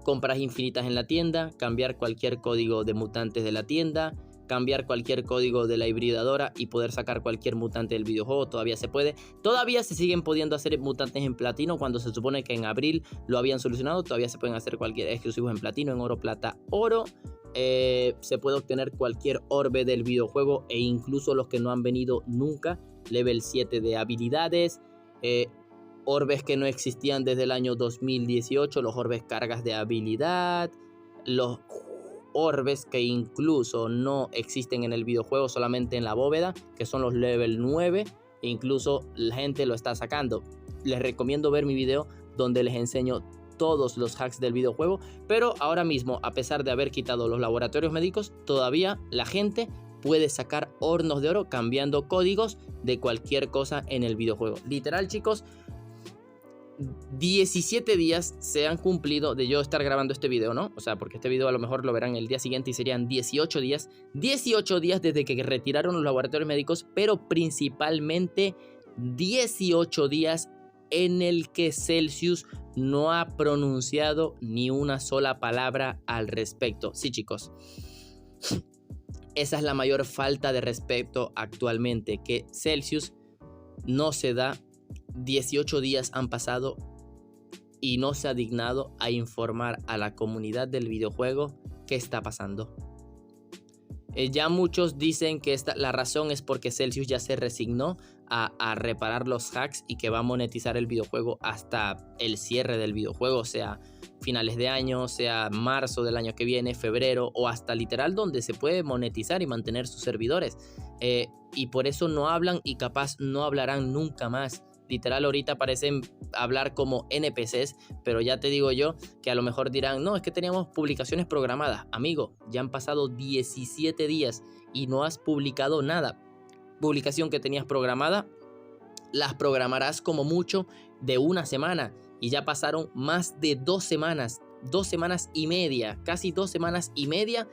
compras infinitas en la tienda, cambiar cualquier código de mutantes de la tienda, cambiar cualquier código de la hibridadora y poder sacar cualquier mutante del videojuego. Todavía se puede. Todavía se siguen pudiendo hacer mutantes en platino cuando se supone que en abril lo habían solucionado. Todavía se pueden hacer cualquier exclusivos en platino, en oro, plata, oro. Se puede obtener cualquier orbe del videojuego e incluso los que no han venido nunca. Level 7 de habilidades. Orbes que no existían desde el año 2018, los orbes cargas de habilidad, los orbes que incluso no existen en el videojuego, solamente en la bóveda, que son los level 9, e incluso la gente lo está sacando. Les recomiendo ver mi video donde les enseño todos los hacks del videojuego, pero ahora mismo, a pesar de haber quitado los laboratorios médicos, todavía la gente puede sacar hornos de oro cambiando códigos de cualquier cosa en el videojuego. Literal, chicos, 17 días se han cumplido de yo estar grabando este video, ¿no? O sea, porque este video a lo mejor lo verán el día siguiente y serían 18 días. 18 días desde que retiraron los laboratorios médicos, pero principalmente 18 días en el que Celsius no ha pronunciado ni una sola palabra al respecto. Sí, chicos. Esa es la mayor falta de respeto actualmente, que Celsius no se da. 18 días han pasado y no se ha dignado a informar a la comunidad del videojuego qué está pasando. Ya muchos dicen que la razón es porque Celsius ya se resignó a reparar los hacks y que va a monetizar el videojuego hasta el cierre del videojuego, sea finales de año, sea marzo del año que viene, febrero, o hasta literal donde se puede monetizar y mantener sus servidores. Y por eso no hablan y capaz no hablarán nunca más. Literal ahorita parecen hablar como NPCs, pero ya te digo yo que a lo mejor dirán, no, es que teníamos publicaciones programadas. Amigo, ya han pasado 17 días y no has publicado nada. Publicación que tenías programada, las programarás como mucho de una semana y ya pasaron más de 2 semanas. 2 semanas y media, casi 2 semanas y media,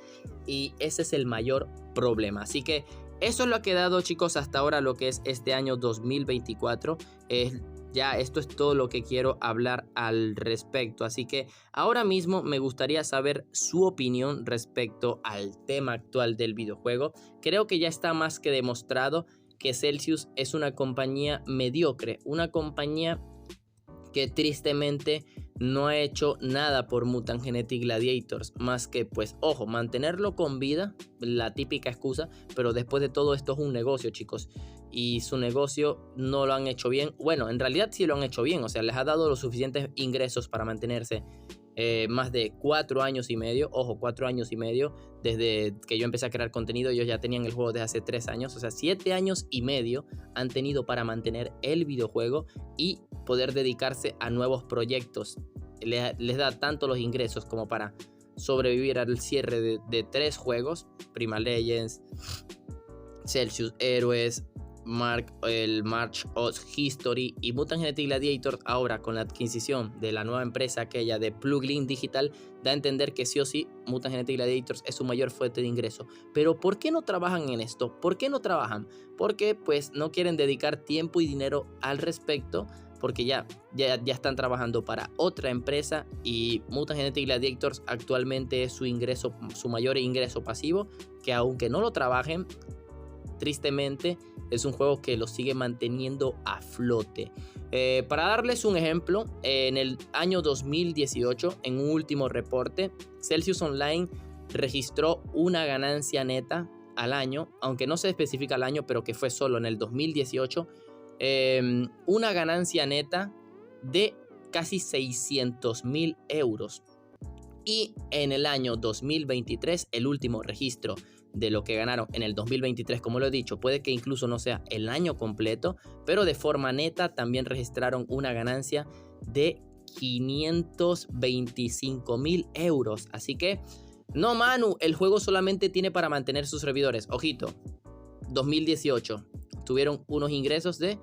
y ese es el mayor problema. Así que eso es lo que ha quedado, chicos, hasta ahora lo que es este año 2024. Ya esto es todo lo que quiero hablar al respecto. Así que ahora mismo me gustaría saber su opinión respecto al tema actual del videojuego. Creo que ya está más que demostrado que Celsius es una compañía mediocre, una compañía que tristemente no ha hecho nada por Mutant Genetic Gladiators, más que, pues, ojo, mantenerlo con vida, la típica excusa, pero después de todo esto es un negocio, chicos, y su negocio no lo han hecho bien. Bueno, en realidad sí lo han hecho bien, o sea, les ha dado los suficientes ingresos para mantenerse más de 4 años y medio, ojo, 4 años y medio, desde que yo empecé a crear contenido. Ellos ya tenían el juego desde hace 3 años, o sea, 7 años y medio han tenido para mantener el videojuego y poder dedicarse a nuevos proyectos. Les da tanto los ingresos como para sobrevivir al cierre de 3 juegos, Prima Legends, Celsius Heroes, el March of History y Mutant Genetic Gladiator. Ahora con la adquisición de la nueva empresa aquella de Pluglink Digital, da a entender que sí o sí Mutant Genetic Gladiators es su mayor fuente de ingreso. Pero ¿por qué no trabajan en esto? ¿Por qué no trabajan? Porque pues no quieren dedicar tiempo y dinero al respecto, porque ya están trabajando para otra empresa, y Mutant Genetic Gladiators actualmente es su mayor ingreso pasivo, que aunque no lo trabajen, tristemente es un juego que lo sigue manteniendo a flote. Para darles un ejemplo, en el año 2018, en un último reporte, Celsius Online registró una ganancia neta al año, aunque no se especifica el año, pero que fue solo en el 2018, una ganancia neta de casi 600.000 euros. Y en el año 2023, el último registro de lo que ganaron en el 2023, como lo he dicho, puede que incluso no sea el año completo, pero de forma neta también registraron una ganancia de 525.000 euros. Así que, no, Manu, el juego solamente tiene para mantener sus servidores. Ojito, 2018 tuvieron unos ingresos de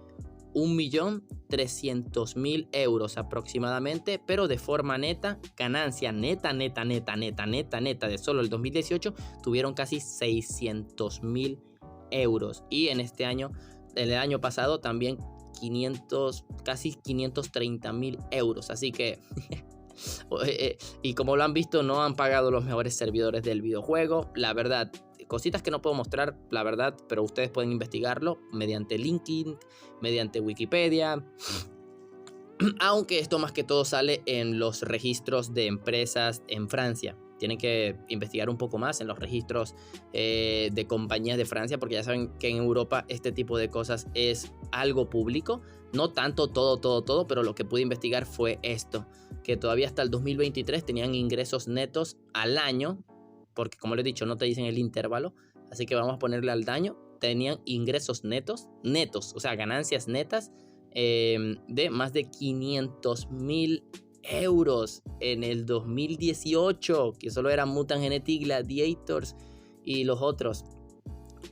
1.300.000 euros aproximadamente, pero de forma neta, ganancia neta de solo el 2018, tuvieron casi 600.000 euros. Y en este año, en el año pasado también casi 530.000 euros. Así que, y como lo han visto, no han pagado los mejores servidores del videojuego. La verdad, cositas que no puedo mostrar, la verdad, pero ustedes pueden investigarlo mediante LinkedIn, mediante Wikipedia. Aunque esto más que todo sale en los registros de empresas en Francia. Tienen que investigar un poco más en los registros de compañías de Francia, porque ya saben que en Europa este tipo de cosas es algo público. No tanto todo, pero lo que pude investigar fue esto, que todavía hasta el 2023 tenían ingresos netos al año, porque como les he dicho, no te dicen el intervalo, así que vamos a ponerle al año. Tenían ingresos netos, o sea, ganancias netas de más de 500.000 euros en el 2018, que solo eran Mutant Genetic Gladiators y los otros.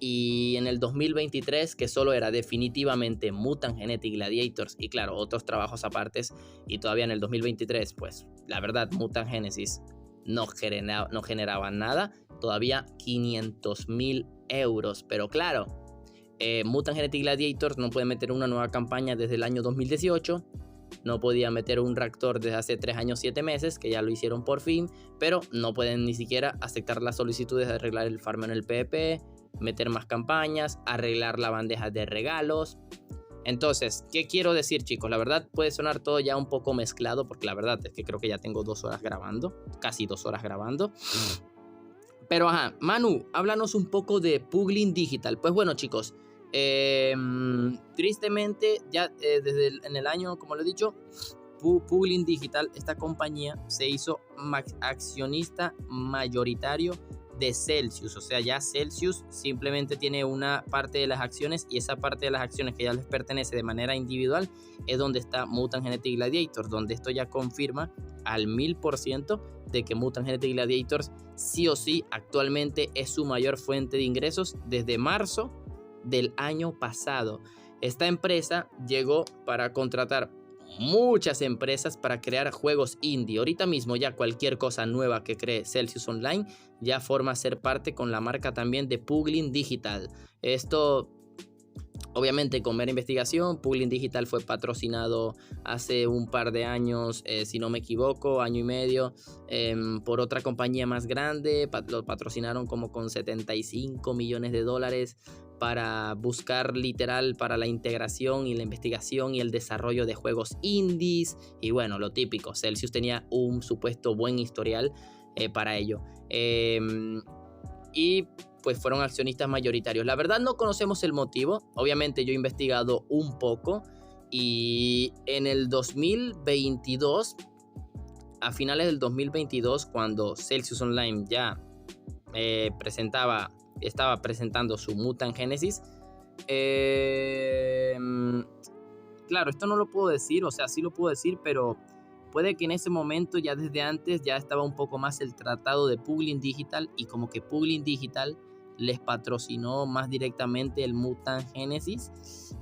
Y en el 2023, que solo era definitivamente Mutant Genetic Gladiators y claro, otros trabajos apartes. Y todavía en el 2023, pues la verdad, Mutant Genesis no generaba nada, todavía 500.000 euros. Pero claro, Mutant Genetic Gladiators no puede meter una nueva campaña desde el año 2018, no podía meter un reactor desde hace 3 años 7 meses, que ya lo hicieron por fin, pero no pueden ni siquiera aceptar las solicitudes de arreglar el farmeo en el PvP, meter más campañas, arreglar la bandeja de regalos. Entonces, ¿qué quiero decir, chicos? La verdad puede sonar todo ya un poco mezclado, porque la verdad es que creo que ya tengo 2 horas grabando, casi 2 horas grabando. Pero ajá, Manu, háblanos un poco de Puglin Digital. Pues bueno, chicos, tristemente ya desde en el año, como lo he dicho, Puglin Digital, esta compañía se hizo accionista mayoritario de Celsius. O sea, ya Celsius simplemente tiene una parte de las acciones, y esa parte de las acciones que ya les pertenece de manera individual es donde está Mutant Genetic Gladiators, donde esto ya confirma al 1000% de que Mutant Genetic Gladiators sí o sí actualmente es su mayor fuente de ingresos desde marzo del año pasado. Esta empresa llegó para contratar muchas empresas para crear juegos indie. Ahorita mismo ya cualquier cosa nueva que cree Celsius Online ya forma ser parte con la marca también de Puglin Digital. Esto obviamente con mera investigación. Puglin Digital fue patrocinado hace un par de años, si no me equivoco, año y medio, por otra compañía más grande. Lo patrocinaron como con 75 millones de dólares para buscar literal para la integración y la investigación y el desarrollo de juegos indies. Y bueno, lo típico, Celsius tenía un supuesto buen historial para ello. Y pues fueron accionistas mayoritarios. La verdad no conocemos el motivo. Obviamente yo he investigado un poco. Y en el 2022, a finales del 2022, cuando Celsius Online ya estaba presentando su Mutant Genesis. Claro, esto no lo puedo decir, o sea, sí lo puedo decir, pero puede que en ese momento, ya desde antes, ya estaba un poco más el tratado de Puglin Digital, y como que Puglin Digital les patrocinó más directamente el Mutant Genesis,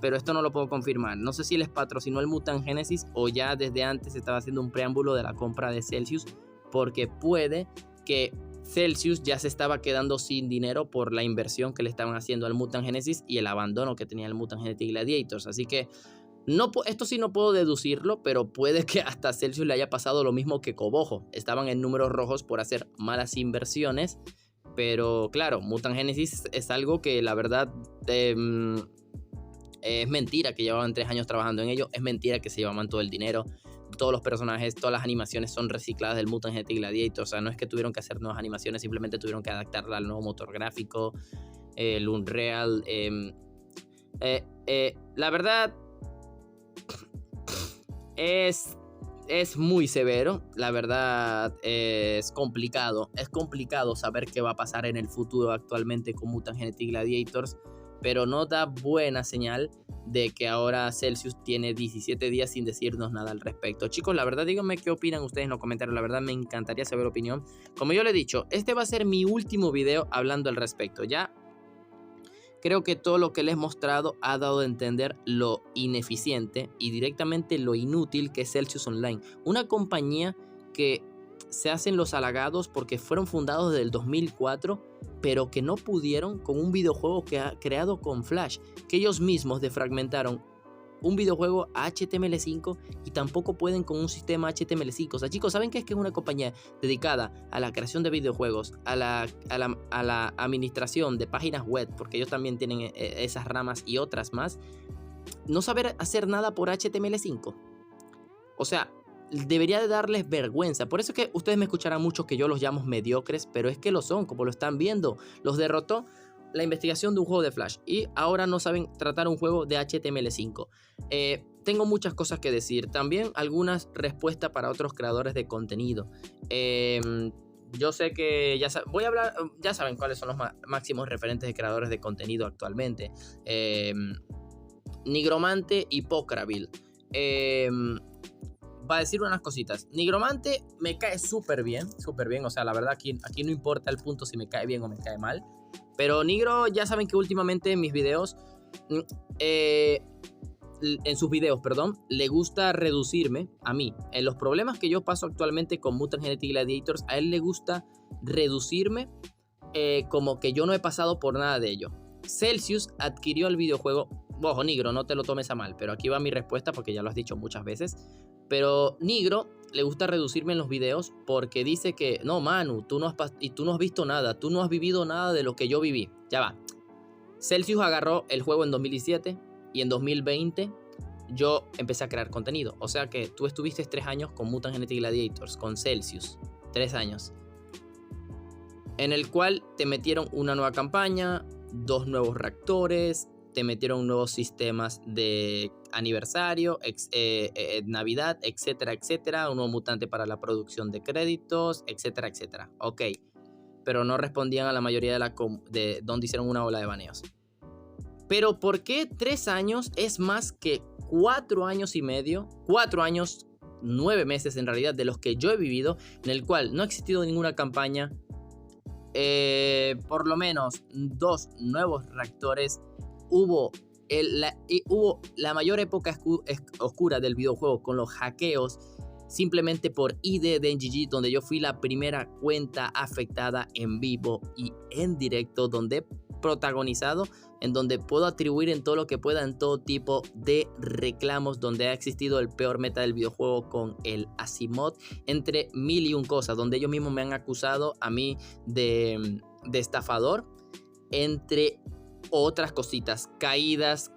pero esto no lo puedo confirmar. No sé si les patrocinó el Mutant Genesis o ya desde antes estaba haciendo un preámbulo de la compra de Celsius, porque puede que Celsius ya se estaba quedando sin dinero por la inversión que le estaban haciendo al Mutant Genesis y el abandono que tenía el Mutant Genetic Gladiators. Así que no, esto sí no puedo deducirlo, pero puede que hasta Celsius le haya pasado lo mismo que Cobojo. Estaban en números rojos por hacer malas inversiones, pero claro, Mutant Genesis es algo que la verdad es mentira que llevaban 3 años trabajando en ello, es mentira que se llevaban todo el dinero. todos los personajes, todas las animaciones son recicladas del Mutant Genetic Gladiator. O sea, no es que tuvieron que hacer nuevas animaciones, simplemente tuvieron que adaptarla al nuevo motor gráfico, el Unreal. La verdad es muy severo. La verdad es complicado. Es complicado saber qué va a pasar en el futuro actualmente con Mutant Genetic Gladiators, pero no da buena señal de que ahora Celsius tiene 17 días sin decirnos nada al respecto. Chicos, la verdad, díganme qué opinan ustedes en los comentarios. La verdad, me encantaría saber opinión. Como yo le he dicho, este va a ser mi último video hablando al respecto. Ya creo que todo lo que les he mostrado ha dado a entender lo ineficiente y directamente lo inútil que es Celsius Online. Una compañía que se hacen los halagados porque fueron fundados desde el 2004, pero que no pudieron con un videojuego que ha creado con Flash, que ellos mismos defragmentaron un videojuego a HTML5 y tampoco pueden con un sistema HTML5. O sea, chicos, ¿saben qué es que es una compañía dedicada a la creación de videojuegos, a la administración de páginas web, porque ellos también tienen esas ramas y otras más? No saber hacer nada por HTML5. O sea, debería de darles vergüenza. Por eso es que ustedes me escucharán mucho que yo los llamo mediocres, pero es que lo son, como lo están viendo. Los derrotó la investigación de un juego de Flash y ahora no saben tratar un juego de HTML5. Tengo muchas cosas que decir. También algunas respuestas para otros creadores de contenido. Yo sé que voy a hablar, ya saben cuáles son los máximos referentes de creadores de contenido actualmente. Nigromante y Pokraville. Va a decir unas cositas. Nigromante me cae súper bien, o sea, la verdad aquí no importa el punto si me cae bien o me cae mal, pero Nigro, ya saben que últimamente en mis videos, en sus videos, perdón, le gusta reducirme a mí, en los problemas que yo paso actualmente con Mutant Genetic Gladiators, a él le gusta reducirme como que yo no he pasado por nada de ello. Celsius adquirió el videojuego. Ojo, Nigro, no te lo tomes a mal, pero aquí va mi respuesta porque ya lo has dicho muchas veces. Pero Nigro le gusta reducirme en los videos porque dice que no, Manu, tú no has visto nada, tú no has vivido nada de lo que yo viví. Ya va. Celsius agarró el juego en 2017 y en 2020 yo empecé a crear contenido. O sea que tú estuviste 3 años con Mutant Genetic Gladiators, con Celsius. 3 años. En el cual te metieron una nueva campaña, 2 nuevos reactores, te metieron nuevos sistemas de aniversario, Navidad, etcétera, etcétera. Un nuevo mutante para la producción de créditos, etcétera, etcétera. Ok. Pero no respondían a la mayoría de donde hicieron una ola de baneos. Pero ¿por qué 3 años es más que 4 años y medio? 4 años, 9 meses en realidad, de los que yo he vivido, en el cual no ha existido ninguna campaña. Por lo menos 2 nuevos reactores. Hubo la mayor época oscura del videojuego con los hackeos simplemente por ID de NGG, donde yo fui la primera cuenta afectada en vivo y en directo, donde he protagonizado, en donde puedo atribuir en todo lo que pueda, en todo tipo de reclamos, donde ha existido el peor meta del videojuego con el Asimov, entre mil y un cosas, donde ellos mismos me han acusado a mí de estafador, entre otras cositas, caídas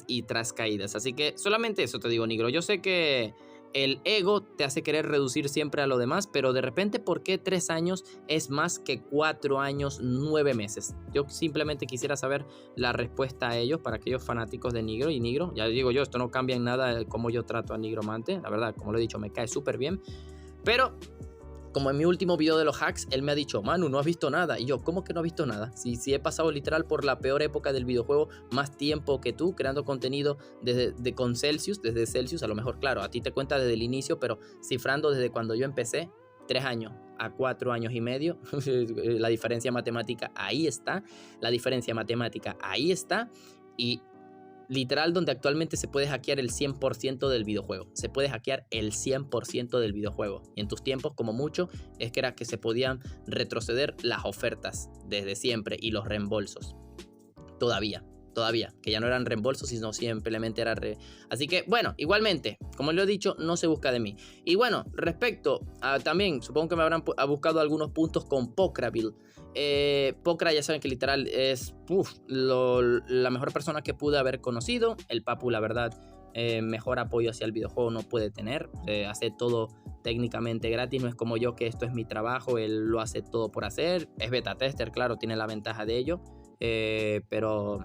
y tras caídas. Así que solamente eso te digo, Nigro. Yo sé que el ego te hace querer reducir siempre a lo demás, pero de repente, ¿por qué 3 años es más que 4 años, 9 meses? Yo simplemente quisiera saber la respuesta a ellos, para aquellos fanáticos de Nigro. Y Nigro, ya digo yo, esto no cambia en nada cómo yo trato a Nigromante. La verdad, como lo he dicho, me cae súper bien. Pero como en mi último video de los hacks, él me ha dicho, Manu, no has visto nada. Y yo, ¿cómo que no has visto nada? Si he pasado literal por la peor época del videojuego, más tiempo que tú, creando contenido con Celsius, desde Celsius, a lo mejor, claro, a ti te cuenta desde el inicio, pero cifrando desde cuando yo empecé, 3 años a 4 años y medio, la diferencia matemática ahí está, y literal, donde actualmente se puede hackear el 100% del videojuego. Se puede hackear el 100% del videojuego. Y en tus tiempos, como mucho, es que era que se podían retroceder las ofertas desde siempre y los reembolsos. Todavía, que ya no eran reembolsos, sino simplemente era Así que, bueno, igualmente, como lo he dicho, no se busca de mí. Y bueno, respecto a también, supongo que me habrán buscado algunos puntos con Pokraville. Pokra, ya saben que literal es la mejor persona que pude haber conocido. El Papu, la verdad, mejor apoyo hacia el videojuego no puede tener. Hace todo técnicamente gratis, no es como yo que esto es mi trabajo, él lo hace todo por hacer. Es beta tester, claro, tiene la ventaja de ello, pero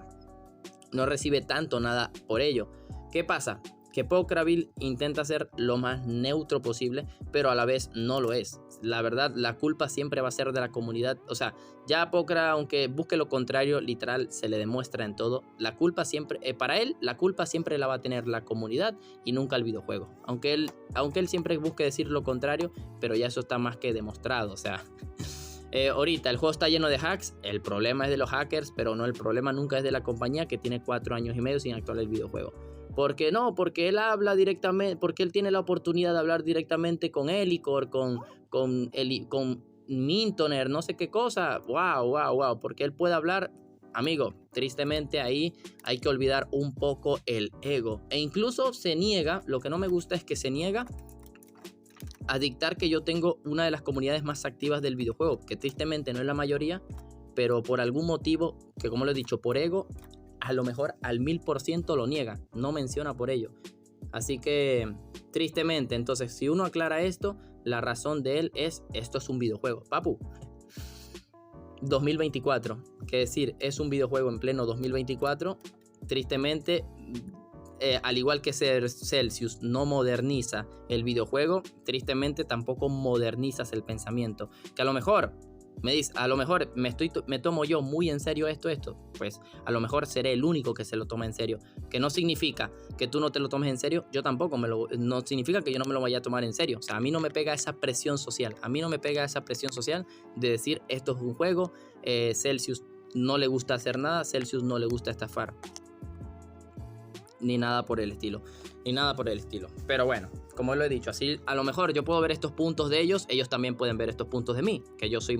no recibe tanto nada por ello. ¿Qué pasa? Que Pokrabil intenta ser lo más neutro posible, pero a la vez no lo es. La verdad, la culpa siempre va a ser de la comunidad. O sea, ya Pokra, aunque busque lo contrario, literal, se le demuestra en todo. La culpa siempre, para él, la culpa siempre la va a tener la comunidad y nunca el videojuego. Aunque él siempre busque decir lo contrario, pero ya eso está más que demostrado. O sea, ahorita el juego está lleno de hacks. El problema es de los hackers, pero no, el problema nunca es de la compañía que tiene 4 años y medio sin actualizar el videojuego. ¿Por qué no? Porque él habla directamente, porque él tiene la oportunidad de hablar directamente con Elicor, con Mintoner, no sé qué cosa. Wow. Porque él puede hablar. Amigo, tristemente ahí hay que olvidar un poco el ego. E incluso se niega, lo que no me gusta es que se niega a dictar que yo tengo una de las comunidades más activas del videojuego, que tristemente no es la mayoría, pero por algún motivo, que como lo he dicho, por ego, a lo mejor al 1000% lo niega, no menciona por ello. Así que, tristemente, entonces, si uno aclara esto, la razón de él es, esto es un videojuego. Papu, 2024, que decir, es un videojuego en pleno 2024, tristemente, al igual que Celsius no moderniza el videojuego, tristemente tampoco modernizas el pensamiento. Que a lo mejor me dice, a lo mejor me tomo yo muy en serio esto, pues a lo mejor seré el único que se lo toma en serio. Que no significa que tú no te lo tomes en serio, yo tampoco no significa que yo no me lo vaya a tomar en serio. O sea, a mí no me pega esa presión social, de decir esto es un juego, Celsius no le gusta hacer nada, Celsius no le gusta estafar. Ni nada por el estilo. Pero bueno, como lo he dicho, así a lo mejor yo puedo ver estos puntos de ellos también pueden ver estos puntos de mí, que yo soy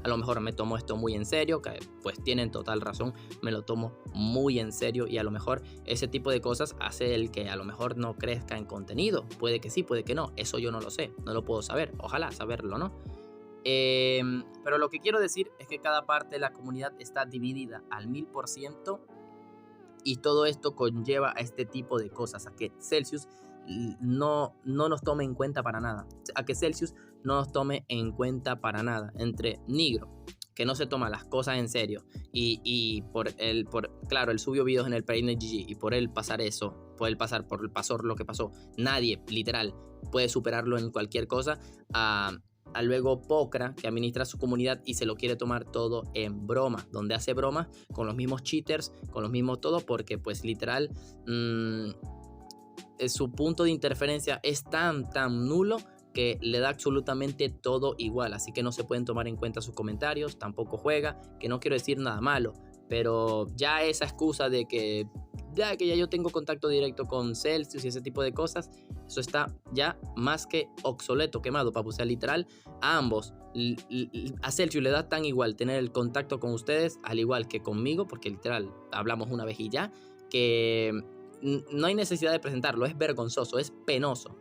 a lo mejor me tomo esto muy en serio, que pues tienen total razón, me lo tomo muy en serio y a lo mejor ese tipo de cosas hace el que a lo mejor no crezca en contenido. Puede que sí, puede que no, eso yo no lo sé, no lo puedo saber, ojalá saberlo, ¿no? Pero lo que quiero decir es que cada parte de la comunidad está dividida al 1000%. Y todo esto conlleva a este tipo de cosas, a que Celsius no nos tome en cuenta para nada. Entre Nigro, que no se toma las cosas en serio, y claro, él subió videos en el Paine GG, y por él pasar eso, por lo que pasó, nadie, literal, puede superarlo en cualquier cosa. A luego Pokra, que administra su comunidad y se lo quiere tomar todo en broma, donde hace bromas con los mismos cheaters, con los mismos todo, porque pues literal su punto de interferencia es tan nulo que le da absolutamente todo igual, así que no se pueden tomar en cuenta sus comentarios, tampoco juega, que no quiero decir nada malo, pero ya esa excusa de que ya yo tengo contacto directo con Celsius y ese tipo de cosas, eso está ya más que obsoleto, quemado, papu. O sea, literal, a ambos, a Celsius le da tan igual tener el contacto con ustedes, al igual que conmigo, porque literal, hablamos una vez y ya, que no hay necesidad de presentarlo, es vergonzoso, es penoso,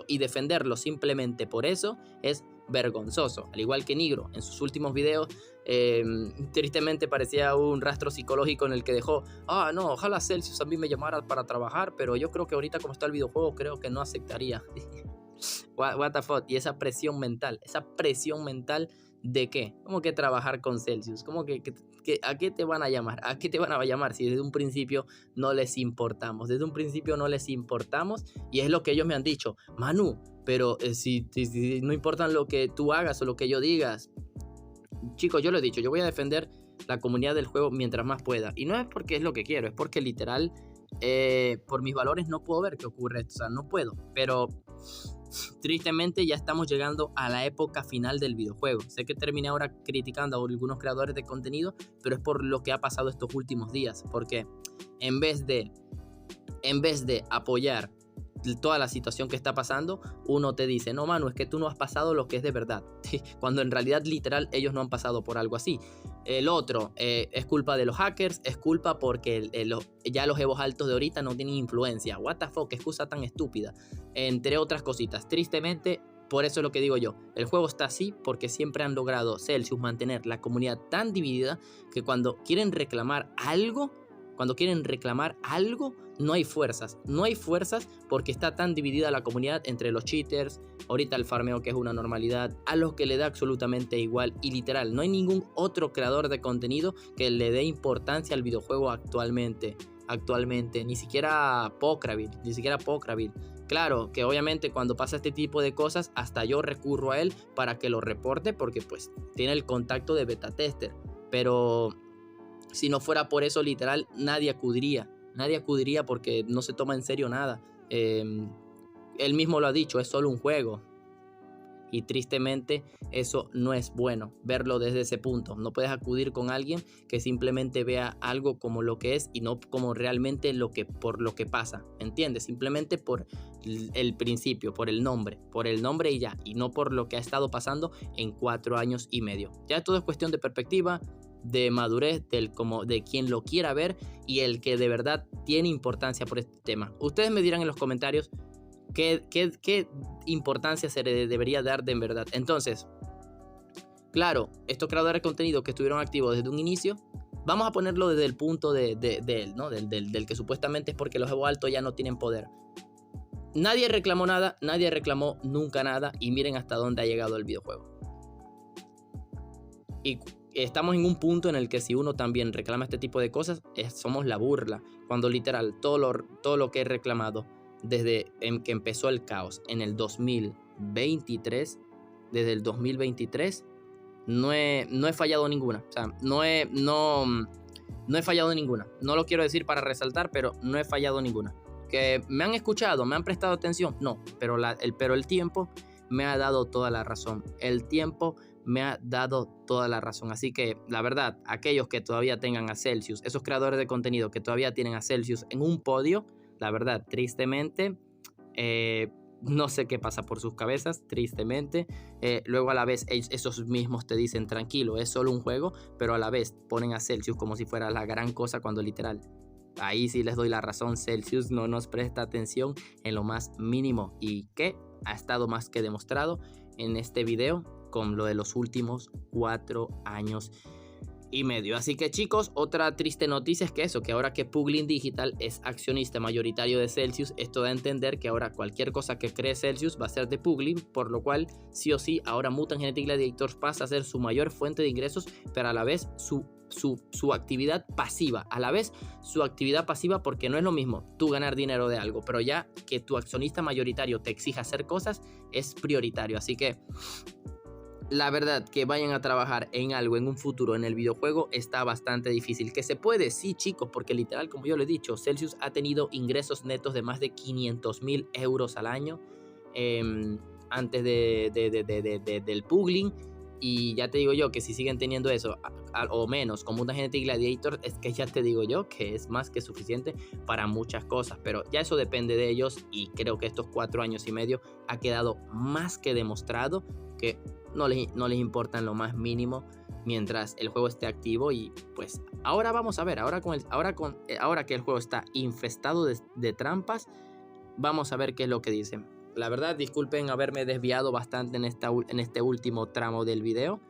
y defenderlo simplemente por eso es vergonzoso. Al igual que Nigro en sus últimos videos, tristemente parecía un rastro psicológico en el que dejó, no, ojalá Celsius a mí me llamara para trabajar, pero yo creo que ahorita como está el videojuego creo que no aceptaría. What the fuck. Y esa presión mental, ¿de qué? ¿Cómo que trabajar con Celsius? ¿Cómo que a qué te van a llamar? ¿A qué te van a llamar si desde un principio no les importamos? Y es lo que ellos me han dicho. Manu, pero si no importan lo que tú hagas o lo que yo digas. Chicos, yo lo he dicho, yo voy a defender la comunidad del juego mientras más pueda. Y no es porque es lo que quiero, es porque literal, por mis valores no puedo ver qué ocurre esto. O sea, no puedo, pero tristemente ya estamos llegando a la época final del videojuego. Sé que terminé ahora criticando a algunos creadores de contenido, pero es por lo que ha pasado estos últimos días. Porque en vez de apoyar toda la situación que está pasando, uno te dice, no, Manu, es que tú no has pasado lo que es de verdad. Cuando en realidad, literal, ellos no han pasado por algo así. El otro, es culpa de los hackers, es culpa porque ya los evos altos de ahorita no tienen influencia. What the fuck, qué excusa tan estúpida. Entre otras cositas. Tristemente, por eso es lo que digo yo. El juego está así porque siempre han logrado Celsius mantener la comunidad tan dividida que cuando quieren reclamar algo, cuando quieren reclamar algo, no hay fuerzas. No hay fuerzas porque está tan dividida la comunidad entre los cheaters, ahorita el farmeo que es una normalidad, a los que le da absolutamente igual. Y literal, no hay ningún otro creador de contenido que le dé importancia al videojuego actualmente, ni siquiera Pokrabil. Claro que obviamente cuando pasa este tipo de cosas, hasta yo recurro a él para que lo reporte, porque pues tiene el contacto de beta tester. Pero si no fuera por eso, literal, nadie acudiría porque no se toma en serio nada. Él mismo lo ha dicho, es solo un juego. Y tristemente eso no es bueno, verlo desde ese punto. No puedes acudir con alguien que simplemente vea algo como lo que es y no como realmente por lo que pasa, ¿entiendes? Simplemente por el principio, por el nombre y ya, y no por lo que ha estado pasando en 4 años y medio. Ya todo es cuestión de perspectiva, de madurez, de quien lo quiera ver y el que de verdad tiene importancia por este tema. Ustedes me dirán en los comentarios ¿qué importancia se le debería dar de en verdad? Entonces, claro, estos creadores de contenido que estuvieron activos desde un inicio, vamos a ponerlo desde el punto de él, ¿no? Del que supuestamente es porque los Evo Alto ya no tienen poder. Nadie reclamó nada, nadie reclamó nunca nada y miren hasta dónde ha llegado el videojuego. Y estamos en un punto en el que si uno también reclama este tipo de cosas, somos la burla. Cuando literal todo lo que he reclamado desde que empezó el caos en el 2023, desde el 2023, no he fallado ninguna. O sea, no he fallado ninguna. No lo quiero decir para resaltar, pero no he fallado ninguna. Que me han escuchado, me han prestado atención, no, pero el tiempo me ha dado toda la razón. El tiempo me ha dado toda la razón. Así que la verdad, aquellos que todavía tengan a Celsius, esos creadores de contenido que todavía tienen a Celsius en un podio, la verdad, tristemente, no sé qué pasa por sus cabezas, tristemente. Luego a la vez esos mismos te dicen tranquilo, es solo un juego, pero a la vez ponen a Celsius como si fuera la gran cosa cuando literal, ahí sí les doy la razón, Celsius no nos presta atención en lo más mínimo y que ha estado más que demostrado en este video con lo de los últimos 4 años y medio. Así que chicos, otra triste noticia es que ahora que Puglin Digital es accionista mayoritario de Celsius, esto da a entender que ahora cualquier cosa que cree Celsius va a ser de Puglin, por lo cual sí o sí ahora Mutant Genetic Gladiators pasa a ser su mayor fuente de ingresos, pero a la vez su actividad pasiva, porque no es lo mismo tú ganar dinero de algo, pero ya que tu accionista mayoritario te exija hacer cosas es prioritario. Así que la verdad, que vayan a trabajar en algo en un futuro en el videojuego está bastante difícil. Que se puede, sí chicos, porque literal, como yo le he dicho, Celsius ha tenido ingresos netos de más de 500.000 euros al año antes del Puglin. Y ya te digo yo que si siguen teniendo eso o menos como una Genetic Gladiator, es que ya te digo yo que es más que suficiente para muchas cosas. Pero ya eso depende de ellos y creo que estos 4 años y medio ha quedado más que demostrado que no les importa en lo más mínimo mientras el juego esté activo. Y pues ahora vamos a ver, ahora que el juego está infestado de trampas, vamos a ver qué es lo que dicen. La verdad, disculpen haberme desviado bastante en este último tramo del video,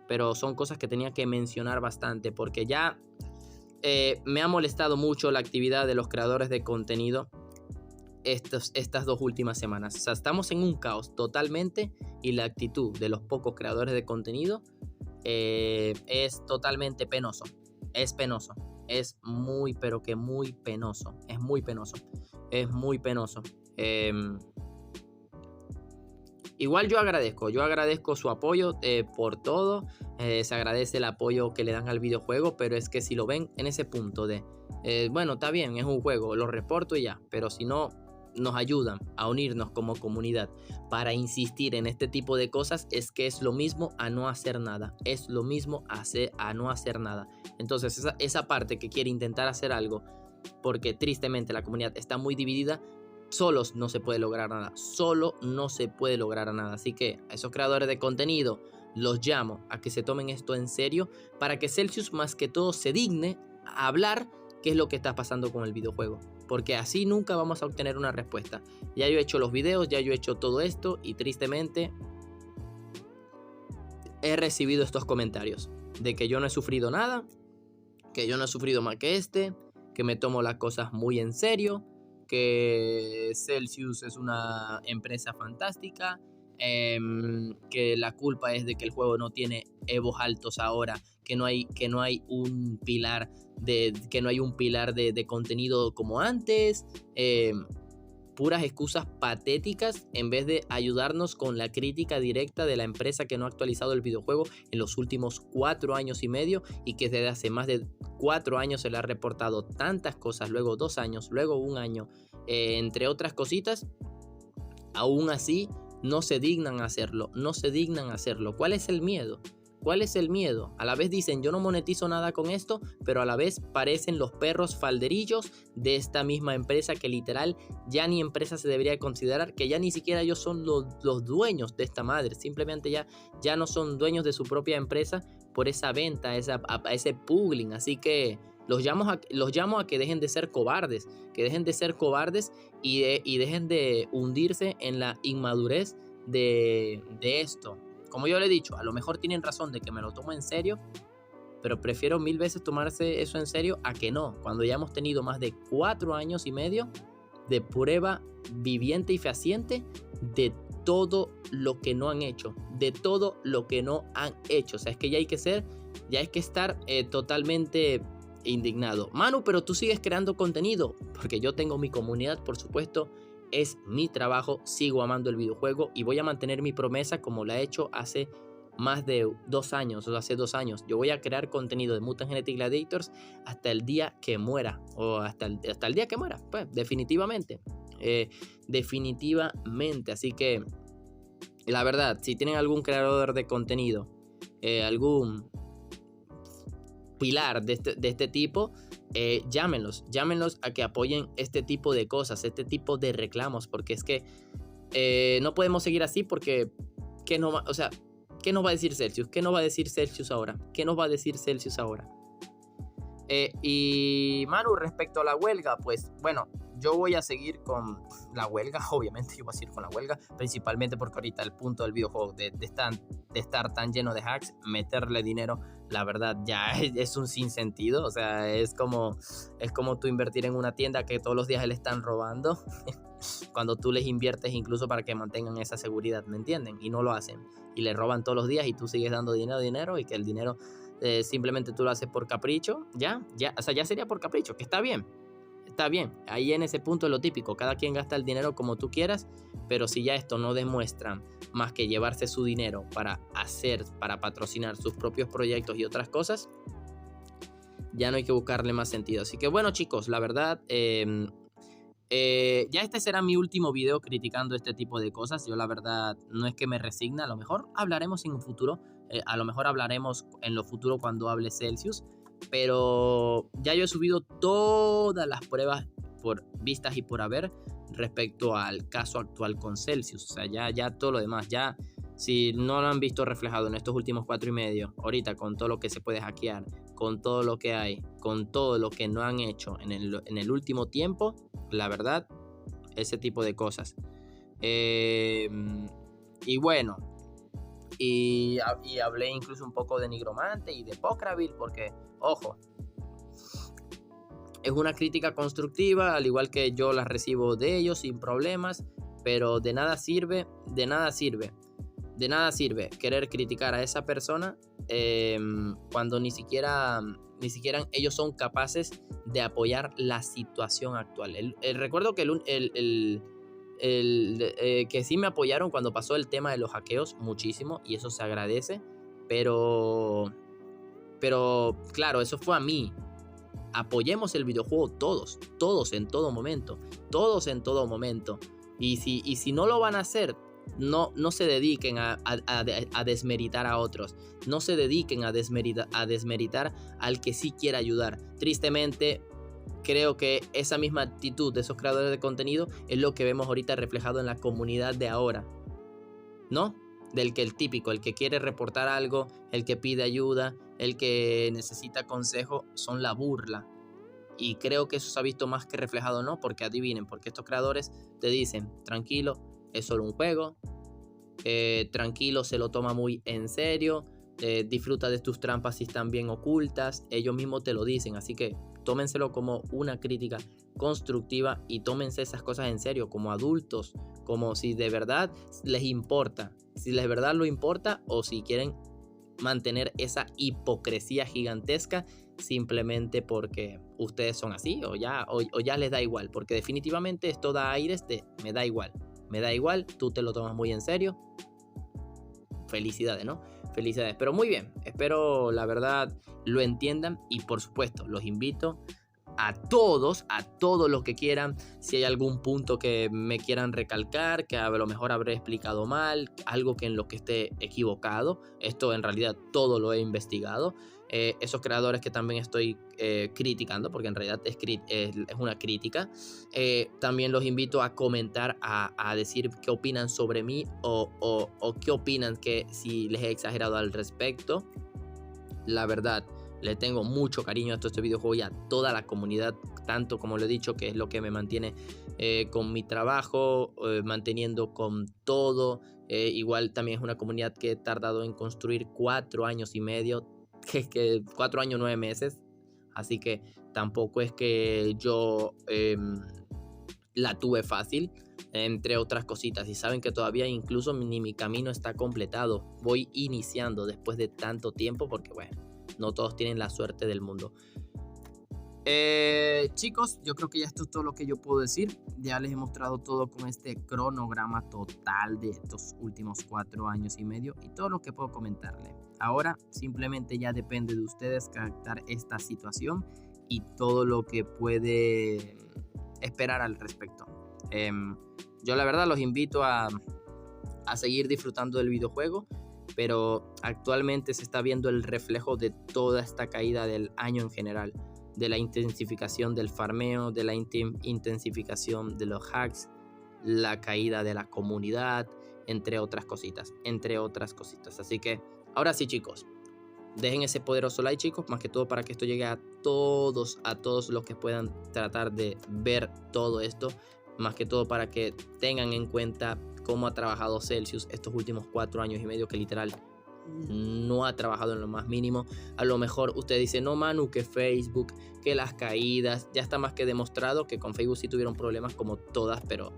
pero son cosas que tenía que mencionar bastante porque ya me ha molestado mucho la actividad de los creadores de contenido estas 2 últimas semanas. O sea, estamos en un caos totalmente y la actitud de los pocos creadores de contenido es totalmente penoso. Es penoso. Es muy, pero que muy penoso. Es muy penoso. Igual yo agradezco su apoyo por todo. Se agradece el apoyo que le dan al videojuego, pero es que si lo ven en ese punto de bueno, está bien, es un juego, lo reporto y ya, pero si no nos ayudan a unirnos como comunidad para insistir en este tipo de cosas, es que es lo mismo a no hacer nada. Es lo mismo a no hacer nada. Entonces esa parte que quiere intentar hacer algo, porque tristemente la comunidad está muy dividida, solos no se puede lograr nada. Así que a esos creadores de contenido los llamo a que se tomen esto en serio para que Celsius más que todo se digne a hablar qué es lo que está pasando con el videojuego, porque así nunca vamos a obtener una respuesta. Ya yo he hecho los videos, ya yo he hecho todo esto y tristemente he recibido estos comentarios de que yo no he sufrido nada, que yo no he sufrido más que que me tomo las cosas muy en serio, que Celsius es una empresa fantástica, que la culpa es de que el juego no tiene evos altos ahora, que no hay un pilar de contenido como antes, puras excusas patéticas en vez de ayudarnos con la crítica directa de la empresa que no ha actualizado el videojuego en los últimos 4 años y medio, y que desde hace más de 4 años se le ha reportado tantas cosas, luego 2 años, luego 1 año, entre otras cositas. Aún así no se dignan a hacerlo, ¿Cuál es el miedo? ¿Cuál es el miedo? A la vez dicen, yo no monetizo nada con esto, pero a la vez parecen los perros falderillos de esta misma empresa, que literal ya ni empresa se debería considerar, que ya ni siquiera ellos son los dueños de esta madre, simplemente ya no son dueños de su propia empresa por esa venta, a ese puggling. Así que los llamo a que dejen de ser cobardes, y dejen de hundirse en la inmadurez de esto. Como yo le he dicho, a lo mejor tienen razón de que me lo tomo en serio, pero prefiero 1000 veces tomarse eso en serio a que no, cuando ya hemos tenido más de 4 años y medio de prueba viviente y fehaciente de todo lo que no han hecho, O sea, es que ya hay que estar totalmente indignado. Manu, pero tú sigues creando contenido, porque yo tengo mi comunidad, por supuesto. Es mi trabajo, sigo amando el videojuego y voy a mantener mi promesa como la he hecho hace más de 2 años, o hace 2 años. Yo voy a crear contenido de Mutant Genetic Gladiators hasta el día que muera, o hasta el día que muera, pues definitivamente. Así que la verdad, si tienen algún creador de contenido, algún pilar de este tipo, llámenlos a que apoyen este tipo de cosas, este tipo de reclamos, porque es que no podemos seguir así, porque ¿qué nos va a decir Celsius? ¿Qué nos va a decir Celsius ahora? Y Manu, respecto a la huelga, pues bueno, yo voy a seguir con la huelga, obviamente yo voy a seguir con la huelga, principalmente porque ahorita el punto del videojuego de estar tan lleno de hacks, meterle dinero, la verdad ya es un sinsentido. O sea, es como tú invertir en una tienda que todos los días le están robando, cuando tú les inviertes incluso para que mantengan esa seguridad, ¿me entienden? Y no lo hacen, y le roban todos los días y tú sigues dando dinero, y que el dinero simplemente tú lo haces por capricho, o sea, ya sería por capricho, que está bien, ahí en ese punto es lo típico, cada quien gasta el dinero como tú quieras, pero si ya esto no demuestra más que llevarse su dinero para patrocinar sus propios proyectos y otras cosas, ya no hay que buscarle más sentido. Así que bueno, chicos, la verdad, ya este será mi último video criticando este tipo de cosas. Yo la verdad no es que me resigne, a lo mejor hablaremos en un futuro, en lo futuro cuando hable Celsius, pero ya yo he subido todas las pruebas por vistas y por haber respecto al caso actual con Celsius. O sea, ya todo lo demás, ya si no lo han visto reflejado en estos últimos 4 y medio, ahorita con todo lo que se puede hackear, con todo lo que hay, con todo lo que no han hecho en el último tiempo, la verdad, ese tipo de cosas. Y bueno, y hablé incluso un poco de Nigromante y de Pokraville, porque, ojo, es una crítica constructiva, al igual que yo la recibo de ellos sin problemas, pero de nada sirve querer criticar a esa persona cuando ni siquiera ellos son capaces de apoyar la situación actual. Recuerdo que que sí me apoyaron cuando pasó el tema de los hackeos muchísimo, y eso se agradece, pero claro, eso fue a mí. Apoyemos el videojuego todos en todo momento, y si no lo van a hacer, no se dediquen a desmeritar a otros, no se dediquen a desmeritar al que sí quiera ayudar. Tristemente, creo que esa misma actitud de esos creadores de contenido es lo que vemos ahorita reflejado en la comunidad de ahora, ¿no? El que quiere reportar algo, el que pide ayuda, el que necesita consejo, son la burla. Y creo que eso se ha visto más que reflejado, ¿no? Porque adivinen, porque estos creadores te dicen, tranquilo, es solo un juego, tranquilo, se lo toma muy en serio, disfruta de tus trampas si están bien ocultas, ellos mismos te lo dicen, así que tómenselo como una crítica constructiva y tómense esas cosas en serio como adultos, como si de verdad les importa, si de verdad lo importa o si quieren mantener esa hipocresía gigantesca simplemente porque ustedes son así o ya les da igual, porque definitivamente esto da aires de me da igual, tú te lo tomas muy en serio. Felicidades, ¿no? Felicidades, pero muy bien, espero la verdad lo entiendan y por supuesto los invito a todos los que quieran, si hay algún punto que me quieran recalcar, que a lo mejor habré explicado mal, algo que en lo que esté equivocado, esto en realidad todo lo he investigado, esos creadores que también estoy criticando, porque en realidad es una crítica, también los invito a comentar, a decir qué opinan sobre mí o qué opinan, que si les he exagerado al respecto. La verdad, le tengo mucho cariño a este videojuego y a toda la comunidad, tanto como lo he dicho, que es lo que me mantiene con mi trabajo, manteniendo con todo. Igual también es una comunidad que he tardado en construir 4 años y medio, que 4 años 9 meses. Así que tampoco es que yo la tuve fácil, entre otras cositas. Y saben que todavía incluso ni mi camino está completado. Voy iniciando después de tanto tiempo porque, bueno, no todos tienen la suerte del mundo. Chicos, yo creo que ya esto es todo lo que yo puedo decir. Ya les he mostrado todo con este cronograma total de estos últimos 4 años y medio y todo lo que puedo comentarle. Ahora simplemente ya depende de ustedes captar esta situación y todo lo que puede esperar al respecto. Yo la verdad los invito a seguir disfrutando del videojuego, pero actualmente se está viendo el reflejo de toda esta caída del año en general, de la intensificación del farmeo, de la intensificación de los hacks, la caída de la comunidad, entre otras cositas. Así que ahora sí, chicos, dejen ese poderoso like, chicos, más que todo para que esto llegue a todos los que puedan tratar de ver todo esto, más que todo para que tengan en cuenta cómo ha trabajado Celsius estos últimos 4 años y medio, que literal no ha trabajado en lo más mínimo. A lo mejor usted dice, no Manu, que Facebook, que las caídas, ya está más que demostrado que con Facebook sí tuvieron problemas como todas, pero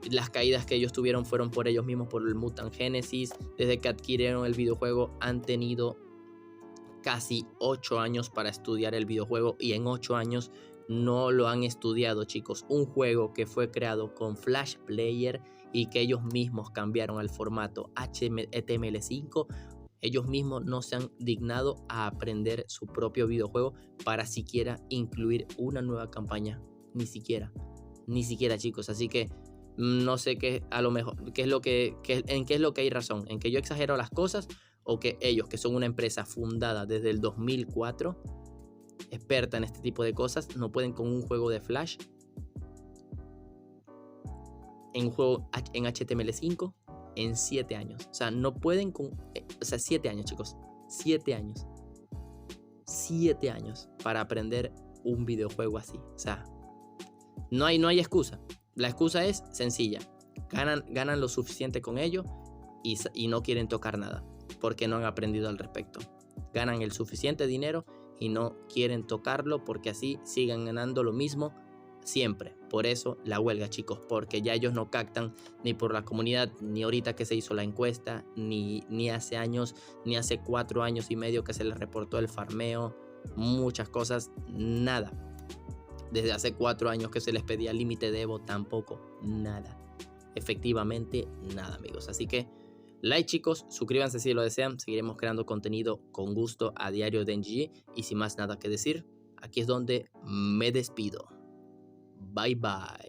las caídas que ellos tuvieron fueron por ellos mismos, por el Mutant Genesis. Desde que adquirieron el videojuego han tenido casi 8 años para estudiar el videojuego y en 8 años no lo han estudiado, chicos. Un juego que fue creado con Flash Player y que ellos mismos cambiaron al formato HTML5. Ellos mismos no se han dignado a aprender su propio videojuego para siquiera incluir una nueva campaña. Ni siquiera, chicos. Así que no sé qué, a lo mejor, en qué es lo que hay razón. En que yo exagero las cosas o que ellos, que son una empresa fundada desde el 2004, experta en este tipo de cosas, no pueden con un juego de Flash, en un juego en HTML5 en 7 años. O sea, no pueden con... O sea, 7 años, chicos. 7 años. 7 años para aprender un videojuego así. O sea, no hay excusa. La excusa es sencilla. Ganan lo suficiente con ello y no quieren tocar nada porque no han aprendido al respecto. Ganan el suficiente dinero y no quieren tocarlo porque así sigan ganando lo mismo siempre. Por eso la huelga, chicos, porque ya ellos no captan ni por la comunidad, ni ahorita que se hizo la encuesta, ni hace años, ni hace 4 años y medio que se les reportó el farmeo, muchas cosas, nada. Desde hace 4 años que se les pedía límite de Evo, tampoco, nada. Efectivamente, nada, amigos. Así que like, chicos, suscríbanse si lo desean. Seguiremos creando contenido con gusto a diario de NGG. Y sin más nada que decir, aquí es donde me despido. Bye bye.